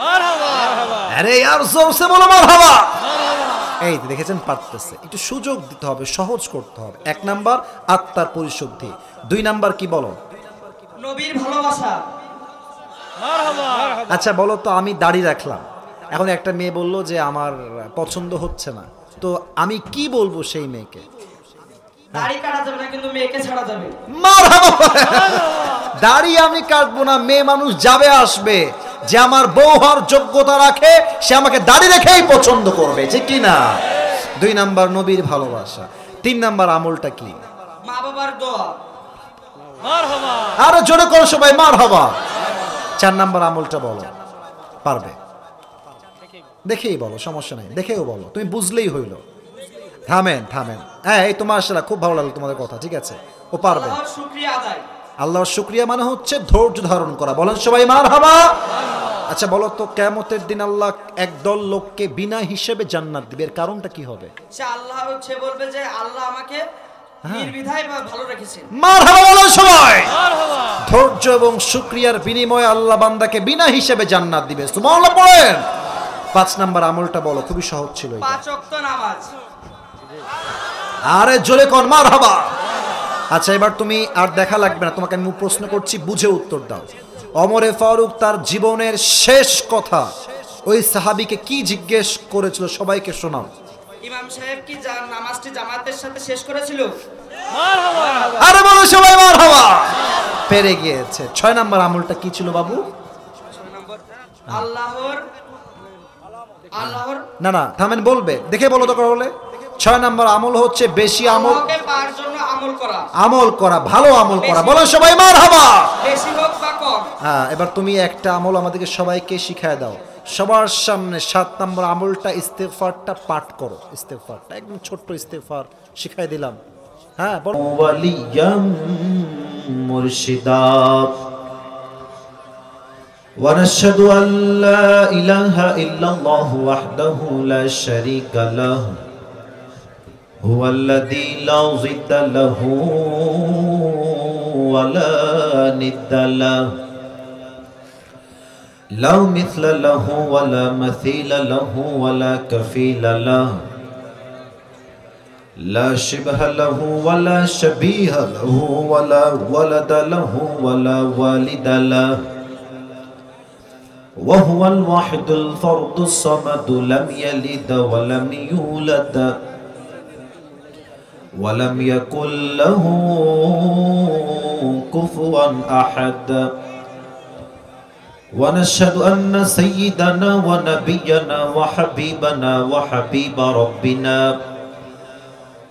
মারহাবা। আরে यार জোরসে বলো মারহাবা। এই দেখেছেন পারতেছে, একটু সুযোগ দিতে হবে, সহজ করতে হবে। 1 নাম্বার আত্মার পরিশুদ্ধি, 2 নাম্বার কি বলো? নবীর ভালোবাসা। মারহাবা। আচ্ছা বলো তো, আমি দাড়ি রাখলাম, এখন একটা মেয়ে বলল যে আমার পছন্দ হচ্ছে না, তো আমি কি বলবো সেই মেয়েকে? দাড়ি কাটা যাবে না, কিন্তু মেয়েকে ছাড়া যাবে। মারহাবা। দাড়ি আমি কাটবো না, মেয়ে মানুষ যাবে আসবে, যে আমার বউ হওয়ার যোগ্যতা রাখে সে আমাকে দাড়ি রেখেই পছন্দ করবে, ঠিক কি না? 2 নাম্বার নবীর ভালোবাসা। 3 নাম্বার আমলটা কি? মা বাবার দোয়া। মারহাবা। আরো জোরে করো সবাই মারহাবা। 4 নাম্বার আমলটা বলো, পারবে? দেখেই বলো, সমস্যা নাই, দেখেও বলো, তুমি বুঝলেই হইল। থামেন থামেন, হ্যাঁ এই তোমার আসলে খুব ভালো লাগলো তোমাদের কথা, ঠিক আছে, ও পারবে। আল্লাহর শুকরিয়া আদায়। আল্লাহর শুকরিয়া মানে হচ্ছে ধৈর্য ধারণ করা। বলেন সবাই মারহাবা। আচ্ছা বলো তো, কিয়ামতের দিন আল্লাহ একদল লোককে বিনা হিসেবে জান্নাত দিবে, এর কারণটা কি হবে? সে আল্লাহ হচ্ছে বলবে যে আল্লাহ আমাকে নির্বিধায় ভালো রেখেছেন। মারহাবা বলো সবাই। মারহাবা। ধৈর্য এবং শুকরিয়ার বিনিময়ে আল্লাহ বান্দাকে বিনা হিসেবে জান্নাত দিবে। সুবহানাল্লাহ পড়েন। 5 নাম্বার আমলটা বলো, খুবই সহজ ছিল এটা। 5 ওয়াক্ত নামাজ। আরে জোরে কর মারহাবা। আচ্ছা এবার তুমি আর দেখা লাগবে না, তোমাকে আমি প্রশ্ন করছি, বুঝে উত্তর দাও। ওমরে ফারুক তার জীবনের শেষ কথা ওই সাহাবীকে কি জিজ্ঞেস করেছিল, সবাইকে শোনাও। ইমাম সাহেব কি নামাজটি জামাতের সাথে শেষ করেছিল? মারহাবা। আরে বলো সবাই মারহাবা। পেরে গিয়েছে। 6 নাম্বার আমলটা কি ছিল বাবু? 6 নম্বর আল্লাহর না না থামেন, বলবে দেখে বলো তো করলে। 6 নাম্বার আমল হচ্ছে বেশি আমল, আল্লাহকে পাওয়ার জন্য আমল করা। আমল করা, ভালো আমল করা। বলো সবাই মারহাবা। বেশি হোক বা কম। হ্যাঁ এবার তুমি একটা আমল আমাদেরকে সবাইকে শিখায় দাও সবার সামনে। 7 নম্বর আমলটা ইস্তেগফারটা পাঠ করো। ইস্তেগফারটা একদম ছোট্ট ইস্তেগফার শিখাই দিলাম। হ্যাঁ বলো। ওয়ালিয়াম মুরশিদা ওয়া নাশহাদু আল্লা ইলাহা ইল্লাল্লাহু ওয়াহদাহু লা শারীকা লাহু হুয়াল্লাযী লা যিদ্দা লাহু ওয়া লা নিদ্দা লাহু لا مثل له ولا مثيل له ولا كفيل له لا شبه له ولا شبيه له ولا ولد له ولا والد له وهو الواحد الفرد الصمد لم يلد ولم يولد ولم يكن له كفوا أحد ونشهد أن سيدنا ونبينا وحبيبنا وحبيب ربنا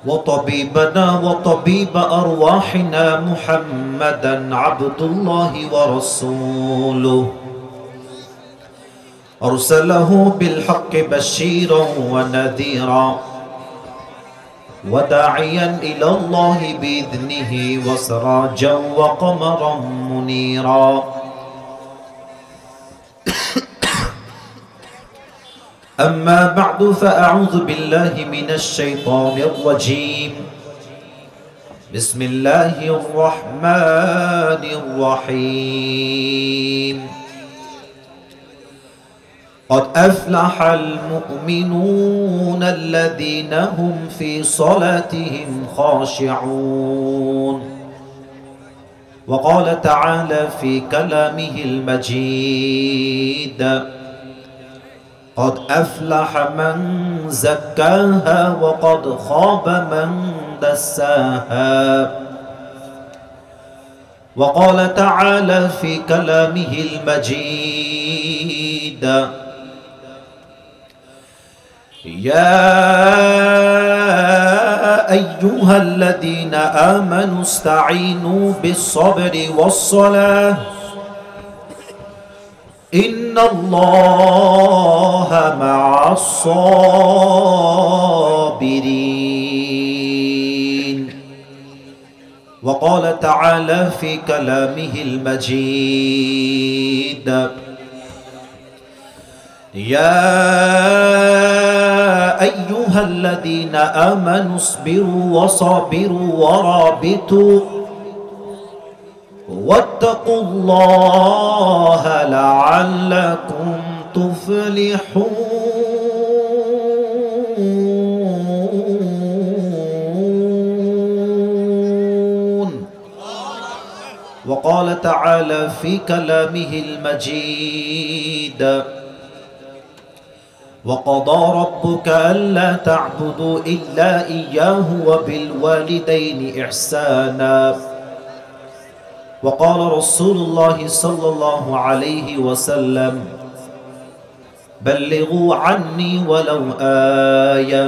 وطبيبنا وطبيب أرواحنا محمدا عبد الله ورسوله أرسله بالحق بشيرا ونذيرا وداعيا إلى الله بإذنه وسراجا وقمرا منيرا أما بعد فأعوذ بالله من الشيطان الرجيم بسم الله الرحمن الرحيم قد أفلح المؤمنون الذين هم في صلاتهم خاشعون وقال تعالى في كلامه المجيد قد أفلح من زكاها وقد خاب من دساها وقال تعالى في كلامه المجيد يا أيها الذين آمنوا استعينوا بالصبر والصلاة إن الله مع الصابرين وقال تعالى في كلامه المجيد يا أيها الذين آمنوا اصبروا وصابروا ورابطوا واتقوا الله لعلكم تفلحون. وقال تعالى في كلامه المجيد: وقضى ربك ألا تعبدوا إلا إياه وبالوالدين إحسانا. وقال رسول الله صلى الله عليه وسلم: بلغوا عني ولو آية.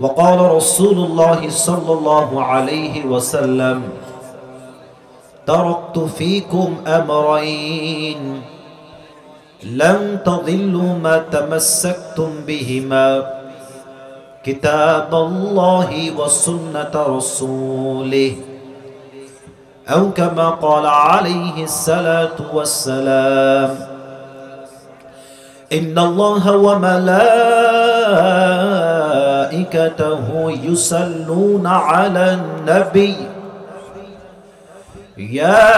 وقال رسول الله صلى الله عليه وسلم: تركت فيكم أمرين لن تضلوا ما تمسكتم بهما كتاب الله وسنة رسوله، أو كما قال عليه الصلاة والسلام: إن الله وملائكته يصلون على النبي يا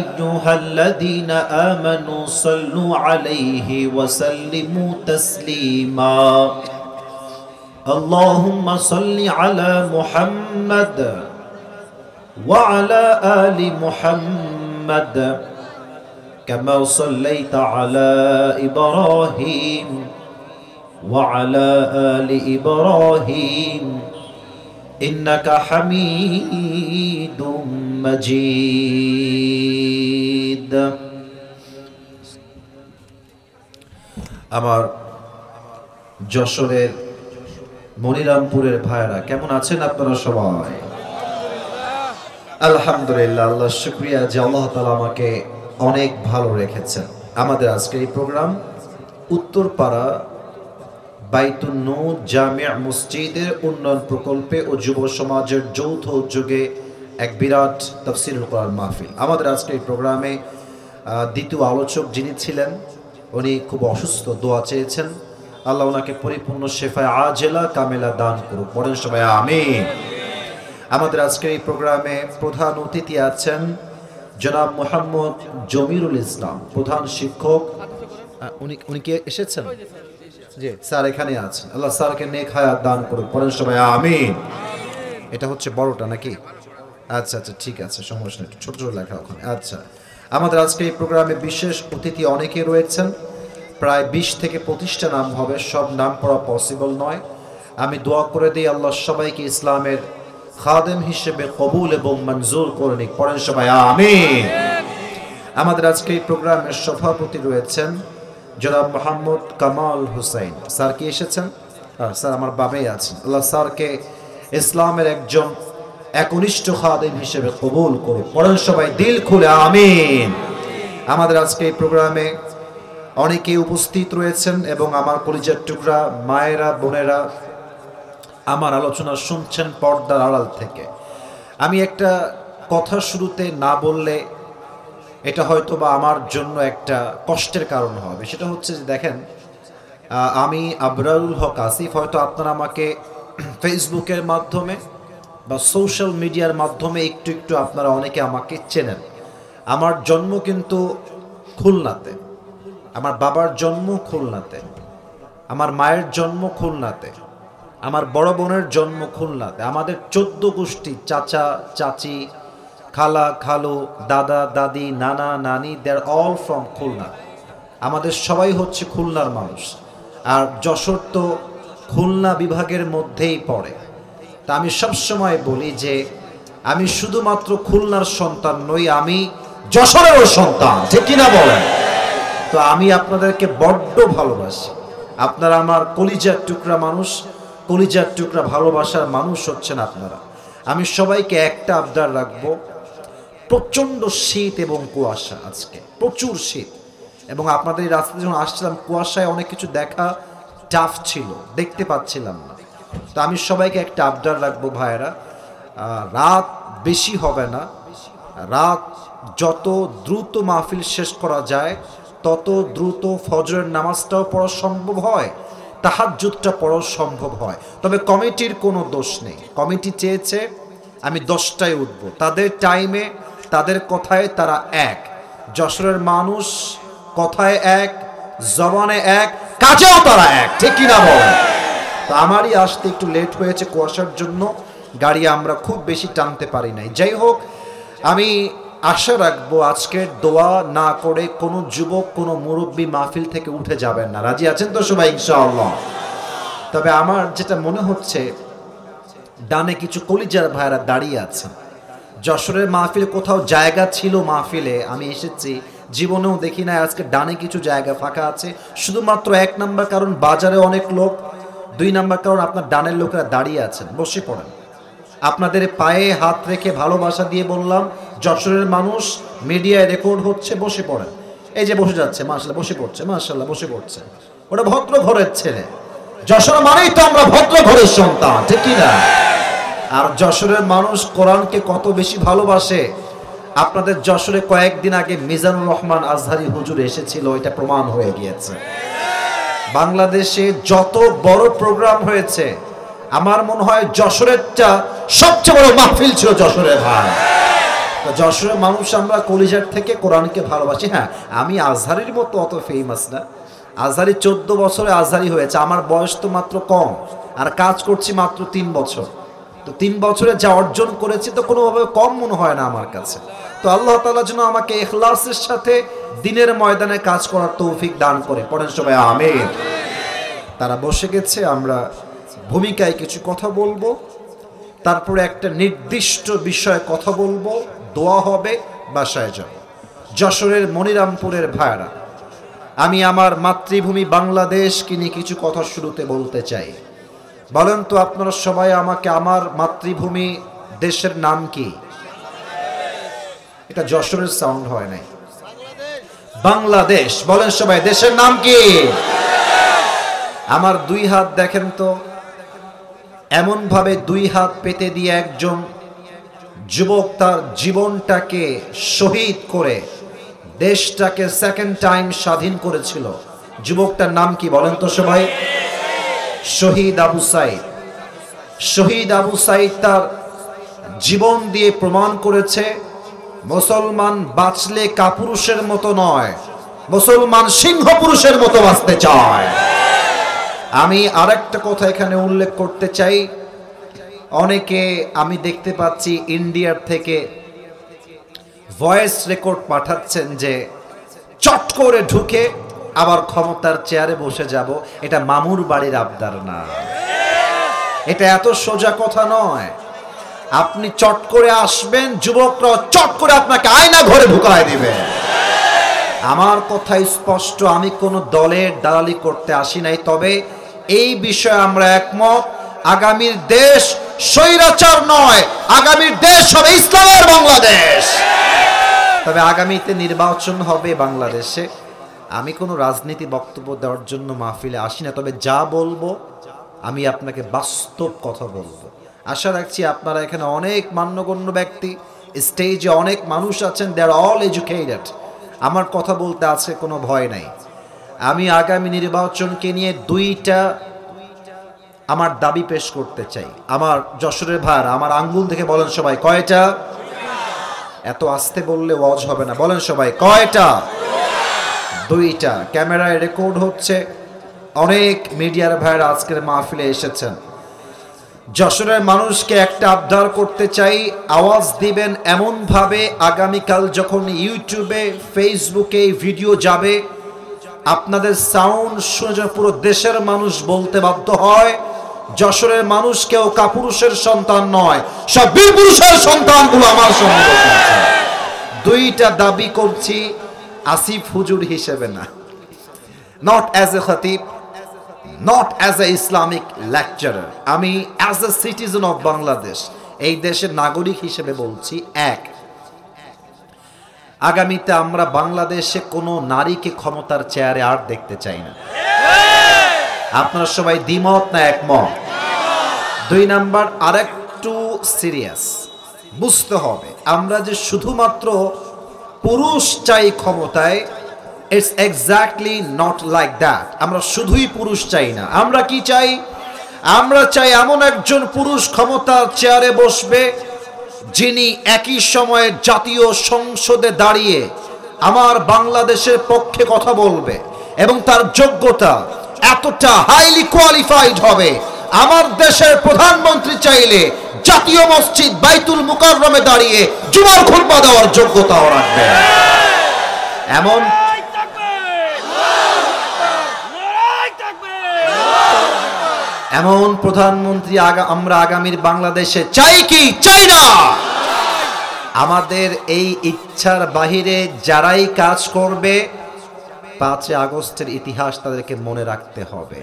أيها الذين آمنوا صلوا عليه وسلموا تسليما. اللهم صل على محمد وعلى آل محمد كما صليت على إبراهيم وعلى آل إبراهيم إنك حميد مجيد. আমার যশোরের মনিরামপুরের ভাইরা কেমন আছেন আপনারা সবাই? আলহামদুলিল্লাহ, আল্লাহ শুকরিয়া যে আল্লাহ তাআলা আমাকে অনেক ভালো রেখেছেন। আমাদের আজকের এই প্রোগ্রাম উত্তরপাড়া বাইতুন নূর জামিয়া মসজিদের উন্নয়ন প্রকল্পে ও যুব সমাজের যৌথ উদ্যোগে এক বিরাট তাফসীরুল কোরআন মাহফিল। আমাদের আজকের এই প্রোগ্রামে দ্বিতীয় আলোচক যিনি ছিলেন উনি খুব অসুস্থ, দোয়া চেয়েছেন, আল্লাহ ওনাকে পরিপূর্ণ শেফায়ে আজেলা কামেলা দান করুক। পড়েন সবাই আমিন। আমাদের আজকের এই প্রোগ্রামে প্রধান অতিথি আছেন জনাব মোহাম্মদ জমিরুল ইসলাম, প্রধান শিক্ষক। উনি কে এসেছেন? জি স্যার এখানে আছেন। আল্লাহ স্যারকে নেক হায়াত দান করুক। পড়েন সবাই আমিন। এটা হচ্ছে বড়টা নাকি? আচ্ছা আচ্ছা ঠিক আছে, সমস্যা নেই, ছোট ছোট লেখা ওখানে। আচ্ছা, আমাদের আজকে এই প্রোগ্রামে বিশেষ অতিথি অনেকে রয়েছেন, প্রায় 20 থেকে 25টা নাম হবে, সব নাম পড়া পসিবল নয়। আমি দোয়া করে দিই আল্লাহ সবাইকে ইসলামের খাদেম হিসেবে কবুল এবং মঞ্জুর করে নিক। পড়েন সবাই আমিন। আমাদের আজকে এই প্রোগ্রামের সভাপতি রয়েছেন জনাব মোহাম্মদ কামাল হোসেন। স্যার কি এসেছেন? স্যার আমার বাবাই আছেন। আল্লাহ স্যারকে ইসলামের একজন একনিষ্ঠ খাদেম হিসেবে কবুল করুন। পড়েন সবাই দিল খুলে আমিন। আমাদের আজকে এই প্রোগ্রামে অনেকে উপস্থিত রয়েছেন এবং আমার কলিজার টুকরা মায়েরা, বোনেরা আমার আলোচনা শুনছেন পর্দার আড়াল থেকে। আমি একটা কথা শুরুতে না বললে এটা হয়তো বা আমার জন্য একটা কষ্টের কারণ হবে। সেটা হচ্ছে যে দেখেন, আমি আবরারুল হক আসিফ, হয়তো আপনারা আমাকে ফেসবুকের মাধ্যমে বা সোশ্যাল মিডিয়ার মাধ্যমে একটু একটু আপনারা অনেকে আমাকে চেনেন। আমার জন্ম কিন্তু খুলনাতে, আমার বাবার জন্ম খুলনাতে, আমার মায়ের জন্ম খুলনাতে, আমার বড় বোনের জন্ম খুলনাতে, আমাদের 14 গোষ্ঠী, চাচা চাচি, খালা খালু, দাদা দাদি, নানা নানি, দে আর অল ফ্রম খুলনা। আমাদের সবাই হচ্ছে খুলনার মানুষ। আর যশোর তো খুলনা বিভাগের মধ্যেই পড়ে। তা আমি সবসময় বলি যে আমি শুধুমাত্র খুলনার সন্তান নই, আমি যশোরেরও সন্তান, ঠিক কিনা বলেন? তো আমি আপনাদেরকে বড্ড ভালোবাসি। আপনারা আমার কলিজার টুকরা মানুষ, কলিজার টুকরা ভালোবাসার মানুষ হচ্ছেন আপনারা। আমি সবাইকে একটা আবদার রাখবো, প্রচণ্ড শীত এবং কুয়াশা, আজকে প্রচুর শীত, এবং আপনাদের এই রাস্তায় যখন আসছিলাম কুয়াশায় অনেক কিছু দেখা টাফ ছিল, দেখতে পাচ্ছিলাম না। তো আমি সবাইকে একটা আবদার রাখবো ভাইয়েরা, রাত বেশি হবে না, রাত যত দ্রুত মাহফিল শেষ করা যায় তত দ্রুত ফজরের নামাজটাও পড়া সম্ভব হয়, তাহাজ্জুদটা পড়াও সম্ভব হয়। তবে কমিটির কোনো দোষ নেই। কমিটি চেয়েছে আমি 10টায় উঠবো, তাদের টাইমে তাদের কথায় তারা এক। যশোরের মানুষ কথায় এক, জবানে এক, কাজেও তারা এক, ঠিক কিনা বলেন? তো আমারই আসতে একটু লেট হয়েছে কুয়াশার জন্য, গাড়ি আমরা খুব বেশি টানতে পারি নাই। যাই হোক, আমি আশা রাখবো আজকের দোয়া না করে কোনো যুবক কোনো মুরব্বী মাহফিল থেকে উঠে যাবেন না। রাজি আছেন তো সবাই ইনশাআল্লাহ? তবে আমার যেটা মনে হচ্ছে, ডানে কিছু কলিজার ভাইরা দাঁড়িয়ে আছেন। যশোরের মাহফিলে কোথাও জায়গা ছিল, মাহফিলে আমি এসেছি, জীবনেও দেখি না আজকে ডানে কিছু জায়গা ফাঁকা আছে। শুধুমাত্র 1 নাম্বার কারণ বাজারে অনেক লোক, 2 নাম্বার কারণ আপনার ডানের লোকেরা দাঁড়িয়ে আছেন। বসে পড়েন। আপনাদের পায়ে হাত রেখে ভালোবাসা দিয়ে বললাম, যশোরের মানুষ, মিডিয়ায় রেকর্ড হচ্ছে, বসে পড়েন। এই যে বসে যাচ্ছে, মাশাআল্লাহ বসে পড়ছে, মাশাআল্লাহ বসে পড়ছে। ওটা ভদ্র ঘরের ছেলে। যশোর মানেই তো আমরা ভদ্র ঘরের সন্তান, ঠিক কি না? আর যশোরের মানুষ কোরআনকে কত বেশি ভালোবাসে, আপনাদের যশোরে কয়েকদিন আগে মিজানুর রহমান আজহারি হুজুর এসেছিল, এটা প্রমাণ হয়ে গিয়েছে। বাংলাদেশে যত বড় প্রোগ্রাম হয়েছে, আমার মনে হয় যশোরেরটা সবচেয়ে বড় মাহফিল ছিল যশোরের ভাই। তো যশোরের মানুষ আমরা কলিজার থেকে কোরআনকে ভালোবাসি। হ্যাঁ, আমি আজহারির মতো অত ফেমাস না। আজহারি 14 বছরে আজহারি হয়েছে, আমার বয়স তো মাত্র কম, আর কাজ করছি মাত্র 3 বছর। তো 3 বছরে যা অর্জন করেছি তো কোনোভাবে কম মনে হয় না আমার কাছে। তো আল্লাহ তাআলা যেন আমাকে ইখলাসের সাথে দিনের ময়দানে কাজ করার তৌফিক দান করে। পড়েন সবাই আমিন। তারা বসে গেছে, আমরা ভূমিকায় কিছু কথা বলবো, তারপরে একটা নির্দিষ্ট বিষয়ে কথা বলবো, দোয়া হবে, বাসায় যাব। যশোরের মনিরামপুরের ভাইরা, আমি আমার মাতৃভূমি বাংলাদেশকে নিয়ে কিছু কথা শুরুতে বলতে চাই। বলেন তো আপনারা সবাই আমাকে, আমার মাতৃভূমি দেশের নাম কি? এটা যশোরের সাউন্ড হয় নাই। বাংলাদেশ। বলেন সবাই, দেশের নাম কি? আমার 2 হাত দেখেন তো, এমন ভাবে 2 হাত পেতে দিয়ে একজন যুবক তার জীবনটাকে শহীদ করে দেশটাকে সেকেন্ড টাইম স্বাধীন করেছিল। যুবকটার নাম কি বলেন তো সবাই? শহীদ আবু সাইদ। শহীদ আবু সাইদ তার জীবন দিয়ে প্রমাণ করেছে, মুসলমান বাঁচলে কাপুরুষের মতো নয়, মুসলমান সিংহ পুরুষের মতো বাঁচতে চায়। আমি আরেকটা কথা এখানে উল্লেখ করতে চাই। অনেকে আমি দেখতে পাচ্ছি ইন্ডিয়ার থেকে ভয়েস রেকর্ড পাঠাচ্ছেন যে চট করে ঢুকে আবার ক্ষমতার চেয়ারে বসে যাব। এটা মামুর বাড়ির আবদার না, এটা এত সোজা কথা নয়। আপনি চট করে আসবেন, যুবকরা চট করে আপনাকে আয়না ঘরে ঢুকায় দিবে। আমার কথা স্পষ্ট, আমি কোনো দলের দালালি করতে আসি নাই। তবে এই বিষয়ে আমরা একমত, আগামীর দেশ স্বৈরাচার নয়, আগামীর দেশ হবে ইসলামের বাংলাদেশ। তবে আগামীতে নির্বাচন হবে বাংলাদেশে। আমি কোনো রাজনীতি বক্তব্য দেওয়ার জন্য মাহফিলে আসি না, তবে যা বলবো আমি আপনাকে বাস্তব কথা বলবো। আশা রাখছি আপনারা এখানে অনেক মান্যগণ্য ব্যক্তি, স্টেজে অনেক মানুষ আছেন, দে আর অল এডুকেটেড। আমার কথা বলতে আছে কোনো ভয় নাই। আমি আগামী নির্বাচনকে নিয়ে 2টা আমার দাবি পেশ করতে চাই। আমার যশোরের ভাই, আমার আঙ্গুল থেকে বলেন সবাই, কয়টা? এত আস্তে বললে ওয়াজ হবে না, বলেন সবাই কয়টা? 2টা। ক্যামেরায় রেকর্ড হচ্ছে, অনেক মিডিয়ার ভাইরা আজকের মাহফিলে এসেছেন। যশোরের মানুষকে একটা আবদার করতে চাই, আওয়াজ দিবেন এমন ভাবে আগামীকাল যখন ইউটিউবে ফেসবুকে ভিডিও যাবে, আপনাদের সাউন্ড শুনে পুরো দেশের মানুষ বলতে বাধ্য হয়, যশোরের মানুষ কেউ কাপুরুষের সন্তান নয়, সব বীর পুরুষের সন্তানগুলো আমার সঙ্গে। 2টা দাবি করছি আসিফ হুজুর হিসেবে না, নট অ্যাজ এ খতিব, not as a Islamic lecturer, আমি as a citizen of Bangladesh, এই দেশের নাগরিক হিসেবে বলছি। এক, আগামীতে আমরা বাংলাদেশে কোনো নারীকে ক্ষমতার চেয়ারে আর দেখতে চাই না। আপনারা সবাই দ্বিমত না একমত? 2 নাম্বার, আরেকটু সিরিয়াস বুঝতে হবে, আমরা যে শুধুমাত্র পুরুষ চাই ক্ষমতায়, it's exactly not like that. আমরা শুধুই পুরুষ চাই না, আমরা কি চাই? আমরা চাই এমন একজন পুরুষ ক্ষমতার চেয়ারে বসবে যিনি একই সময়ে জাতীয় সংসদে দাঁড়িয়ে আমার বাংলাদেশের পক্ষে কথা বলবে এবং তার যোগ্যতা এতটা হাইলি কোয়ালিফাইড হবে, আমার দেশের প্রধানমন্ত্রী চাইলে জাতীয় মসজিদ বাইতুল মুকাররমে দাঁড়িয়ে জুমার খুতবা দেওয়ার যোগ্যতাও রাখবে। এমন এমন প্রধানমন্ত্রী আমরা আগামীর বাংলাদেশে চাই কি চাই না? আমাদের এই ইচ্ছার বাহিরে যারাই কাজ করবে 5 আগস্টের ইতিহাস তাদেরকে মনে রাখতে হবে।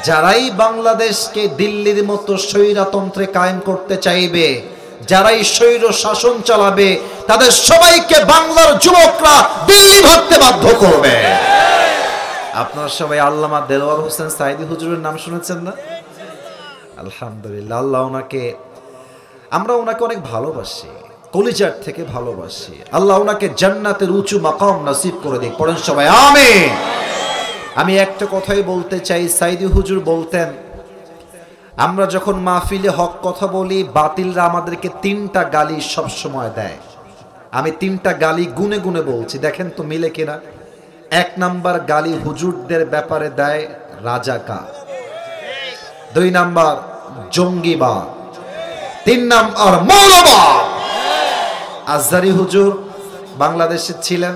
যারাই বাংলাদেশকে দিল্লির মতো স্বৈরতন্ত্রে কায়েম করতে চাইবে, যারাই স্বৈর শাসন চালাবে, তাদের সবাইকে বাংলার যুবকরা দিল্লি ভাবতে বাধ্য করবে। আপনারা সবাই আল্লামা দেলোয়ার হোসেন সাইদি হুজুরের নাম শুনেছেন না? আলহামদুলিল্লাহ, আল্লাহ আমরা ওনাকে অনেক ভালোবাসি, কলিজার থেকে ভালোবাসি। আল্লাহ ওনাকে জান্নাতের উঁচু মাকাম নসিব করে দিক। পড়েন সবাই আমিন। আমি একটা কথাই বলতে চাই, সাইদি হুজুর বলতেন, আমরা যখন মাহফিলে হক কথা বলি, বাতিলরা আমাদেরকে 3টা গালি সব সময় দেয়। আমি 3টা গালি গুনে গুনে বলছি, দেখেন তো মিলে কিনা। 1 নাম্বার গালি হুজুরদের ব্যাপারে দেয় রাজাকার, 2 নাম্বার জঙ্গিবাদ, 3 নাম্বার মৌলবাদ। আজহারি হুজুর বাংলাদেশে ছিলেন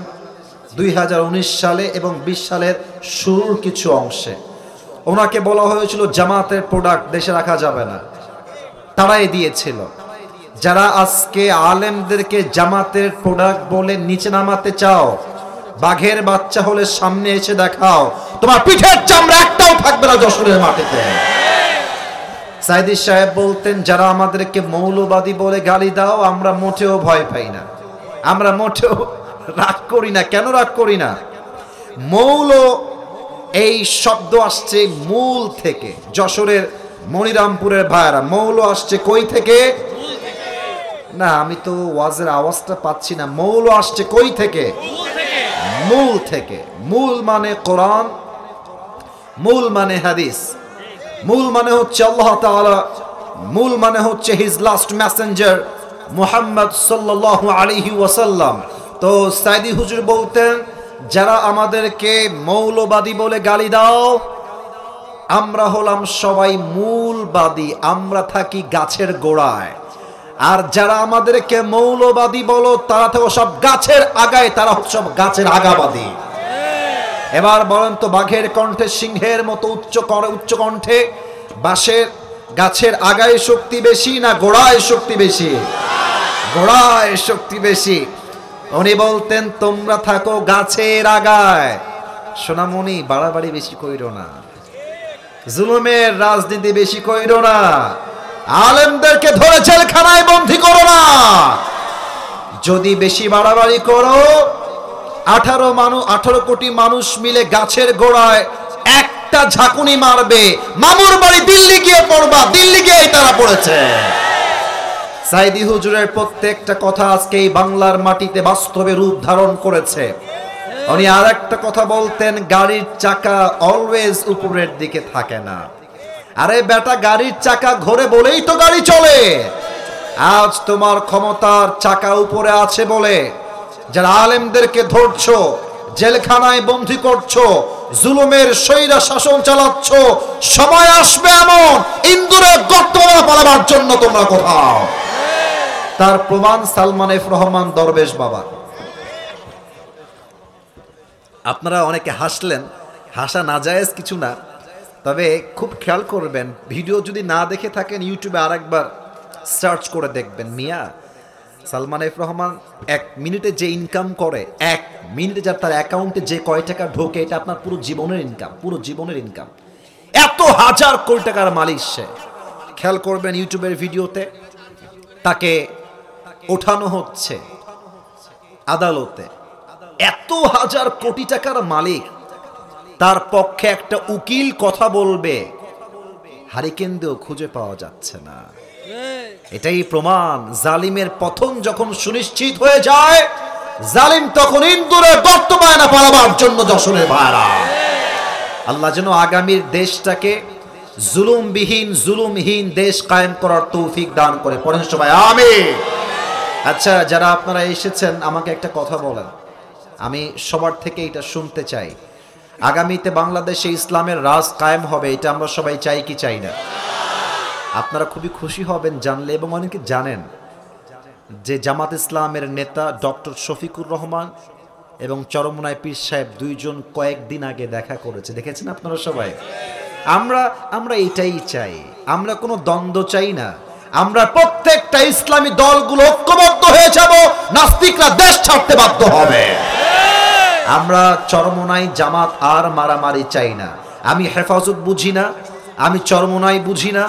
2019 সালে এবং 20 সালের শুরুর কিছু অংশে। ওনাকে বলা হয়েছিল জামাতের প্রোডাক্ট দেশে রাখা যাবে না, তারাই দিয়েছিল। যারা আজকে আলেমদেরকে জামাতের প্রোডাক্ট বলে নিচে নামাতে চাও, বাঘের বাচ্চা হলে সামনে এসে দেখাও, তোমার পিঠের চামড়া একটাও থাকবে না যশোরের মাটিতে। সাইদি সাহেব বলতেন, যারা আমাদেরকে মৌলবাদী বলে গালি দাও, আমরা মোটেও ভয় পাই না, আমরা মোটেও রাগ করি না। কেন রাগ করি না? মৌল এই শব্দ আসছে মূল থেকে। যশোরের মনিরামপুরের ভাইরা, মৌল আসছে কই থেকে? না, আমি তো ওয়াজের আওয়াজটা পাচ্ছি না। মৌল আসছে কই থেকে? মূল থেকে। মূল মানে কোরআন, মূল মানে হাদিস, মূল মানে হচ্ছে আল্লাহ তাআলা, মূল মানে হচ্ছে হিজ লাস্ট মেসেঞ্জার মুহাম্মদ সাল্লাল্লাহু আলাইহি ওয়াসাল্লাম। তো সাইদি হুজুর বলতেন, যারা আমাদেরকে মৌলবাদী বলে গালি দাও, আমরা হলাম সবাই মূলবাদী, আমরা থাকি গাছের গোড়ায়। আর যারা আমাদেরকে মৌলবাদী বলো, তারা তো সব গাছের আগায়, তারা সব গাছের আগাবাদী। এবার বলেন তো, বাঘের কণ্ঠে সিংহের মতো উচ্চ কণ্ঠে বাঁশের গাছের আগায় শক্তি বেশি না গোড়ায় শক্তি বেশি? গোড়ায় শক্তি বেশি। উনি বলতেন, তোমরা থাকো গাছের আগায়। সোনামণি, বাড়াবাড়ি বেশি কইরো না, জুলুমের রাজনীতি বেশি কইরো না, আলেমদেরকে ধরে জেলখানায় বন্দী করো না। যদি বেশি বাড়াবাড়ি করো, 18 কোটি মানুষ মিলে গাছের গোড়ায় একটা ঝাঁকুনি মারবে, মামুর বাড়ি দিল্লি গিয়ে পড়বা, দিল্লি গিয়েই তারা পড়েছে। সাইদি হুজুরের প্রত্যেকটা কথা আজকে এই বাংলার মাটিতে বাস্তবে রূপ ধারণ করেছে। উনি আর একটা কথা বলতেন, গাড়ির চাকা অলওয়েজ উপরের দিকে থাকে না। আরে বেটা, গাড়ির চাকা ঘোরে বলেই তো গাড়ি চলে। আজ তোমার ক্ষমতার চাকা উপরে আছে বলে যারা আলেমদেরকে ধরছো, জেলখানায় বন্দী করছো, জুলুমের স্বৈরা শাসন চালাচ্ছ, সময় আসবে এমন ইন্দুরে গর্ত পালাবার জন্য তোমরা কোথাও। তার প্রমাণ সালমান এফ রহমান দরবেশ বাবা। আপনারা অনেকে হাসলেন, হাসা নাজায়েজ কিছু না, তবে খুব খেয়াল করবেন, ভিডিও যদি না দেখে থাকেন ইউটিউবে আরেকবার সার্চ করে দেখবেন। মিয়া, সালমান এফ রহমান 1 মিনিটে যে ইনকাম করে, 1 মিনিটে যার তার অ্যাকাউন্টে যে কয় টাকা ঢোকে, এটা আপনার পুরো জীবনের ইনকাম, পুরো জীবনের ইনকাম। এত হাজার কোটি টাকার মালিক সে। খেয়াল করবেন ইউটিউবের ভিডিওতে তাকে ওঠানো হচ্ছে আদালতে। এত হাজার কোটি টাকার মালিক, তার পক্ষে একটা উকিল কথা বলবে, হারিকেন দিয়েও খুঁজে পাওয়া যাচ্ছে না। এটাই প্রমাণ, জালিমের পতন যখন সুনিশ্চিত হয়ে যায়, জালিম তখন ইন্দুরে গর্ত পায় না পালাবার জন্য। যশোরের ভাইরা, আল্লাহ যেন আগামীর দেশটাকে জুলুমহীন দেশ কায়েম করার তৌফিক দান করে। পড়েন সবাই আমিন। আচ্ছা, যারা আপনারা এসেছেন, আমাকে একটা কথা বলেন, আমি সবার থেকে এটা শুনতে চাই। আগামীতে বাংলাদেশে ইসলামের রাজ কায়েম হবে, এটা আমরা সবাই চাই কি চাই না? আপনারা খুবই খুশি হবেন জানলে, এবং অনেকে জানেন যে জামাত ইসলামের নেতা ডক্টর শফিকুর রহমান এবং চরমনায় পীর সাহেব দুইজন কয়েকদিন আগে দেখা করেছে, দেখেছেন আপনারা সবাই? আমরা এটাই চাই, আমরা কোনো দ্বন্দ্ব চাই না। আমরা প্রত্যেকটা ইসলামী দলগুলো ঐক্যবদ্ধ হয়ে যাব, নাস্তিকরা দেশ ছাড়তে বাধ্য হবে। আমরা চরমনাই জামাত আর মারামারি চাই না। আমি হেফাজত বুঝি না, আমি চরমনাই বুঝি না,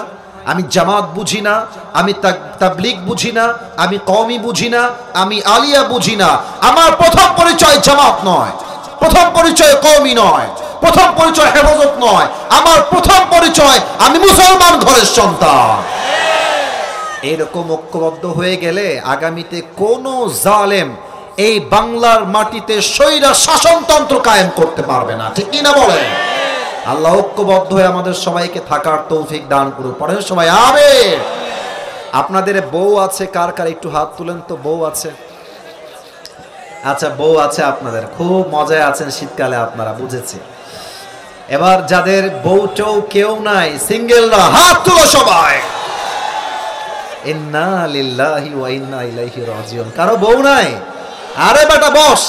আমি জামাত বুঝি না, আমি তাবলীগ বুঝি না, আমি কওমি বুঝি না, আমি আলিয়া বুঝি না। আমার প্রথম পরিচয় জামাত নয়, প্রথম পরিচয় কওমি নয়, প্রথম পরিচয় হেফাজত নয়। আমার প্রথম পরিচয় আমি মুসলমান ঘরের সন্তান। এরকম ঐক্যবদ্ধ হয়ে গেলে আগামীতে কোন জালেম এই বাংলার মাটিতে স্বৈরা শাসনতন্ত্র কায়েম করতে পারবে না, ঠিক কি না বলেন? আল্লাহ ঐক্যবদ্ধ হয়ে আমাদের সবাইকে থাকার তৌফিক দান করুন। পড়েন সবাই আমিন। আপনাদের বউ আছে কার কার, একটু হাত তুলেন তো। বউ আছে? আচ্ছা, বউ আছে আপনাদের, খুব মজায় আছেন শীতকালে আপনারা, বুঝেছি। এবার যাদের বউটাও কেউ নাই, সিঙ্গেলরা হাত তুলো সবাই। ইন্না লিল্লাহি ওয়া ইন্না ইলাইহি রাজিউন। কারো বউ নাই? আরে বেটা বস,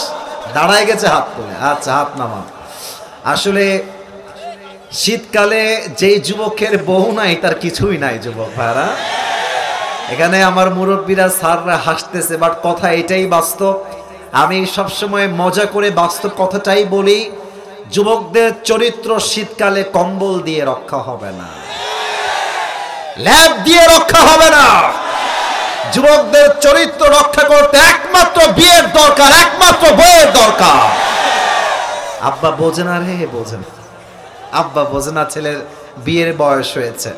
দাঁড়ায় গেছে হাত তুলে। আচ্ছা, হাত নামা। আসলে শীতকালে যেই যুবকের বউ নাই তার কিছুই নাই যুবক ভাইরা। এখানে আমার মুরব্বীরা স্যাররা হাসতেছে, বাট কথা এটাই বাস্তব। আমি সবসময় মজা করে বাস্তব কথাটাই বলি, যুবকদের চরিত্র শীতকালে কম্বল দিয়ে রক্ষা হবে না, ল্যাব দিয়ে রক্ষা হবে না। যুবকদের চরিত্র রক্ষা করতে একমাত্র বিয়ের দরকার, একমাত্র বইয়ের দরকার। আব্বা বোঝে না রে, বোঝে না, আব্বা বোঝে না, ছেলের বিয়ের বয়স হয়েছে।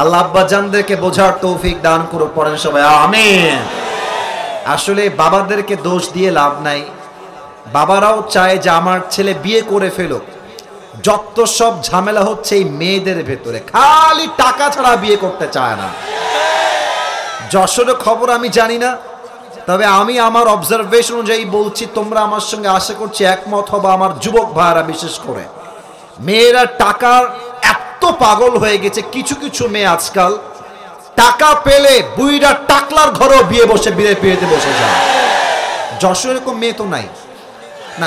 আল্লাহ আব্বা জানদেরকে বোঝার তৌফিক দান করুন। পড়েন সবাই আমিন। আসলে বাবাদেরকে দোষ দিয়ে লাভ নাই, বাবারাও চায় যে আমার ছেলে বিয়ে করে ফেলুক। যত সব ঝামেলা হচ্ছে এই মেয়েদের ভেতরে, খালি টাকা ছাড়া বিয়ে করতে চায় না। যশোরের খবর আমি জানি না, তবে আমি আমার অবজারভেশন অনুযায়ী বলছি, তোমরা আমার সঙ্গে আশা করছি একমত হবে, আমার যুবক ভাইরা বিশেষ করে। মেয়েরা টাকার এত পাগল হয়ে গেছে, কিছু কিছু মেয়ে আজকাল টাকা পেলে বুইরা টাকলার ঘরেও বিয়েতে বসে যায়। যশোর এরকম মেয়ে তো নাই না,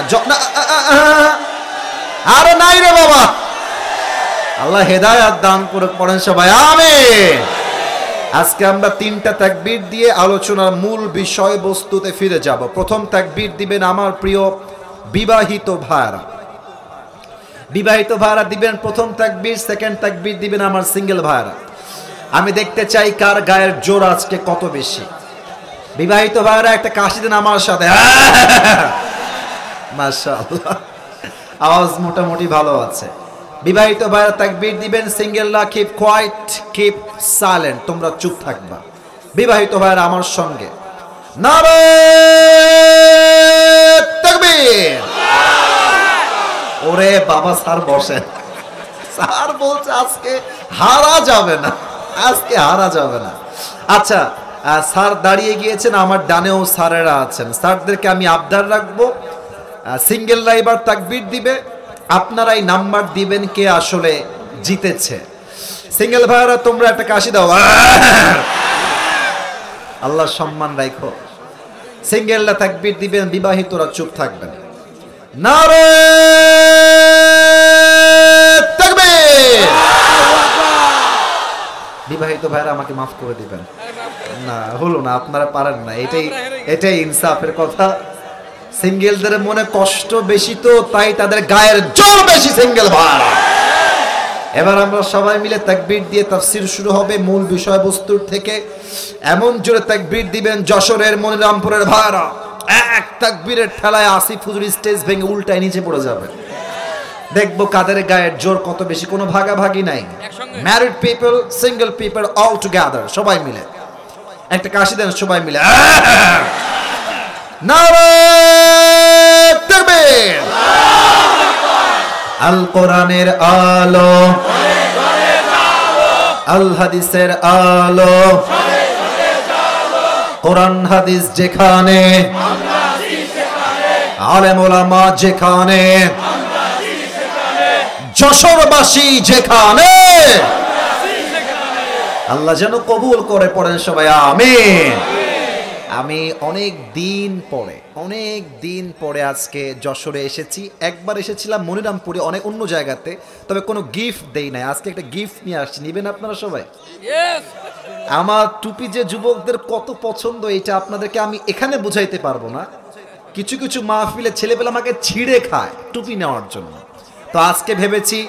আরে নাই রে বাবা। আল্লাহ হেদায়েত দান করে। পড়েন সবাই আমিন। আজকে আমরা 3টা তাকবীর দিয়ে আলোচনার মূল বিষয়বস্তুতে ফিরে যাব। প্রথম তাকবীর দিবেন আমার প্রিয় বিবাহিত ভাইরা, বিবাহিত ভাইরা দিবেন প্রথম তাকবীর। সেকেন্ড তাকবীর দিবেন আমার সিঙ্গেল ভাইরা। আমি দেখতে চাই কার গায়ের জোর আজকে কত বেশি। বিবাহিত ভাইরা একটা কাশি দেন আমার সাথে। মাশাআল্লাহ, আওয়াজ মোটামুটি ভালো আছে। বিবাহিত ভাইরা তাকবীর দিবেন, সিঙ্গেলরা কিপ কোয়াইট, কিপ সাইলেন্ট, তোমরা চুপ থাকবা। বিবাহিত ভাইরা আমার সঙ্গে নারে তাকবীর। ওরে বাবা, স্যার বসেন। স্যার বলছে আজকে হারা যাবে না, আজকে হারা যাবে না। আচ্ছা, স্যার দাঁড়িয়ে গিয়েছেন, আমার ডানেও স্যারেরা আছেন। স্যারদেরকে আমি আবদার রাখবো, সিঙ্গেলরা এবার তাকবীর দিবে, আপনারাই নাম্বার দিবেন কে আসলে জিতেছে। সিঙ্গেল ভাইরা তোমরা একটা কাশি দাও, আল্লাহ সম্মান রাখো। সিঙ্গেলরা তাকবীর দিবেন, বিবাহিতরা চুপ থাকবেন। নারে তাকবীর। বিবাহিত ভাইরা আমাকে মাফ করে দিবেন। না হলো না, আপনারা পারেন না, এটাই ইনসাফের কথা। সিঙ্গেলদের মনে কষ্ট বেশি, তো তাই তাদের গায়ের জোর বেশি সিঙ্গেল ভাইরা। এবার আমরা সবাই মিলে তাকবীর দিয়ে তাফসীর শুরু হবে মূল বিষয়বস্তুর থেকে। এমন জোরে তাকবীর দিবেন যশোরের মনিরামপুরের ভাইরা, এক তাকবীরের ঠেলায় আসিফ হুজুর স্টেজ ভেঙে উল্টায় নিচে পড়ে যাবে। দেখবো কাদের গায়ের জোর কত বেশি, কোনো ভাগাভাগি নাই। Married people, single people, all together, সবাই মিলে একটা কাশি দেন সবাই মিলে। নারে তাকবীর। আল কোরআনের আলো, আল হাদিসের আলো, কোরআন হাদিস যেখানে, আলেম ওলামা যেখানে, যশোরবাসী যেখানে, আল্লাহ যেন কবুল করে, পড়েন সবাই আমিন। আমি অনেক দিন পরে আজকে যশোরে এসেছি। একবার এসেছিলাম মনিরামপুরে, অনেক অন্য জায়গাতে, তবে কোনো গিফট দেই নাই। আজকে একটা গিফট নিয়ে আসছি, নিবেন আপনারা সবাই? আমার টুপি যে যুবকদের কত পছন্দ এটা আপনাদেরকে আমি এখানে বুঝাইতে পারবো না। কিছু কিছু মাহফিলে ছেলেপেলে আমাকে ছিঁড়ে খায় টুপি নেওয়ার জন্য। তো আজকে ভেবেছি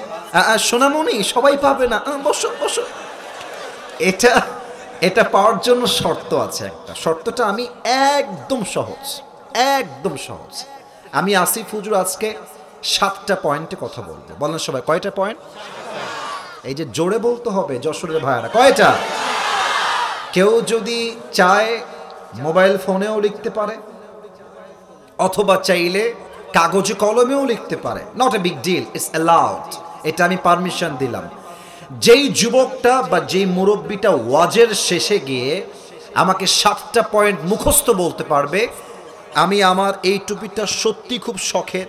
সোনামণি সবাই পাবে না, বসো বসো। এটা পাওয়ার জন্য শর্ত আছে একটা। শর্তটা আমি একদম সহজ। আমি আসিফ হুজুর আজকে 7টা পয়েন্টে কথা বলবো। বলেন সবাই কয়টা পয়েন্ট? এই যে জোরে বলতে হবে যশোরের ভাইয়ারা, কয়টা? কেউ যদি চায় মোবাইল ফোনেও লিখতে পারে, অথবা চাইলে কাগজে কলমেও লিখতে পারে। Not a big deal, it's allowed. এটা আমি পারমিশন দিলাম। যেই যুবকটা বা যেই মুরব্বীটা ওয়াজের শেষে গিয়ে আমাকে 7টা পয়েন্ট মুখস্থ বলতে পারবে, আমি আমার এই টুপিটা সত্যি খুব শখের।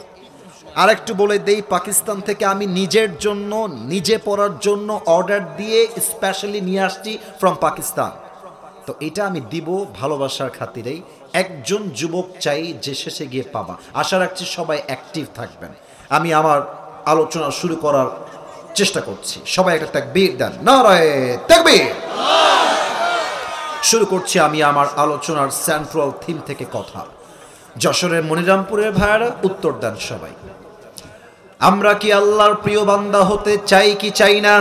আর একটু বলে দেই, পাকিস্তান থেকে আমি নিজের জন্য, নিজে পরার জন্য অর্ডার দিয়ে স্পেশালি নিয়ে আসছি ফ্রম পাকিস্তান। তো এটা আমি দিব ভালোবাসার খাতিরেই। একজন যুবক চাই যে শেষে গিয়ে পাবা। আশা রাখছি সবাই অ্যাক্টিভ থাকবেন। আমি আমার আলোচনা শুরু করার চেষ্টা করছি। সবাই একটা তাকবীর দেন, নারায়ে তাকবীর। শুরু করছি আমি আমার আলোচনার সেন্ট্রাল থিম থেকে কথা। যশোরের মনিরামপুরের ভাইয়ারা উত্তর দেন সবাই। আমরা কি আল্লাহর প্রিয় বান্দা হতে চাই কি চাই না?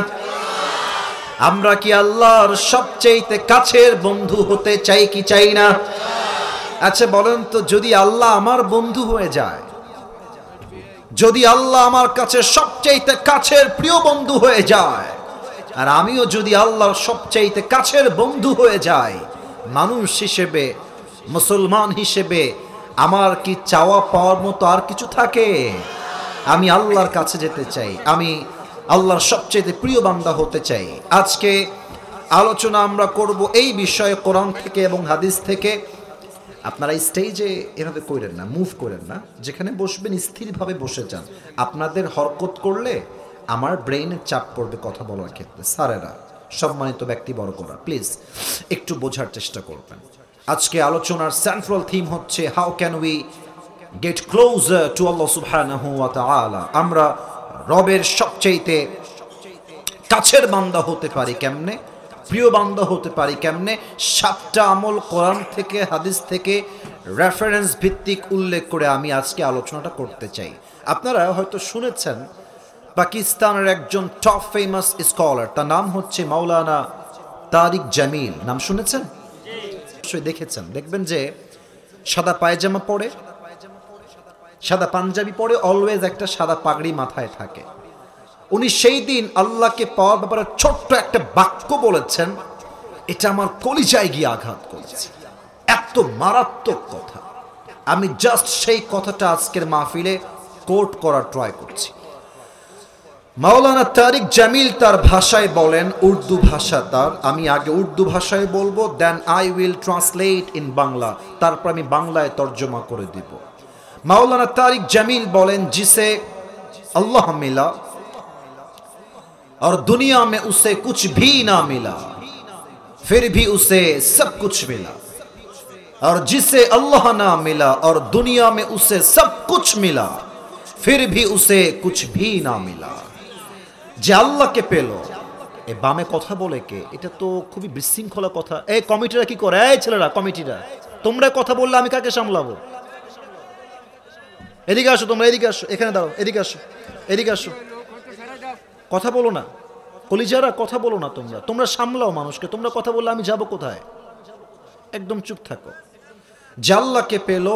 আমরা কি আল্লাহর সবচেয়ে কাছের বন্ধু হতে চাই কি চাই না? আচ্ছা বলেন তো, যদি আল্লাহ আমার বন্ধু হয়ে যায়, যদি আল্লাহ আমার কাছে সবচেয়ে কাছের প্রিয় বন্ধু হয়ে যায়, আর আমিও যদি আল্লাহর সবচেয়ে কাছের বন্ধু হয়ে যাই, মানুষ হিসেবে, মুসলমান হিসেবে আমার কি চাওয়া পাওয়ার মতো আর কিছু থাকে? আমি আল্লাহর কাছে যেতে চাই, আমি আল্লাহর সবচেয়ে প্রিয় বান্দা হতে চাই। আজকে আলোচনা আমরা করব এই বিষয়ে কোরআন থেকে এবং হাদিস থেকে। আপনারা স্টেজে এভাবে করেন না, মুভ করেন না, যেখানে বসবেন স্থিরভাবে বসে যান। আপনাদের হরকত করলে আমার ব্রেইনে চাপ পড়বে কথা বলার ক্ষেত্রে। স্যারেরা, সম্মানিত ব্যক্তি বড় করা, প্লিজ একটু বোঝার চেষ্টা করবেন। আজকে আলোচনার সেন্ট্রাল থিম হচ্ছে how can we get closer to Allah সুবহানাহু ওয়া তাআলা। আমরা রবের সবচেয়ে কাছের বান্দা হতে পারি কেমনে, প্রিয় বান্দা হতে পারি কেমনে? 7টা আমল কোরআন থেকে হাদিস থেকে রেফারেন্স ভিত্তিক উল্লেখ করে আমি আজকে আলোচনাটা করতে চাই। আপনারা হয়তো শুনেছেন পাকিস্তানের একজন টপ ফেমাস স্কলার, তার নাম হচ্ছে মাওলানা তারিক জামিল। নাম শুনেছেন? অবশ্যই দেখেছেন। দেখবেন যে সাদা পায়জামা পরে, সাদা পাঞ্জাবি পরে, অলওয়েজ একটা সাদা পাগড়ি মাথায় থাকে। উনি সেই দিন আল্লাহকে পাওয়ার ব্যাপারে ছোট্ট একটা বাক্য বলেছেন, এটা আমার কলিজায় গিয়ে আঘাত করেছে। এত মারাত্মক কথা। আমি জাস্ট সেই কথাটা আজকের মাহফিলে কোট করার ট্রাই করছি। মাওলানা তারিক জামিল তার ভাষায় বলেন, উর্দু ভাষা তার, আমি আগে উর্দু ভাষায় বলবো, then I will translate in Bangla, তারপর আমি বাংলায় তর্জমা করে দিব। মাওলানা तारिक जमील बोलें, जिसे अल्लाह मिला और दुनिया में उसे कुछ भी ना मिला, फिर भी उसे सब कुछ मिला, और जिसे अल्लाह ना मिला और दुनिया में उसे सब कुछ मिला, फिर भी उसे कुछ भी ना मिला। যে আল্লাহকে পেল, এ বামে কথা বলে কে? এটা তো খুবই বিশৃঙ্খলা কথা। এই কমিটিরা কি করে? এই ছেলেরা, কমিটিরা, তোমরা কথা বললে আমি কাকে সামলাবো? এদিকে আসো, তোমরা এদিকে আসো, এখানে দাঁড়াও, এদিকে আসো, এদিকে আসো, কথা বলো না। কলিজারা, কথা বলো না। তোমরা সামলাও মানুষকে। তোমরা কথা বললে আমি যাব কোথায়? একদম চুপ থাকো। যে আল্লাহকে পেল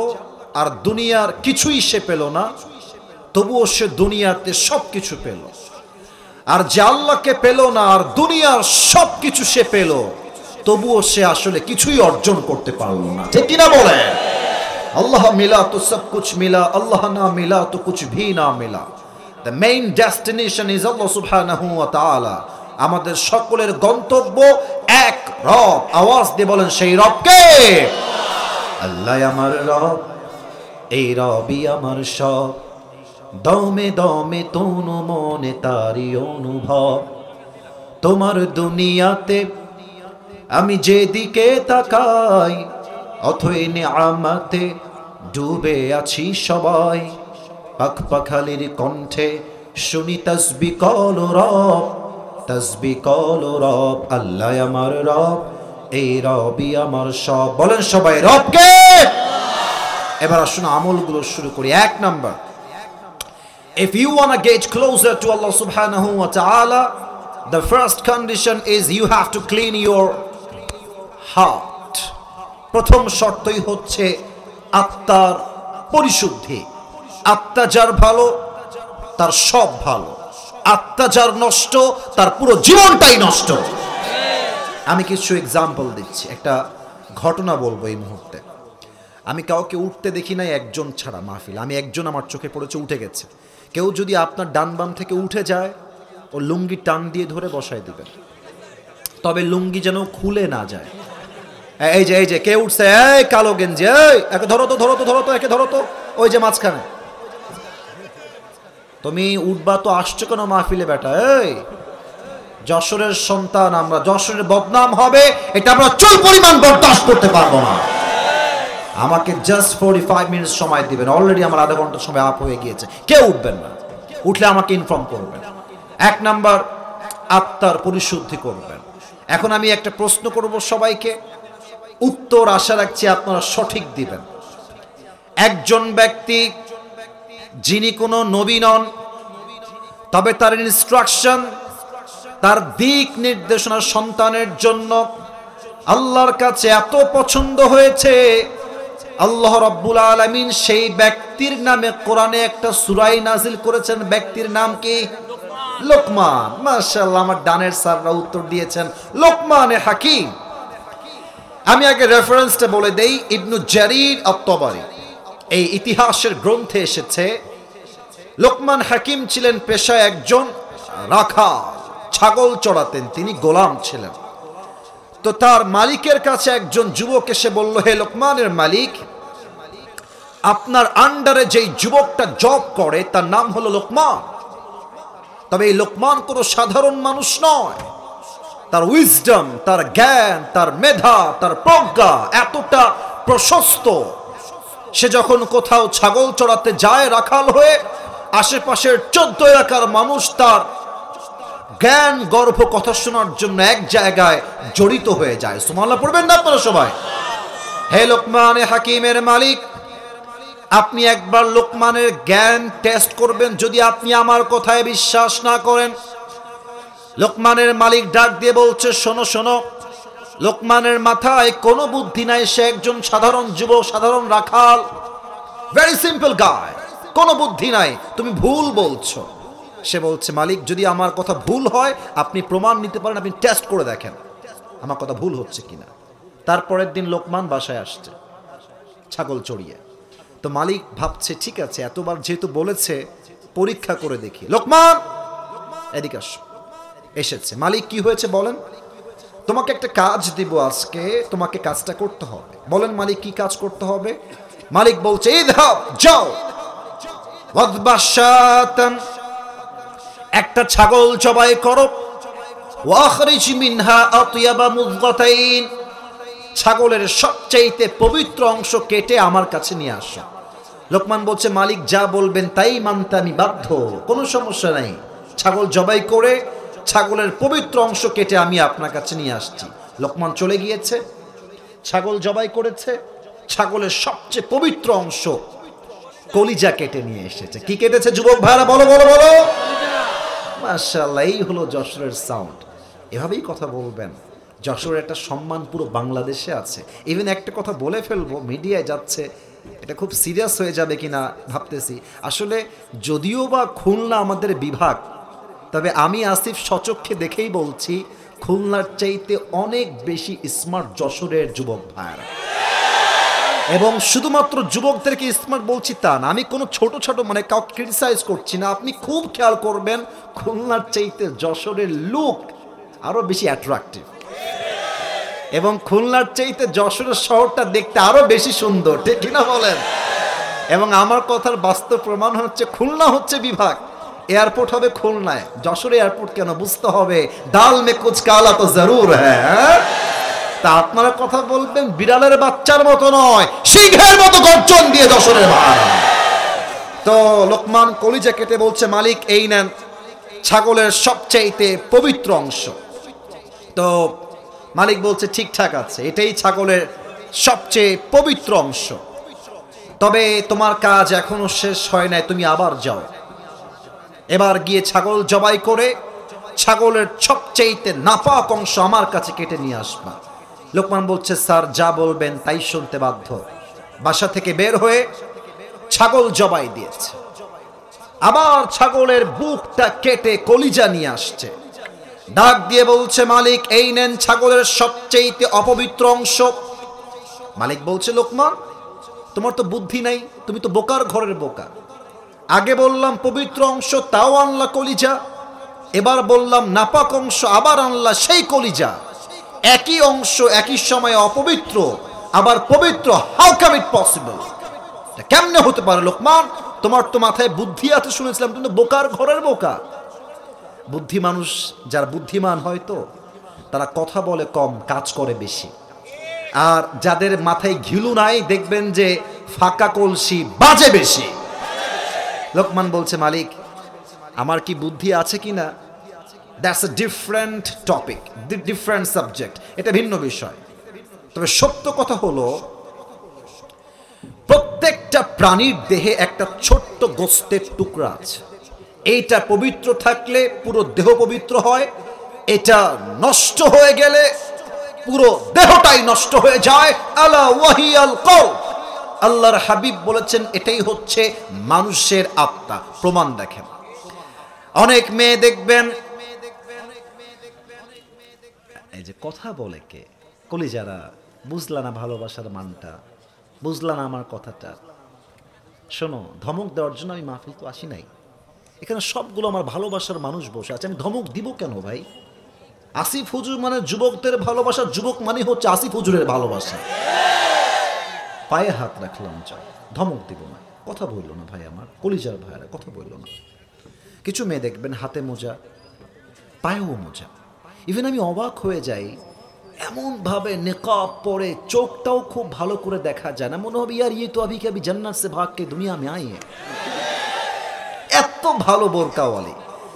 আর দুনিয়ার কিছুই সে পেল না, তবুও সে দুনিয়াতে সব কিছু পেল। আর যে আল্লাহকে পেল না আর দুনিয়ার সব কিছু সে পেল, তবুও সে আসলে কিছুই অর্জন করতে পারল না। ঠিক কিনা বলে? আল্লাহ মিলা তো সব কুছ মিলা, আল্লাহ না মিলা তো কুছ ভি না মিলা। দ্য মেইন ডেস্টিনেশন ইজ আল্লাহ সুবহানাহু ওয়া তাআলা। আমাদের সকলের গন্তব্য এক রব। আওয়াজ দিয়ে বলেন, সেই রব কে? আল্লাহ আমার রব, এই রবি আমার সব, দমে দমে তনু মনে তারি অনুভব। তোমার দুনিয়াতে আমি যেদিকে তাকাই, অথই নিয়ামতে ডুবে আছি সবাই। পাখ পাখালির কণ্ঠে শুনি তসবি কল রব, তসবি কল রব। আল্লাহ আমার রব, এই রবি আমার সব। বলেন সবাই রবকে। এবার আসুন আমলগুলো শুরু করি। 1 number, if you want to get closer to Allah subhanahu wa ta'ala, the first condition is you have to clean your heart. প্রথম শর্তই হচ্ছে আত্মার পরিশুদ্ধি। আত্মা যার ভালো তার সব ভালো, আত্মা যার নষ্ট তার পুরো জীবনটাই নষ্ট। আমি কিছু এক্সাম্পল দিচ্ছি, একটা ঘটনা বলবো এই মুহূর্তে। আমি কাউকে উঠতে দেখি নাই একজন ছাড়া মাহফিল, আমি একজন আমার চোখে পড়েছে উঠে গেছে। কেউ যদি আপনার ডান বাম থেকে উঠে যায়, ও লুঙ্গি টান দিয়ে ধরে বসায় দিবেন, তবে লুঙ্গি যেন খুলে না যায়। এই যে কে উঠছে, এই কালো গেঞ্জি, এই একে ধরো তো, একে ধরো তো, ওই যে মাঝখানে। তুমি উঠবা তো আসছো কেন মাহফিলে বেটা? এই যশোরের সন্তান আমরা, যশোরের বদনাম হবে এটা আমরা চুল পরিমাণ বরদাস্ত করতে পারবো না। আমাকে জাস্ট 45 মিনিট সময় দিবেন, অলরেডি আমার আধা ঘন্টা সময় আপ হয়ে গিয়েছে। কেউ উঠবেন না, উঠলে আমাকে ইনফর্ম করবেন। 1 নাম্বার, আত্মার পরিশুদ্ধি করবেন। এখন আমি একটা প্রশ্ন করব সবাইকে, উত্তর আশা রাখছি আপনারা সঠিক দিবেন। একজন ব্যক্তি যিনি কোনো নবী নন, তবে তার ইনস্ট্রাকশন, তার দিক নির্দেশনা সন্তানের জন্য আল্লাহর কাছে এত পছন্দ হয়েছে, আল্লাহ রাব্বুল আলামিন সেই ব্যক্তির নামে কোরআনে একটা সূরা নাজিল করেছেন। ব্যক্তির নাম কি? লোকমান। মাশাআল্লাহ, আমার ডানের স্যাররা উত্তর দিয়েছেন লোকমানে হাকিম। আমি আগে রেফারেন্সটা বলে দেই, ইবনু জারির আত-তাবারি এই ইতিহাসের গ্রন্থে এসেছে, লোকমান হাকিম ছিলেন পেশায় একজন রাখাল, ছাগল চড়াতেন, তিনি গোলাম ছিলেন। তো তার মালিকের কাছে একজন যুবক এসে বলল, হে লোকমানের মালিক, আপনার আন্ডারে যেই যুবকটা জব করে তার নাম হলো লোকমান, তবে এই লোকমান কোনো সাধারণ মানুষ নয়। তার উইজডম, তার জ্ঞান, তার মেধা, তার প্রজ্ঞা এতটা প্রশস্ত, সে যখন কোথাও ছাগল চড়াতে যায় রাখাল হয়ে, আশেপাশের 14 এলাকার মানুষ তার জ্ঞান গর্ভ কথা শোনার জন্য এক জায়গায় জড়িত হয়ে যায়। সুবহানাল্লাহ পড়বেন না আপনারা সবাই? হে লোকমানে হাকিমের মালিক, আপনি একবার লোকমানের জ্ঞান টেস্ট করবেন, যদি আপনি আমার কথায় বিশ্বাস না করেন। লোকমানের মালিক ডাক দিয়ে বলছে, শোনো শোনো, লোকমানের মাথায় কোনো বুদ্ধি নাই, সে একজন সাধারণ যুবক, সাধারণ রাখাল, ভেরি সিম্পল গায়, কোনো বুদ্ধি নাই, তুমি ভুল বলছো। সে বলছে, মালিক যদি আমার কথা ভুল হয় আপনি প্রমাণ নিতে পারেন, আপনি টেস্ট করে দেখেন আমার কথা ভুল হচ্ছে কিনা। তারপরের দিন লোকমান বাসায় আসছে ছাগল চড়িয়ে। তো মালিক ভাবছে ঠিক আছে, এতবার যেহেতু বলেছে পরীক্ষা করে দেখি। লোকমান এদিকে আসো। এসেছে। মালিক কি হয়েছে বলেন? তোমাকে একটা কাজ দিব আজকে, তোমাকে কাজটা করতে হবে। বলেন মালিক কি কাজ করতে হবে? মালিক বলছে, ইযহাব, যাও, ওয়াদবাশাতান, একটা ছাগল জবাই করো, ওয়াখরিজ মিনহা আতয়াবা মুযগাতাইন, ছাগলের সবচাইতে পবিত্র অংশ কেটে আমার কাছে নিয়ে আসো। লোকমান বলছে, মালিক যা বলবেন তাই মানতে আমি বাধ্য, কোনো সমস্যা নাই। ছাগল জবাই করে ছাগলের পবিত্র অংশ কেটে আমি আপনার কাছে নিয়ে আসছি। লোকমান চলে গিয়েছে, ছাগল জবাই করেছে, ছাগলের সবচেয়ে পবিত্র অংশ কলিজা কেটে নিয়ে এসেছে। কি কেটেছে যুবক ভাইরা? বলো বলো বলো। মাশাআল্লাহ, এই হলো যশোরের সাউন্ড। এভাবেই কথা বলবেন। যশোরের একটা সম্মান পুরো বাংলাদেশে আছে। ইভেন একটা কথা বলে ফেলবো, মিডিয়ায় যাচ্ছে, এটা খুব সিরিয়াস হয়ে যাবে কিনা ভাবতেছি। আসলে যদিও বা খুলনা আমাদের বিভাগ, তবে আমি আসিফ সচক্ষে দেখেই বলছি, খুলনার চাইতে অনেক বেশি স্মার্ট যশোরের যুবক ভাইরা। এবং শুধুমাত্র যুবকদেরকে স্মার্ট বলছি তা না, আমি কোনো ছোট ছোট মানে কাউকে ক্রিটিসাইজ করছি না। আপনি খুব খেয়াল করবেন, খুলনার চাইতে যশোরের লুক আরো বেশি অ্যাট্রাকটিভ, এবং খুলনার চাইতে যশোরের শহরটা দেখতে আরো বেশি সুন্দর, ঠিক কিনা বলেন? এবং আমার কথার বাস্তব প্রমাণ হচ্ছে খুলনা হচ্ছে বিভাগ, এয়ারপোর্ট হবে খুলনায়, যশোর এয়ারপোর্ট কেন বুঝতে হবে। ডাল মে কুচ কালা তো জরুর হ্যাঁ। তা আপনারা কথা বলবেন বিড়ালের বাচ্চার মতো নয়, সিংহের মতো গর্জন দিয়ে যশোরের ভাড়া। তো লোকমান কলিজা কেটে বলছে মালিক এই নেন ছাগলের সবচাইতে পবিত্র অংশ। তো মালিক বলছে ঠিকঠাক আছে, এটাই ছাগলের সবচেয়ে পবিত্র অংশ, তবে তোমার কাজ এখনো শেষ হয় নাই, তুমি আবার যাও, এবার গিয়ে ছাগল জবাই করে ছাগলের সবচাইতে নাপাক অংশ আমার কাছে কেটে নিয়ে আসবা। লোকমান বলছে স্যার যা বলবেন তাই শুনতে বাধ্য। বাসা থেকে বের হয়ে ছাগল জবাই দিয়েছে, আবার ছাগলের বুকটা কেটে কলিজা নিয়ে আসছে, ডাক দিয়ে বলছে মালিক এই নেন ছাগলের সবচেয়ে অপবিত্র অংশ। মালিক বলছে লোকমান তোমার তো বুদ্ধি নাই, তুমি তো বোকার ঘরের বোকা। আগে বললাম পবিত্র অংশ তাও আনলা কলিজা, এবার বললাম নাপাক অংশ আবার আনলা সেই কলিজা। একই অংশ একই সময়ে অপবিত্র আবার পবিত্র, হাউ কাম ইট পসিবল? কেমনে হতে পারে লোকমান? তোমার তো মাথায় বুদ্ধি আছে শুনেছিলাম, তুমি তো বোকার ঘরের বোকা। বুদ্ধি মানুষ যারা বুদ্ধিমান হয়তো তারা কথা বলে কম, কাজ করে বেশি। আর যাদের মাথায় ঘিলু নাই দেখবেন যে ফাঁকা কলসি বাজে বেশি। লোকমান বলছে মালিক আমার কি বুদ্ধি আছে কিনা that's a different topic, different subject, এটা ভিন্ন বিষয়। তবে সত্য কথা হলো প্রত্যেকটা প্রাণীর দেহে একটা ছোট্ট গোস্তের টুকরা আছে, এইটা পবিত্র থাকলে পুরো দেহ পবিত্র হয়, এটা নষ্ট হয়ে গেলে পুরো দেহটাই নষ্ট হয়ে যায়। আলা ওয়াহিয়াল কলব, আল্লাহর হাবিব বলেছেন এটাই হচ্ছে মানুষের আত্মা। প্রমাণ দেখেন, অনেক মেয়ে দেখবেন এই যে কথা বলে কে কলিজারা, বুঝলা না ভালোবাসার মানটা, বুঝলা না আমার কথাটা। শোনো, ধমক দেওয়ার জন্য আমি মাহফিল তো আসি নাই, এখানে সবগুলো আমার ভালোবাসার মানুষ বসে আছে, আমি ধমক দিব কেন ভাই? আসিফ হুজুর মানে যুবকদের ভালোবাসা, যুবক মানে হচ্ছে আসিফ হুজুরের ভালোবাসা। পায়ে হাত রাখলাম, চাই ধমক দিব না, কথা বলল না ভাই, আমার কলিজার ভাইরা কথা বলল না। কিছু মেয়ে দেখবেন হাতে মোজা, পায়েও মোজা, ইভেন আমি অবাক হয়ে যাই এমনভাবে নেকাব পরে চোখটাও খুব ভালো করে দেখা যায় না, মনে হবে ইয়ার ইয়ে তো আভি কে আভি জান্নাত সে ভাগ কে দুনিয়া মে আয়ে। এত ভালো বোরকাওয়ালি।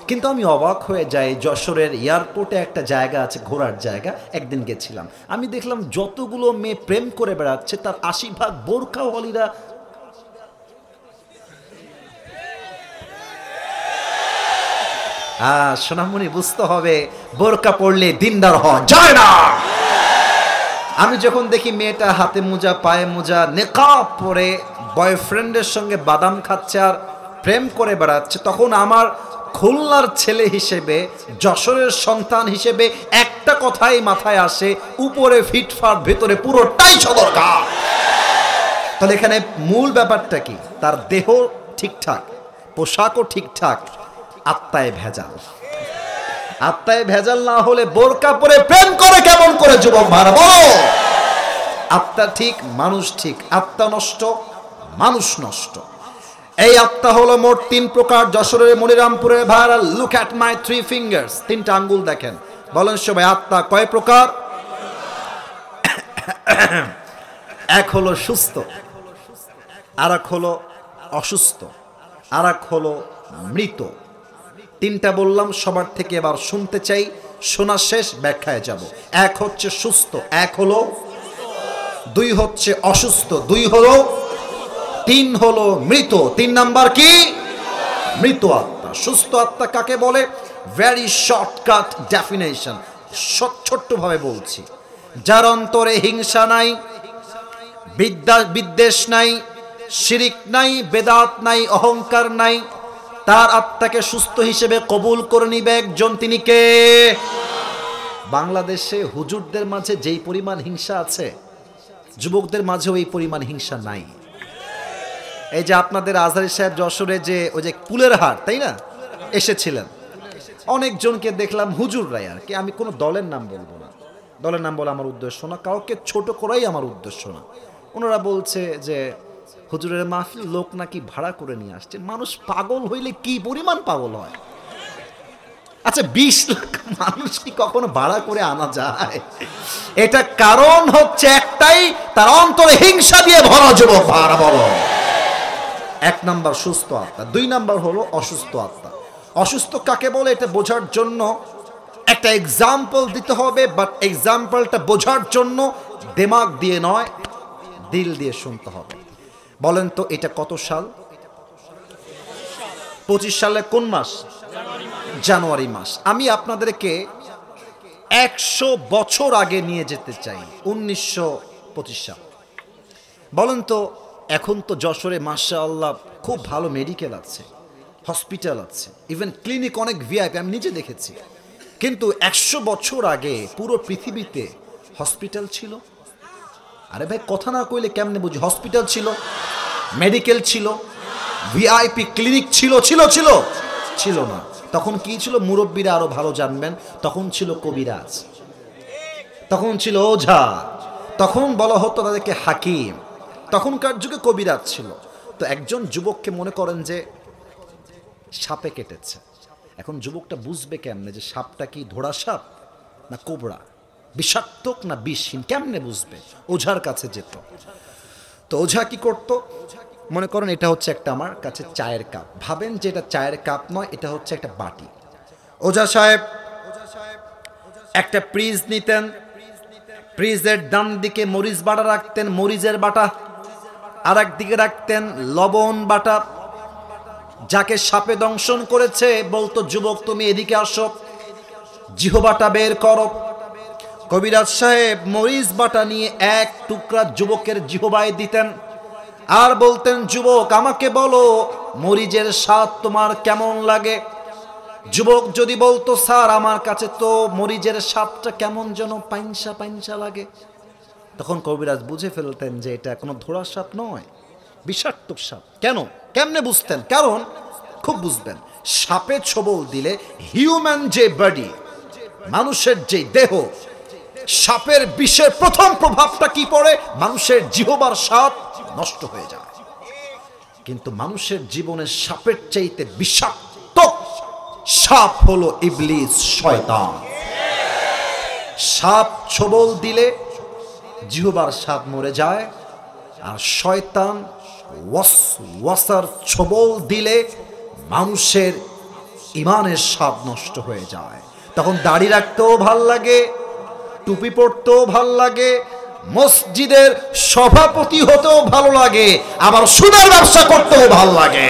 কিন্তু আমি অবাক হয়ে যাই, যশোরের এয়ারপোর্টে একটা জায়গা আছে ঘোরার জায়গা, একদিন গেছিলাম, আমি দেখলাম যতগুলো মেয়ে প্রেম করে বেড়াচ্ছে তার ৮০% বোরকাওয়ালিরা। সোনামণি বুঝতে হবে বোরকা পড়লে দিনদার হওয়া যায় না। আমি যখন দেখি মেয়েটা হাতে মোজা পায়ে মোজা নেকাব পরে বয়ফ্রেন্ডের সঙ্গে বাদাম খাচ্ছে আর প্রেম করে বেড়াচ্ছে, তখন আমার খুলনার ছেলে হিসেবে যশোরের সন্তান হিসেবে একটা কথাই মাথায় আসে, উপরে ফিটফাট ভেতরে পুরোটাই সদরকার। তাহলে এখানে মূল ব্যাপারটা কি? তার দেহ ঠিকঠাক, পোশাকও ঠিকঠাক, আত্মায় ভেজাল। আত্মায় ভেজাল না হলে বোরকা পরে প্রেম করে কেমন করে যুবক ভাড়া বলো? আত্মা ঠিক, মানুষ ঠিক, আত্মা নষ্ট, মানুষ নষ্ট। এই আত্মা হলো মোট 3 প্রকার। যশোরের মনিরামপুরের ভাইরা, লুক অ্যাট মাই 3 ফিঙ্গার্স, 3টা আঙ্গুল দেখেন, বলেন সবাই আত্মা কয় প্রকার? এক হলো সুস্থ, আর এক হলো অসুস্থ, আর এক হলো মৃত। 3টা বললাম, সবার থেকে এবার শুনতে চাই, শোনা শেষ ব্যাখ্যায় যাব। এক হচ্ছে সুস্থ, এক হলো, 2 হচ্ছে অসুস্থ, 2 হলো, 3 হলো মৃত। 3 নাম্বার কি? মৃত আত্মা। সুস্থ আত্মা কাকে বলে? ভেরি শর্টকাট ডেফিনেশন, ছোট্টভাবে বলছি, যার অন্তরে হিংসা নাই, বিদ্বেষ নাই, শিরিক নাই, বেদাত নাই, অহংকার নাই, তার আত্মাকে সুস্থ হিসেবে কবুল করে নিবে একজন, তিনি কে? বাংলাদেশে হুজুরদের মাঝে যেই পরিমাণ হিংসা আছে, যুবকদের মাঝেও এই পরিমাণ হিংসা নাই। এই যে আপনাদের আজহারী সাহেব যশোরে যে ওই যে পুলের হাট, তাই না, এসেছিলেন, অনেকজনকে দেখলাম হুজুররাই আর কি, আমি কোনো দলের নাম বলবো না, দলের নাম বলা আমার উদ্দেশ্য না, কাউকে ছোট করাই আমার উদ্দেশ্য না। ওনারা বলছে যে হুজুরের মাহফিল লোক নাকি ভাড়া করে নিয়ে আসছে। মানুষ পাগল হইলে কি পরিমাণ পাগল হয়? আচ্ছা 20 লাখ মানুষ কি কখনো ভাড়া করে আনা যায়? এটা কারণ হচ্ছে একটাই, তার অন্তরে হিংসা দিয়ে ভরা যুবক ভাড়া বলো। 1 নাম্বার সুস্থ আত্মা, 2 নাম্বার হলো অসুস্থ আত্মা। অসুস্থ কাকে বলে এটা বোঝার জন্য একটা এক্সাম্পল দিতে হবে, বাট এক্সাম্পলটা বোঝার জন্য দিমাগ দিয়ে নয়, দিল দিয়ে শুনতে হবে। বলেন তো এটা কত সাল? 25 সালে কোন মাস? জানুয়ারি মাস। আমি আপনাদেরকে 100 বছর আগে নিয়ে যেতে চাই, 1925 সাল। বলেন তো এখন তো যশোরে মাশাআল্লাহ খুব ভালো মেডিকেল আছে, হসপিটাল আছে, ইভেন ক্লিনিক অনেক ভিআইপি, আমি নিজে দেখেছি। কিন্তু 100 বছর আগে পুরো পৃথিবীতে হসপিটাল ছিল? আরে ভাই কথা না কইলে কেমনে বুঝি? হসপিটাল ছিল, মেডিকেল ছিল, ভিআইপি ক্লিনিক ছিল, ছিল ছিল ছিল না। তখন কি ছিল? মুরব্বীরা আরো ভালো জানবেন। তখন ছিল কবিরাজ, তখন ছিল ওঝা, তখন বলা হতো তাদেরকে হাকিম। তখনকার যুগে কবিরাজ ছিল। তো একজন যুবককে মনে করেন যে সাপে কেটেছে, এখন যুবকটা বুঝবে কেমনে যে সাপটা কি ধোড়া সাপ না কোবরা, বিষাক্তক না বিষহীন, কেমনে বুঝবে? ওঝার কাছে যেত। তো ওঝা কি করত? মনে করেন এটা হচ্ছে একটা আমার কাছে চায়ের কাপ, ভাবেন যে এটা চায়ের কাপ নয়, এটা হচ্ছে একটা বাটি। ওঝা সাহেব একটা ফ্রিজ নিতেন, ফ্রিজের ডান দিকে মরিচ বাটা রাখতেন, মরিচের বাটা, আর একদিকে রাখতেন লবণ বাটা। যাকে সাপে দংশন করেছে বলতো, যুবক তুমি এদিকে আসো, জিহবাটা বের করো। কবিরাজ সাহেব মরিচ বাটা নিয়ে এক টুকরা যুবকের জিহবায় দিতেন, আর বলতেন যুবক আমাকে বলো মরিচের স্বাদ তোমার কেমন লাগে। যুবক যদি বলতো স্যার আমার কাছে তো মরিচের স্বাদটা কেমন যেন পাইনসা পাইনসা লাগে, তখন কবিরাজ বুঝে ফেলতেন যে এটা কোনো ধোড়া সাপ নয়, বিষাক্ত সাপ। কেন? কেমনে বুঝতেন? কারণ খুব বুঝবেন, সাপে ছোবল দিলে হিউম্যান যে বডি, মানুষের যে দেহ, সাপের বিষের প্রথম প্রভাবটা কি পড়ে? মানুষের জিহবার স্বাদ নষ্ট হয়ে যায়। কিন্তু মানুষের জীবনে সাপের চাইতে বিষাক্ত সাপ হলো ইবলিস, শয়তান। সাপ ছোবল দিলে জিহবার স্বাদ মরে যায়, আর শয়তান ওয়াসার ছোবল দিলে মানুষের ইমানের স্বাদ নষ্ট হয়ে যায়। তখন দাড়ি রাখতেও ভাল লাগে, টুপি পরতেও ভাল লাগে, মসজিদের সভাপতি হতেও ভালো লাগে, আবার সুদের ব্যবসা করতেও ভাল লাগে।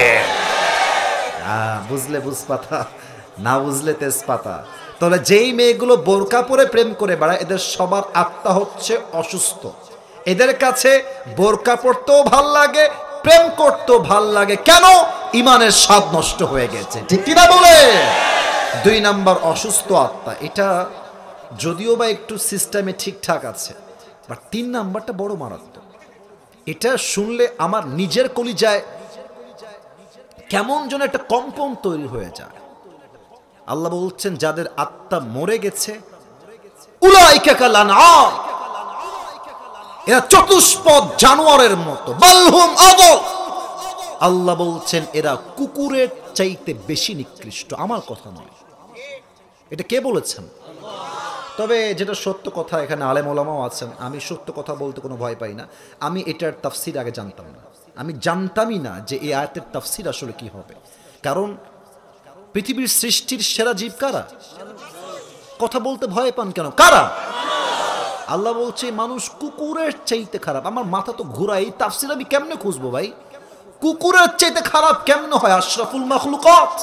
বুঝলে বুঝপাতা, না বুঝলে তেজপাতা। তাহলে যেই মেয়েগুলো বোরকা পরে প্রেম করে বেড়ায়, এদের সবার আত্মা হচ্ছে অসুস্থ। এদের কাছে বোরকা পরতেও ভাল লাগে, প্রেম করতেও ভাল লাগে। কেন? ইমানের স্বাদ নষ্ট হয়ে গেছে, ঠিক কিনা বলে? 2 নাম্বার অসুস্থ আত্মা, এটা যদিও বা একটু সিস্টেমে ঠিকঠাক আছে, বাট 3 নাম্বারটা বড় মারাত্মক। এটা শুনলে আমার নিজের কলিজায় কেমন যেন একটা কম্পন তৈরি হয়ে যায়। আল্লাহ বলছেন যাদের আত্মা মরে গেছে, উলাইকা কাল আনআম, এরা চতুষ্পদ জানোয়ারের মতো, বালহুম আদল। আল্লাহ বলছেন এরা কুকুরের চাইতে বেশি নিকৃষ্ট। আমার কথা নয়, এটা কে বলেছেন? তবে যেটা সত্য কথা, এখানে আলেম ওলামাও আছেন, আমি সত্য কথা বলতে কোনো ভয় পাই না। আমি এটার তাফসির আগে জানতাম না, আমি জানতামই না যে এই আয়াতের তাফসির আসলে কি হবে। কারণ পৃথিবীর সৃষ্টির সেরা জীব কারা? কথা বলতে ভয় পান কেন? কারা? আল্লাহ বলছে মানুষ কুকুরের চাইতে খারাপ। আমার মাথা তো ঘুরায়, এই তাফসির আমি কেমনে খুঁজবো ভাই? কুকুরের চাইতে খারাপ কেমনে হয়? আশরাফুল মাখলুকাত।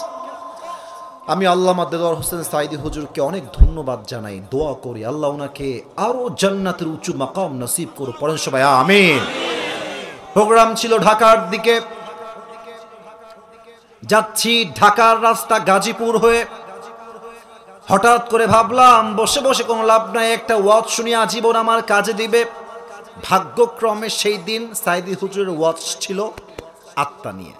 আমি আল্লামা দেলোয়ার হোসেন সাঈদী হুজুরকে অনেক ধন্যবাদ জানাই, দোয়া করি আল্লাহ ওনাকে আরো জান্নাতের উঁচু মাকাম নসিব করুন। পড়েন সবাই আমিন। প্রোগ্রাম ছিল ঢাকার দিকে, যাচ্ছি ঢাকার রাস্তা গাজীপুর হয়ে, হঠাৎ করে ভাবলাম বসে বসে কোনো লাভ নাই, একটা ওয়াজ শুনি আজীবন আমার কাজে দিবে। ভাগ্যক্রমে সেই দিন সাঈদী হুজুরের ওয়াজ ছিল আত্মা নিয়ে।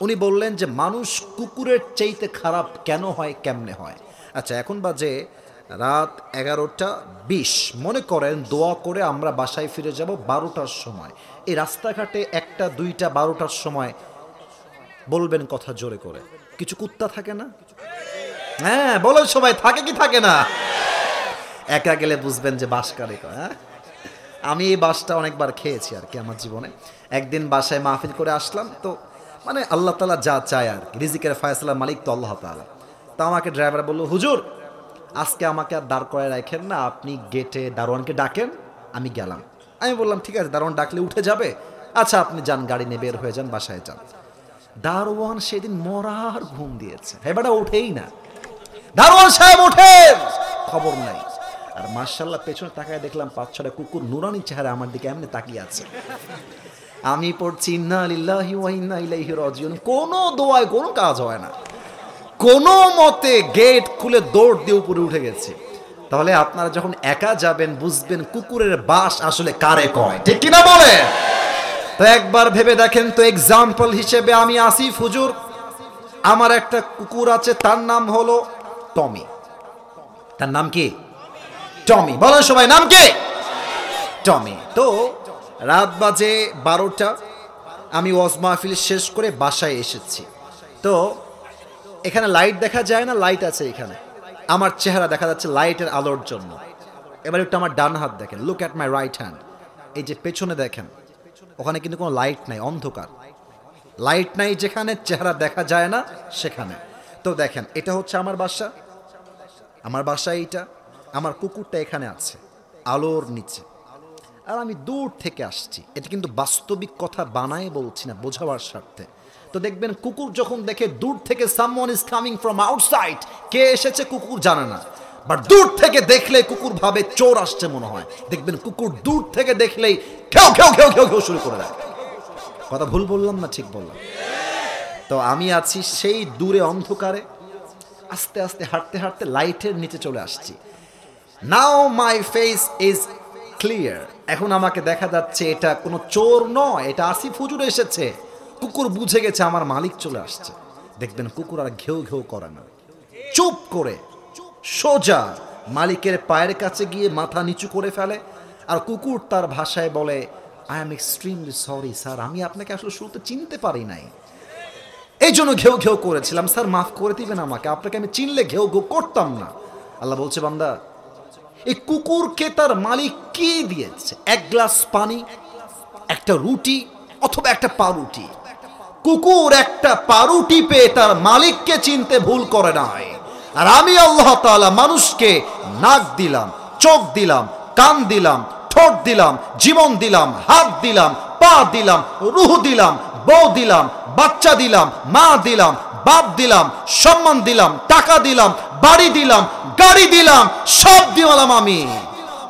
উনি বললেন যে মানুষ কুকুরের চাইতে খারাপ কেন হয়, কেমনে হয়। আচ্ছা এখন বাজে রাত 11:20, মনে করেন দোয়া করে আমরা বাসায় ফিরে যাব 12টার সময়। এই রাস্তাঘাটে 1টা 2টা 12টার সময় বলবেন কথা জোরে করে, কিছু কুত্তা থাকে না? হ্যাঁ বলেন সবাই, থাকে কি থাকে না? একা গেলে বুঝবেন যে বাস কারে কয়। হ্যাঁ, আমি এই বাসটা অনেকবার খেয়েছি আর কি আমার জীবনে। একদিন বাসায় মাহফিল করে আসলাম, তো মানে আল্লাহ তাআলা যা চায় আর কি, রিজিকের ফয়সালার মালিক তো আল্লাহ তাআলা। তো আমাকে ড্রাইভার বলল, হুজুর আজকে আমাকে আর দাঁড় করায় রাখেন না, আপনি গেটে দারোয়ানকে ডাকেন, আমি গেলাম। আমি বললাম ঠিক আছে, দারোয়ান ডাকলে উঠে যাবে, আচ্ছা আপনি যান, গাড়ি নিয়ে বের হয়ে যান, বাসায় যান। দারোয়ান সেদিন মরার ঘুম দিয়েছে, হ্যাঁ বেটা ওঠেই না, দারোয়ান সাহেব ওঠেন, খবর নাই। আর মাশাআল্লাহ পেছনে তাকায় দেখলাম 5-6টা কুকুর নুরানি চেহারা আমার দিকে এমনি তাকিয়ে আছে। আমি পড়ছি ইন্না লিল্লাহি ওয়া ইন্না ইলাইহি রাজিউন, কোনো দোয়ায় কোনো কাজ হয় না, কোনো মতে গেট খুলে দৌড় দিয়ে উপরে উঠে গেছে। তাহলে আপনারা যখন একা যাবেন বুঝবেন কুকুরের বাস আসলে কারে কয়, ঠিক কিনা বলে? তো একবার ভেবে দেখেন তো, এক্সাম্পল হিসেবে আমি আসিফ হুজুর, আমার একটা কুকুর আছে, তার নাম হলো টমি। তার নাম কি? টমি। বলেন সবাই, নাম কি? টমি। তো রাত বাজে 12টা, আমি ওয়াজ মাহফিল শেষ করে বাসায় এসেছি। তো এখানে লাইট দেখা যায় না, লাইট আছে এখানে, আমার চেহারা দেখা যাচ্ছে লাইটের আলোর জন্য। এবার একটু আমার ডান হাত দেখেন, look at my right hand. এই যে পেছনে দেখেন, ওখানে কিন্তু কোনো লাইট নাই, অন্ধকার। লাইট নাই যেখানে, চেহারা দেখা যায় না সেখানে। তো দেখেন, এটা হচ্ছে আমার বাসা, আমার বাসা এইটা, আমার কুকুরটা এখানে আছে আলোর নিচে, আর আমি দূর থেকে আসছি। এটা কিন্তু বাস্তবিক কথা বানায় বলছি না, বোঝাবার স্বার্থে। তো দেখবেন কুকুর যখন দেখে দূর থেকে someone is coming from outside, কে এসেছে কুকুর জানে না, বাট দূর থেকে দেখলে কুকুর ভাবে চোর আসছে মনে হয়। দেখবেন কুকুর দূর থেকে দেখলেই ঘেউ ঘেউ ঘেউ ঘেউ ঘেউ শুরু করে দেয়। কথা ভুল বললাম না ঠিক বললাম? তো আমি আছি সেই দূরে অন্ধকারে, আস্তে আস্তে হাঁটতে হাঁটতে লাইটের নিচে চলে আসছি। নাও মাই ফেস ইজ ক্লিয়ার, এখন আমাকে দেখা যাচ্ছে এটা কোনো চোর নয়, এটা আসিফ হুজুর এসেছে। কুকুর বুঝে গেছে আমার মালিক চলে আসছে। দেখবেন কুকুর আর ঘেউ ঘেউ করে না, চুপ করে সোজা মালিকের পায়ের কাছে গিয়ে মাথা নিচু করে ফেলে। আর কুকুর তার ভাষায় বলে, I am extremely sorry sir, আমি আপনাকে আসলে শুরুতে চিনতে পারি নাই, এই জন্য ঘেউ ঘেউ করেছিলাম, স্যার মাফ করে দিবেন আমাকে, আপনাকে আমি চিনলে ঘেউ ঘেউ করতাম না। আল্লাহ বলছে, বান্দা এই কুকুরকে তার মালিক কি দিয়েছে? এক গ্লাস পানি, একটা রুটি, অথবা একটা পাউরুটি। কুকুর একটা পাউরুটি পেয়ে তার মালিককে চিনতে ভুল করে নাই। আর আমি আল্লাহ তাআলা মানুষকে নাক দিলাম, চোখ দিলাম, কান দিলাম, ঠোঁট দিলাম, জীবন দিলাম, হাত দিলাম, পা দিলাম, রূহ দিলাম, বউ দিলাম, বাচ্চা দিলাম, মা দিলাম, বাপ দিলাম, সম্মান দিলাম, টাকা দিলাম, বাড়ি দিলাম, গাড়ি দিলাম, সব দিলাম আমি।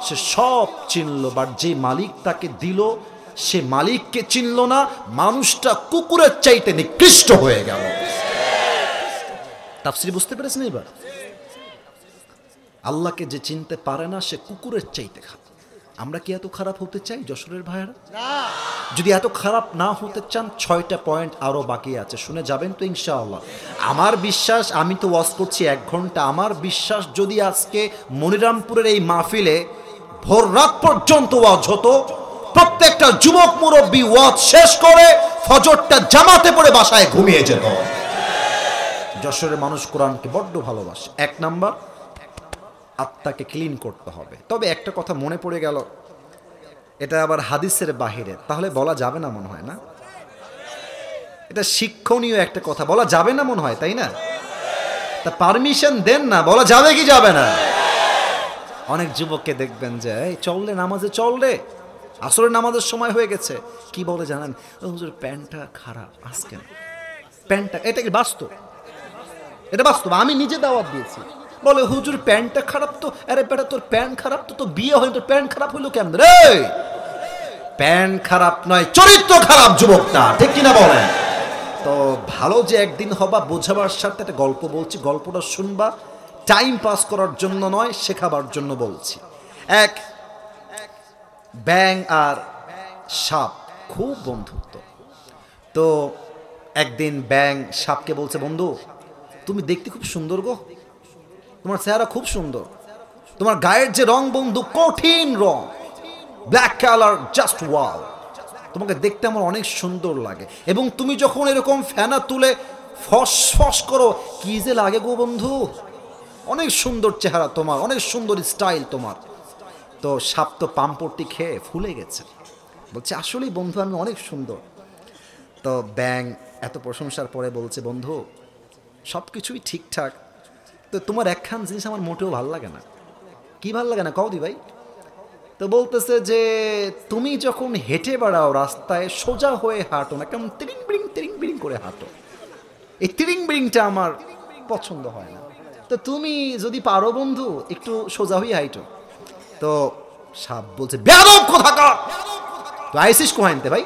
সে সব চিনল, বাট যে মালিক তাকে দিল সে মালিককে চিনল না, মানুষটা কুকুরের চাইতে নিকৃষ্ট হয়ে গেল। তাফসীর বুঝতে পেরেছেন এবার? আল্লাহকে যে চিনতে পারে না সে কুকুরের চাইতে খারাপ। আমরা কি এত খারাপ হতে চাই যশোরের ভাইয়েরা? যদি এত খারাপ না হতে চান, 6টা পয়েন্ট আরো বাকি আছে, শুনে যাবেন তো ইনশাআল্লাহ। আমার বিশ্বাস, আমি তো ওয়াজ করছি 1 ঘন্টা, আমার বিশ্বাস যদি আজকে মনিরামপুরের এই মাহফিলে ভোর রাত পর্যন্ত ওয়াজ হতো, প্রত্যেকটা যুবক মুরব্বী ওয়াজ শেষ করে ফজরটা জামাতে পড়ে বাসায় ঘুমিয়ে যেত। যশোরের মানুষ কোরআনকে বড্ড ভালোবাসে। 1 নাম্বার, আত্মাকে ক্লিন করতে হবে। তবে একটা কথা মনে পড়ে গেল, এটা আবার হাদিসের বাহিরে, তাহলে বলা যাবে না মনে হয়, না? এটা শিক্ষণীয় একটা কথা, বলা যাবে না মনে হয়, তাই না? তা পারমিশন দেন না, বলা যাবে কি যাবে না? অনেক যুবককে দেখবেন যে এই চললে নামাজে, চললে আসরের নামাজের সময় হয়ে গেছে, কি বলে জানেন? হুজুর প্যান্টটা খারাপ আজকে না, প্যান্টটা, এটা কি বাস্তব? এটা বাস্তব, আমি নিজে দাওয়াত দিয়েছি। বলে হুজুর প্যান্টটা খারাপ তো, আরে বেটা তোর প্যান্ট খারাপ তো, তোর বিয়ে হয়নি, তোর প্যান্ট খারাপ হইলো কেন রে? প্যান্ট খারাপ নয়, চরিত্র খারাপ যুবকটা, ঠিক কিনা বলেন? তো ভালো যে একদিন হবা, বোঝাবার সাথে একটা গল্প বলছি, গল্পটা শুনবা, টাইম পাস করার জন্য নয়, শেখাবার জন্য বলছি। এক ব্যাঙ আর সাপ খুব বন্ধুত্ব। তো একদিন ব্যাঙ সাপকে বলছে, বন্ধু তুমি দেখতে খুব সুন্দর গো, তোমার চেহারা খুব সুন্দর, তোমার গায়ের যে রং বন্ধু, কঠিন রং, ব্ল্যাক কালার, জাস্ট ওয়াও, তোমাকে দেখতে আমার অনেক সুন্দর লাগে। এবং তুমি যখন এরকম ফেনা তুলে ফস ফস করো, কি যে লাগে গো বন্ধু, অনেক সুন্দর চেহারা তোমার, অনেক সুন্দর স্টাইল তোমার। তো সাপ তো পাম্পটি খেয়ে ফুলে গেছে, বলছে আসলেই বন্ধু আমি অনেক সুন্দর। তো ব্যাং এত প্রশংসার পরে বলছে, বন্ধু সব কিছুই ঠিকঠাক, তো তোমার একখান জিনিস আমার মোটেও ভাল লাগে না। কি ভাল লাগে না কও দি ভাই? তো বলতেছে যে তুমি যখন হেঁটে বেড়াও রাস্তায়, সোজা হয়ে হাঁটো না, কেমন তিরিং বিরিং করে হাঁটো, এই তিরিং বিরিংটা আমার পছন্দ হয় না। তো তুমি যদি পারো বন্ধু একটু সোজা হয়ে হাঁটো। তো সাপ বলছে, বেয়াদব কোথাকার, তো আইসিস কোহাইনতে ভাই,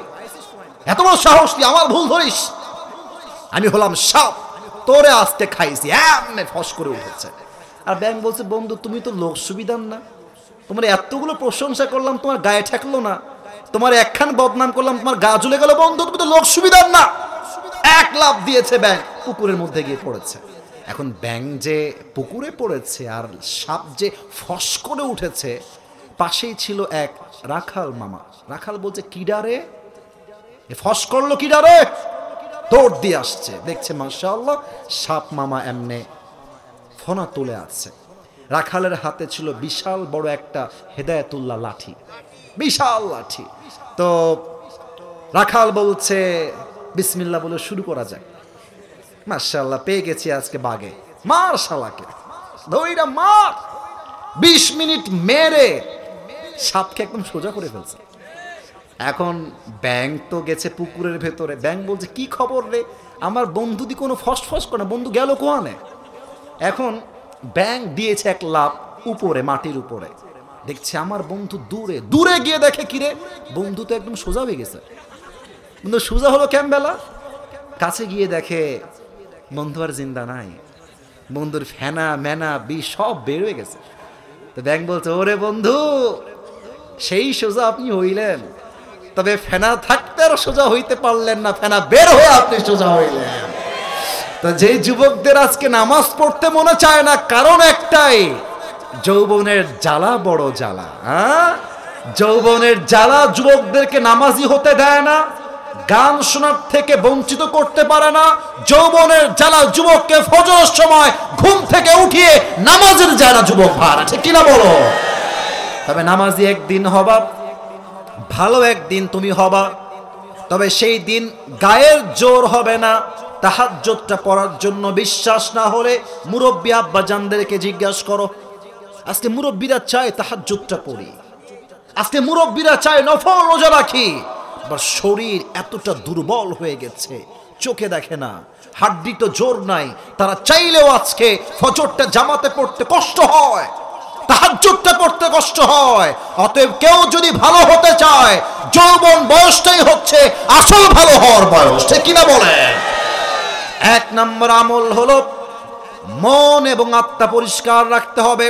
এত বড় সাহস তুই আমার ভুল ধরিস? আমি হলাম সাপ, তোরে আজকে খাইছি, এমনি ফস করে উঠেছে। আর ব্যাং বলছে, বন্ধু তুমি তো লোক সুবিধার না, তোমার এতগুলো প্রশংসা করলাম তোমার গায়ে ঠেকলো না, তোমার একখান বদনাম করলাম তোমার গা জ্বলে গেল, বন্ধু তুমি তো লোক সুবিধার না। এক লাফ দিয়েছে ব্যাং, পুকুরের মধ্যে গিয়ে পড়েছে। এখন ব্যাং যে পুকুরে পড়েছে আর সাপ যে ফস করে উঠেছে, পাশেই ছিল এক রাখাল মামা। রাখাল বলছে, কিডারে ফস করলো, কিডারে? দৌড় দিয়ে আসছে, দেখছে মাশাআল্লাহ সাপ মামা এমনে ফনা তুলে আছে। রাখালের হাতে ছিল বিশাল বড় একটা হেদায়েতুল্লাহ লাঠি, বিশাল লাঠি। তো রাখাল বলছে, বিসমিল্লাহ বলে শুরু করা যায়। মাশাআল্লাহ পেয়ে গেছি আজকে বাগে, মার শালাকে, ধইরা মার। 20 মিনিট মেরে সাপকে একদম সোজা করে ফেলছে। এখন ব্যাং তো গেছে পুকুরের ভেতরে, ব্যাং বলছে, কি খবর রে, আমার বন্ধু দি কোনো ফসফস করে, বন্ধু গেল কোয়ানে? এখন ব্যাং দিয়েছে এক লাফ উপরে, মাটির উপরে, দেখছে আমার বন্ধু দূরে দূরে গিয়ে দেখে, কিরে বন্ধু তো একদম সোজা হয়ে গেছে। বন্ধু সোজা হলো কেমবেলা? কাছে গিয়ে দেখে বন্ধু আর জিন্দা নাই, বন্ধুর ফেনা মেনা বিষ সব বের হয়ে গেছে। তো ব্যাং বলছে, ওরে বন্ধু সেই সোজা আপনি হইলেন, তবে ফেনা থাকতে আর সোজা হইতে পারলেন না, ফেনা বের হয়ে আপনি সোজা হইলেন। তো যেই যুবকদের আজকে নামাজ পড়তে মনে চায় না, কারণ একটাই, যৌবনের জ্বালা বড় জ্বালা। যৌবনের জ্বালা যুবকদেরকে নামাজি হতে দেয় না, গান শোনার থেকে বঞ্চিত করতে পারে না। যৌবনের জ্বালা যুবককে ফজরের সময় ঘুম থেকে উঠিয়ে নামাজের জ্বালা যুবক ভাড়া, ঠিক কিনা বলো? তবে নামাজি একদিন হবা, ভালো একদিন তুমি হবা, তবে সেই দিন গায়ের জোর হবে না। তাহাজ্জুদটা পড়ার জন্য বিশ্বাস না হলে মুরব্বী আব্বা জানদেরকে জিজ্ঞাসা করো। আজকে মুরব্বীরা চায় তাহাজ্জুদটা পড়ি, আজকে মুরব্বীরা চায় নফল রোজা রাখি, বা শরীর এতটা দুর্বল হয়ে গেছে, চোখে দেখে না, হাড্ডি তো জোর নাই, তারা চাইলেও আজকে ফজরটা জামাতে পড়তে কষ্ট হয়, তাহাজ্জুদটা পড়তে কষ্ট হয়। অতএব কেউ যদি ভালো হতে চায়, যৌবন বয়সটাই হচ্ছে আসল ভালো হওয়ার বয়স, ঠিক কিনা বলে? 1 নম্বর আমল হলো মন এবং আত্মা পরিষ্কার রাখতে হবে।